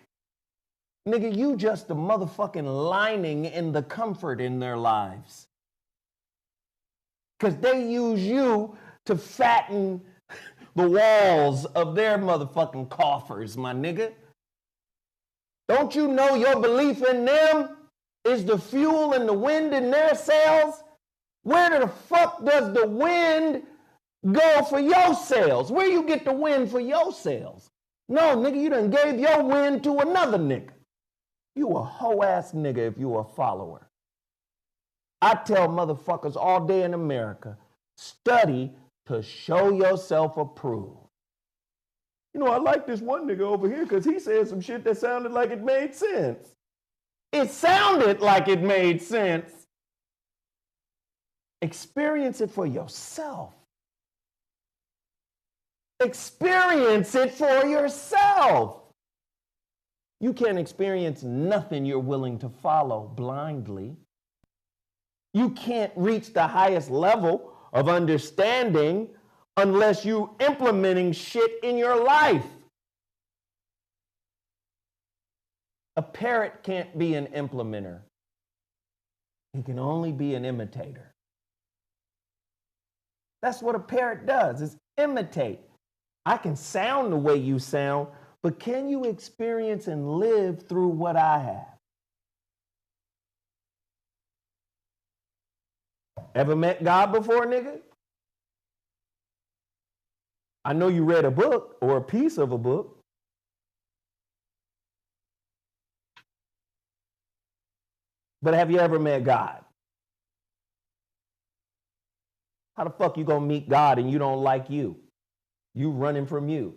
nigga, you just the motherfucking lining in the comfort in their lives. Because they use you to fatten the walls of their motherfucking coffers, my nigga. Don't you know your belief in them is the fuel and the wind in their sails? Where the fuck does the wind go for your sails? Where you get the wind for your sails? No, nigga, you done gave your wind to another nigga. You a hoe ass nigga if you a follower. I tell motherfuckers all day in America, study to show yourself approved. You know, I like this one nigga over here because he said some shit that sounded like it made sense. It sounded like it made sense. Experience it for yourself. Experience it for yourself. You can't experience nothing you're willing to follow blindly. You can't reach the highest level of understanding unless you're implementing shit in your life. A parrot can't be an implementer. He can only be an imitator. That's what a parrot does, is imitate. I can sound the way you sound, but can you experience and live through what I have? Ever met God before, nigga? I know you read a book or a piece of a book. But have you ever met God? How the fuck you gonna meet God and you don't like you? You running from you.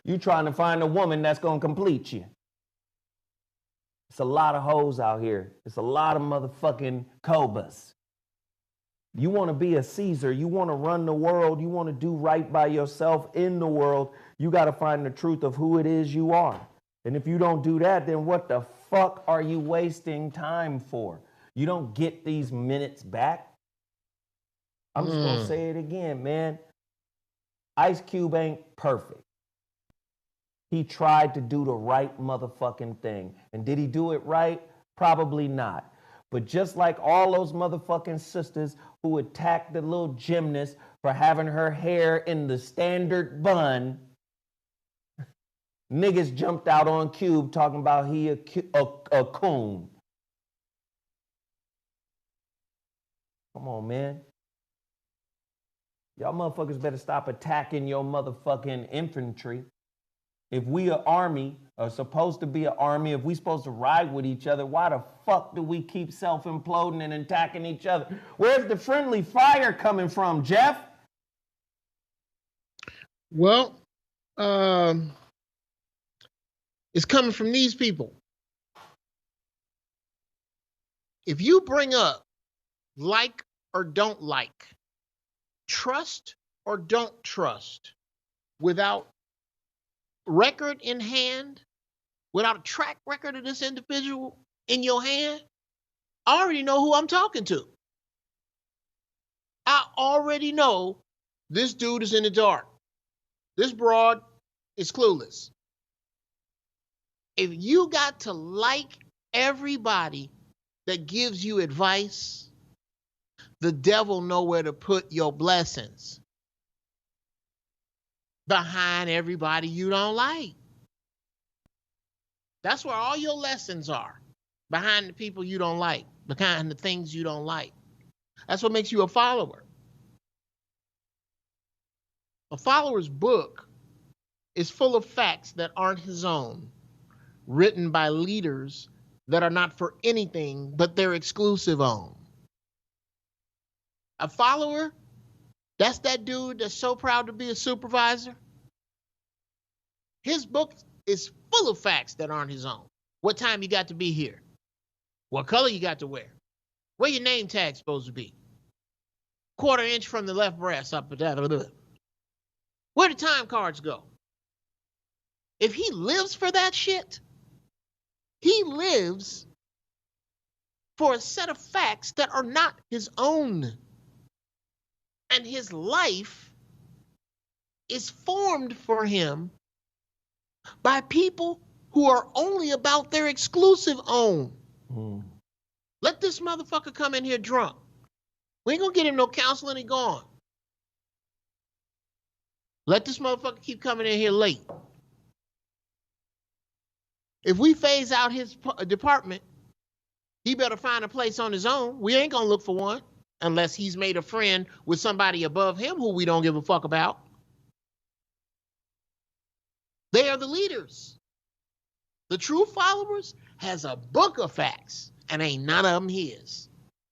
You trying to find a woman that's gonna complete you. It's a lot of hoes out here. It's a lot of motherfucking cobas. You want to be a Caesar. You want to run the world. You want to do right by yourself in the world. You got to find the truth of who it is you are. And if you don't do that, then what the fuck are you wasting time for? You don't get these minutes back. I'm just going to say it again, man. Ice Cube ain't perfect. He tried to do the right motherfucking thing. And did he do it right? Probably not. But just like all those motherfucking sisters who attacked the little gymnast for having her hair in the standard bun, niggas jumped out on Cube talking about he a coon. Come on, man. Y'all motherfuckers better stop attacking your motherfucking infantry. If we an army, or supposed to be an army, if we supposed to ride with each other, why the fuck do we keep self-imploding and attacking each other? Where's the friendly fire coming from, Geoff? Well, it's coming from these people. If you bring up like or don't like, trust or don't trust, without record in hand, without a track record of this individual in your hand, I already know who I'm talking to. I already know this dude is in the dark. This broad is clueless. If you got to like everybody that gives you advice, the devil know where to put your blessings. Behind everybody you don't like. That's where all your lessons are. Behind the people you don't like. Behind the things you don't like. That's what makes you a follower. A follower's book is full of facts that aren't his own, written by leaders that are not for anything but their exclusive own. A follower, that's that dude that's so proud to be a supervisor. His book is full of facts that aren't his own. What time you got to be here? What color you got to wear? Where your name tag supposed to be? 1/4 inch from the left breast up. Where the time cards go? If he lives for that shit, he lives for a set of facts that are not his own. And his life is formed for him by people who are only about their exclusive own. Let this motherfucker come in here drunk. We ain't gonna get him no counseling, he gone. Let this motherfucker keep coming in here late. If we phase out his department, he better find a place on his own. We ain't gonna look for one unless he's made a friend with somebody above him who we don't give a fuck about. They are the leaders. The true followers has a book of facts, and ain't none of them his.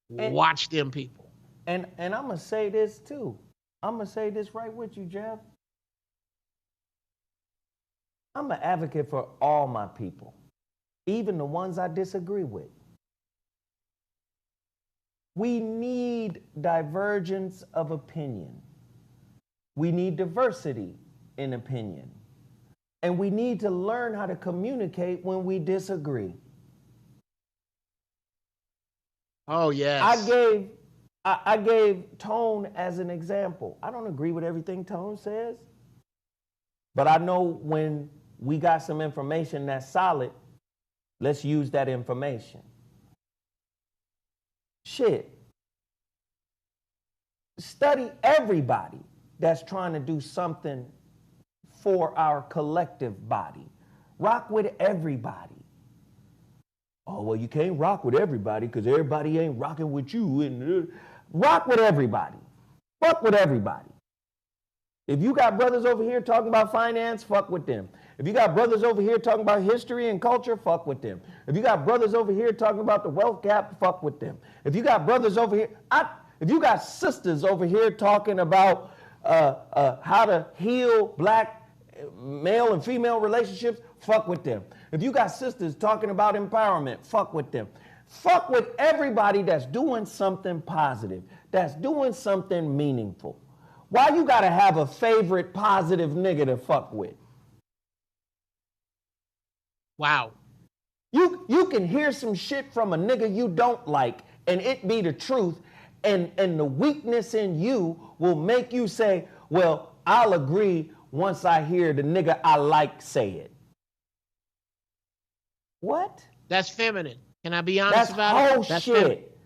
Watch them people. And I'm going to say this too. I'm going to say this right with you, Geoff. I'm an advocate for all my people, even the ones I disagree with. We need divergence of opinion. We need diversity in opinion. And we need to learn how to communicate when we disagree. Oh, yes. I gave Tone as an example. I don't agree with everything Tone says, but I know when we got some information that's solid, let's use that information. Shit. Study everybody that's trying to do something for our collective body. Rock with everybody. Oh, well, you can't rock with everybody because everybody ain't rocking with you. And rock with everybody. Fuck with everybody. If you got brothers over here talking about finance, fuck with them. If you got brothers over here talking about history and culture, fuck with them. If you got brothers over here talking about the wealth gap, fuck with them. If you got brothers over here, if you got sisters over here talking about how to heal black male and female relationships, fuck with them. If you got sisters talking about empowerment, fuck with them. Fuck with everybody that's doing something positive, that's doing something meaningful. Why you gotta have a favorite positive nigga to fuck with? Wow. You can hear some shit from a nigga you don't like and it be the truth, and the weakness in you will make you say, well, I'll agree once I hear the nigga I like say it. What? That's feminine. Can I be honest about it? That's whole shit.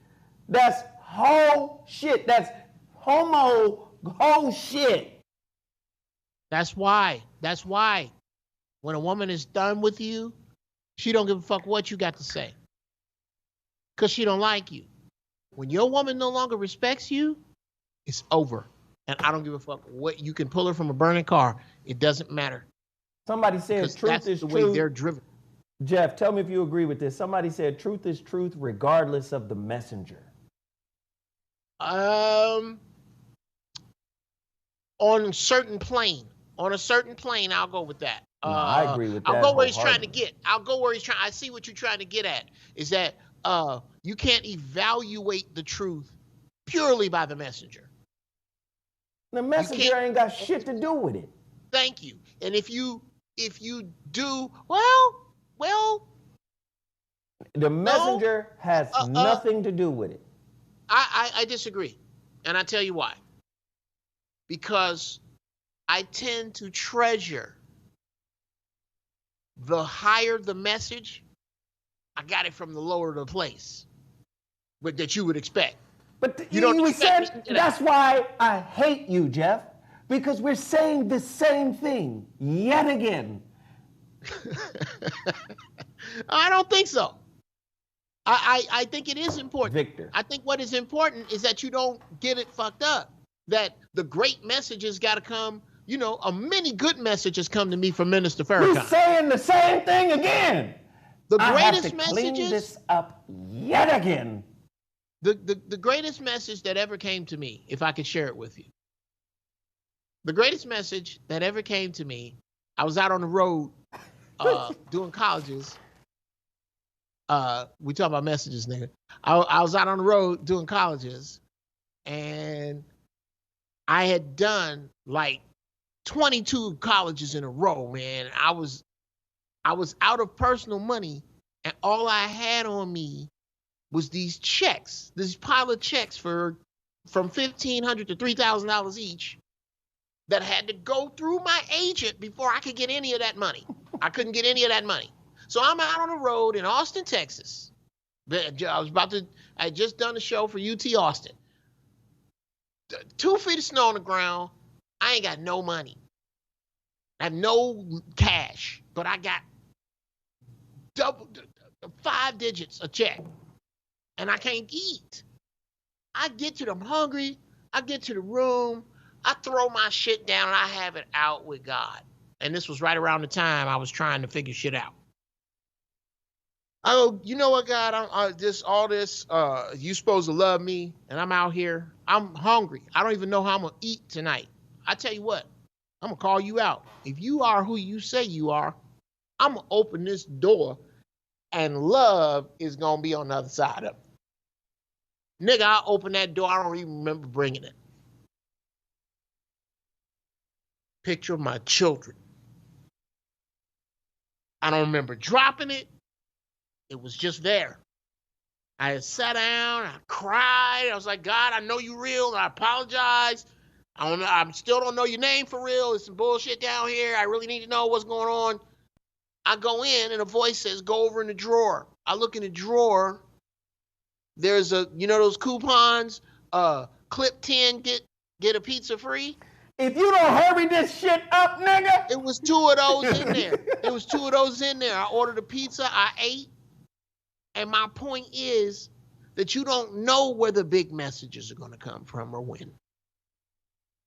That's whole shit. That's whole shit. That's why. When a woman is done with you, she don't give a fuck what you got to say. Because she don't like you. When your woman no longer respects you, it's over. And I don't give a fuck what you can pull her from a burning car. It doesn't matter. Somebody said truth is the truth. way they're driven. Geoff, tell me if you agree with this. Somebody said truth is truth regardless of the messenger. On a certain plane, I'll go with that. No, I agree with that. I'll go where he's trying to get. I see what you're trying to get at. Is that you can't evaluate the truth purely by the messenger. The messenger ain't got shit to do with it. Thank you. And if you do, well, the messenger has nothing to do with it. I disagree. And I tell you why. Because I tend to treasure the higher the message, I got it from the lower the place, but that you would expect. But you said that's why I hate you, Geoff, because we're saying the same thing yet again. I don't think so. I think it is important. Victor. I think what is important is that you don't get it fucked up. That the great messages got to come, many good messages come to me from Minister Farrakhan. We're saying the same thing again. The greatest I have to messages. Clean this up yet again. The greatest message that ever came to me, if I could share it with you. The greatest message that ever came to me, I was out on the road doing colleges. We talk about messages, nigga. I was out on the road doing colleges, and I had done like 22 colleges in a row, man. I was out of personal money, and all I had on me was these checks, this pile of checks from $1,500 to $3,000 each that had to go through my agent before I could get any of that money. I couldn't get any of that money. So I'm out on the road in Austin, Texas. I had just done a show for UT Austin. 2 feet of snow on the ground. I ain't got no money. I have no cash, but I got 5 digits a check, and I can't eat. I get to them hungry. I get to the room. I throw my shit down, and I have it out with God. And this was right around the time I was trying to figure shit out. I go, you know what, God, you supposed to love me, and I'm out here. I'm hungry. I don't even know how I'm going to eat tonight. I tell you what, I'm going to call you out. If you are who you say you are, I'm going to open this door, and love is going to be on the other side of it. Nigga, I opened that door. I don't even remember bringing it. Picture of my children. I don't remember dropping it. It was just there. I had sat down, I cried. I was like, God, I know you real, and I apologize. I still don't know your name for real. There's some bullshit down here. I really need to know what's going on. I go in, and a voice says, go over in the drawer. I look in the drawer. There's those coupons, clip 10, get a pizza free. If you don't hurry this shit up, nigga. It was 2 of those in there. I ordered a pizza. I ate. And my point is that you don't know where the big messages are going to come from or when.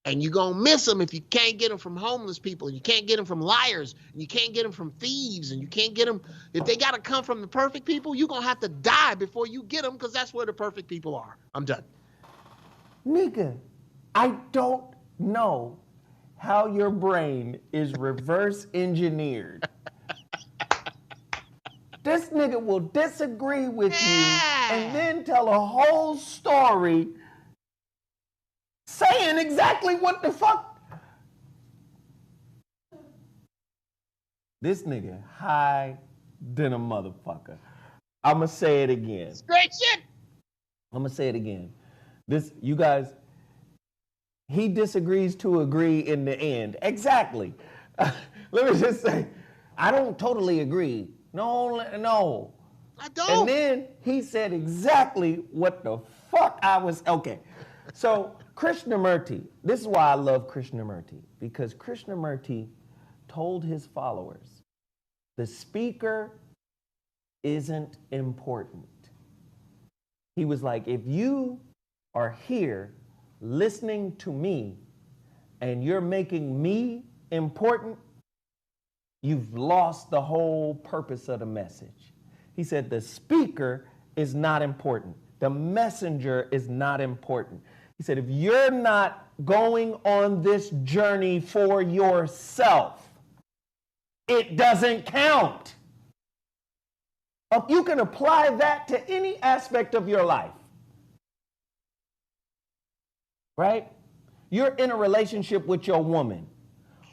And you're going to miss them if you can't get them from homeless people. And you can't get them from liars. And you can't get them from thieves. And you can't get them. If they got to come from the perfect people, you're going to have to die before you get them, because that's where the perfect people are. I'm done. Nigga, I don't know how your brain is reverse engineered. This nigga will disagree with you and then tell a whole story saying exactly what the fuck. This nigga high than a motherfucker. I'ma say it again. It's great shit. I'ma say it again. You guys, he disagrees to agree in the end. Exactly. Let me just say, I don't totally agree. No. I don't. And then he said exactly what the fuck I was. Okay. So Krishnamurti, this is why I love Krishnamurti, because Krishnamurti told his followers, the speaker isn't important. He was like, if you are here listening to me and you're making me important, you've lost the whole purpose of the message. He said, the speaker is not important. The messenger is not important. He said, if you're not going on this journey for yourself, it doesn't count. You can apply that to any aspect of your life. Right? You're in a relationship with your woman,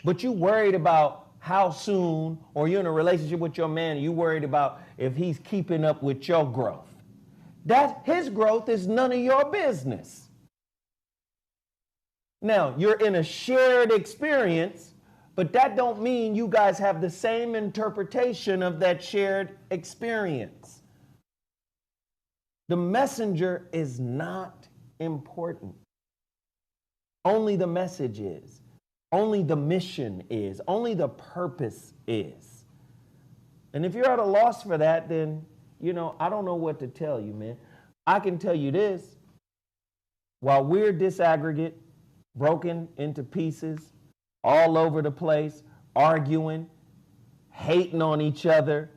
but you worried about how soon, or you're in a relationship with your man, and you worried about if he's keeping up with your growth. That his growth is none of your business. Now, you're in a shared experience, but that don't mean you guys have the same interpretation of that shared experience. The messenger is not important. Only the message is. Only the mission is. Only the purpose is. And if you're at a loss for that, then, I don't know what to tell you, man. I can tell you this. While we're disaggregate, broken into pieces, all over the place, arguing, hating on each other,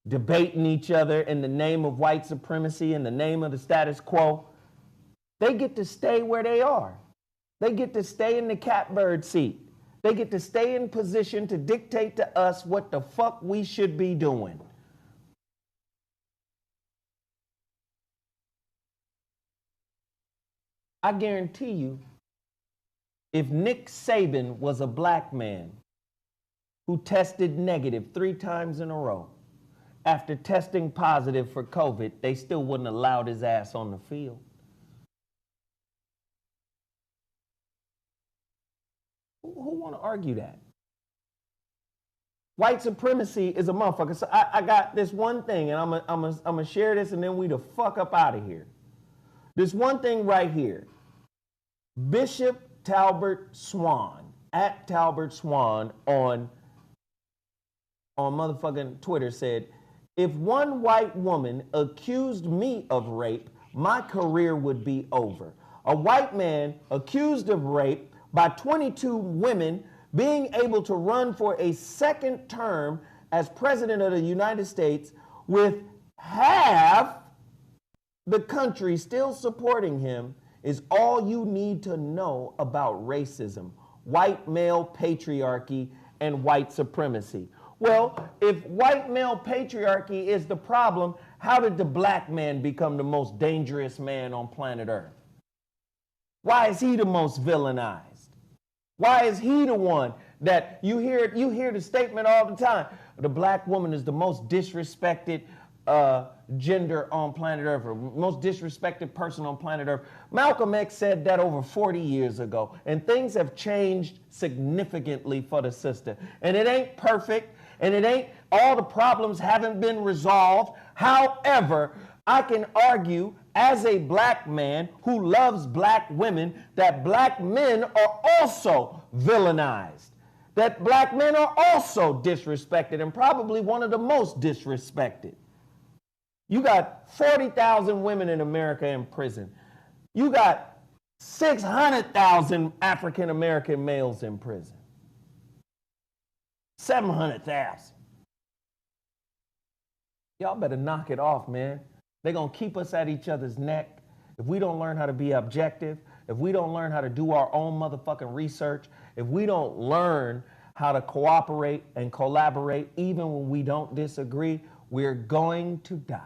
debating each other in the name of white supremacy, in the name of the status quo, they get to stay where they are. They get to stay in the catbird seat. They get to stay in position to dictate to us what the fuck we should be doing. I guarantee you, if Nick Saban was a black man who tested negative 3 times in a row, after testing positive for COVID, they still wouldn't have allowed his ass on the field. Who want to argue that? White supremacy is a motherfucker. So I got this one thing, and I'm gonna share this, and then we the fuck up out of here. This one thing right here. Bishop Talbert Swan, at Talbert Swan on motherfucking Twitter said, if one white woman accused me of rape, my career would be over. A white man accused of rape by 22 women being able to run for a second term as president of the United States with half the country still supporting him is all you need to know about racism, white male patriarchy, and white supremacy. Well, if white male patriarchy is the problem, how did the black man become the most dangerous man on planet Earth? Why is he the most villainized? Why is he the one that you hear the statement all the time? The black woman is the most disrespected gender on planet Earth, or most disrespected person on planet Earth. Malcolm X said that over 40 years ago, and things have changed significantly for the sister. And it ain't perfect, and it ain't, all the problems haven't been resolved. However, I can argue as a black man who loves black women that black men are also villainized, that black men are also disrespected, and probably one of the most disrespected. You got 40,000 women in America in prison. You got 600,000 African American males in prison. 700,000. Y'all better knock it off, man. They're going to keep us at each other's neck if we don't learn how to be objective, if we don't learn how to do our own motherfucking research, if we don't learn how to cooperate and collaborate even when we don't disagree, we're going to die.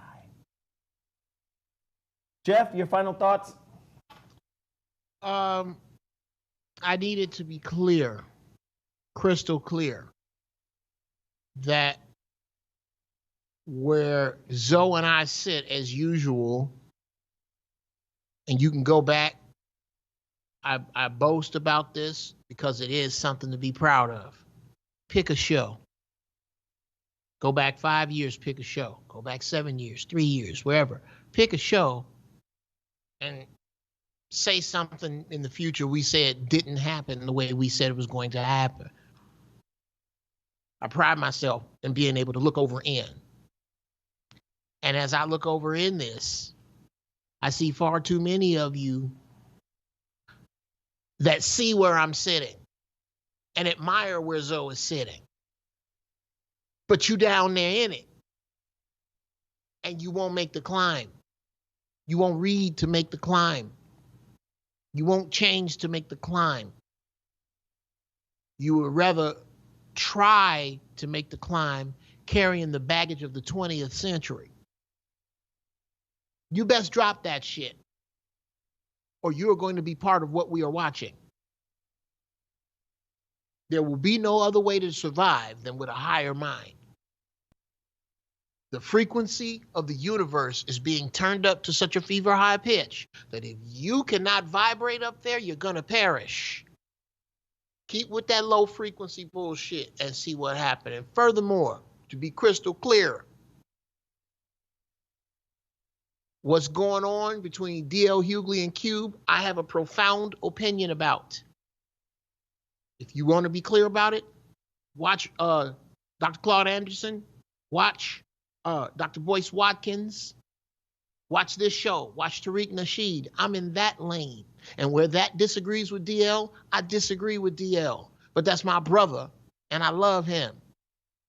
Geoff, your final thoughts? I need it to be clear, crystal clear, that where Zoe and I sit as usual, and you can go back, I boast about this because it is something to be proud of. Pick a show. Go back 5 years, pick a show. Go back 7 years, 3 years, wherever. Pick a show and say something in the future we said didn't happen the way we said it was going to happen. I pride myself in being able to look over in. And as I look over in this, I see far too many of you that see where I'm sitting and admire where Zo is sitting. But you down there in it. And you won't make the climb. You won't read to make the climb. You won't change to make the climb. You would rather try to make the climb carrying the baggage of the 20th century. You best drop that shit, or you're going to be part of what we are watching. There will be no other way to survive than with a higher mind. The frequency of the universe is being turned up to such a fever high pitch that if you cannot vibrate up there, you're going to perish. Keep with that low frequency bullshit and see what happens. And furthermore, to be crystal clear, what's going on between D.L. Hughley and Cube, I have a profound opinion about. If you want to be clear about it, watch Dr. Claude Anderson, watch Dr. Boyce Watkins, watch this show, watch Tariq Nasheed. I'm in that lane. And where that disagrees with DL, I disagree with DL. But that's my brother, and I love him.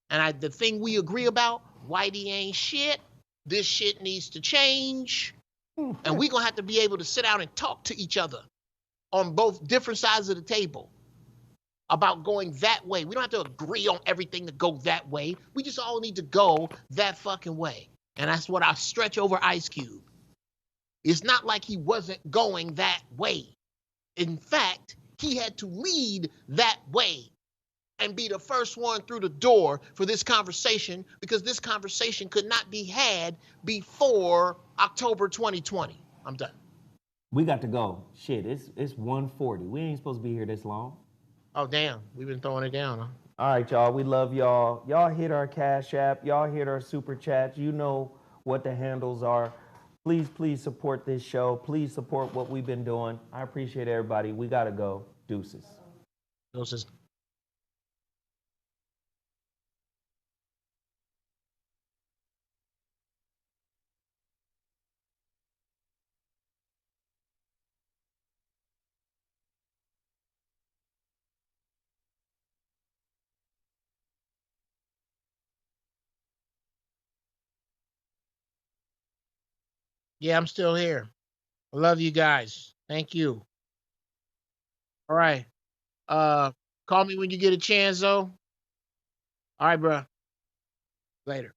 And the thing we agree about, Whitey ain't shit. This shit needs to change. And we're going to have to be able to sit down and talk to each other on both different sides of the table about going that way. We don't have to agree on everything to go that way. We just all need to go that fucking way. And that's what I stretch over Ice Cube. It's not like he wasn't going that way. In fact, he had to lead that way and be the first one through the door for this conversation, because this conversation could not be had before October 2020. I'm done. We got to go. Shit, it's 1:40. We ain't supposed to be here this long. Oh, damn. We've been throwing it down, huh? All right, y'all. We love y'all. Y'all hit our Cash App. Y'all hit our Super Chats. You know what the handles are. Please, please support this show. Please support what we've been doing. I appreciate everybody. We got to go. Deuces. Deuces. Yeah, I'm still here. I love you guys. Thank you. All right. Call me when you get a chance, though. All right, bro. Later.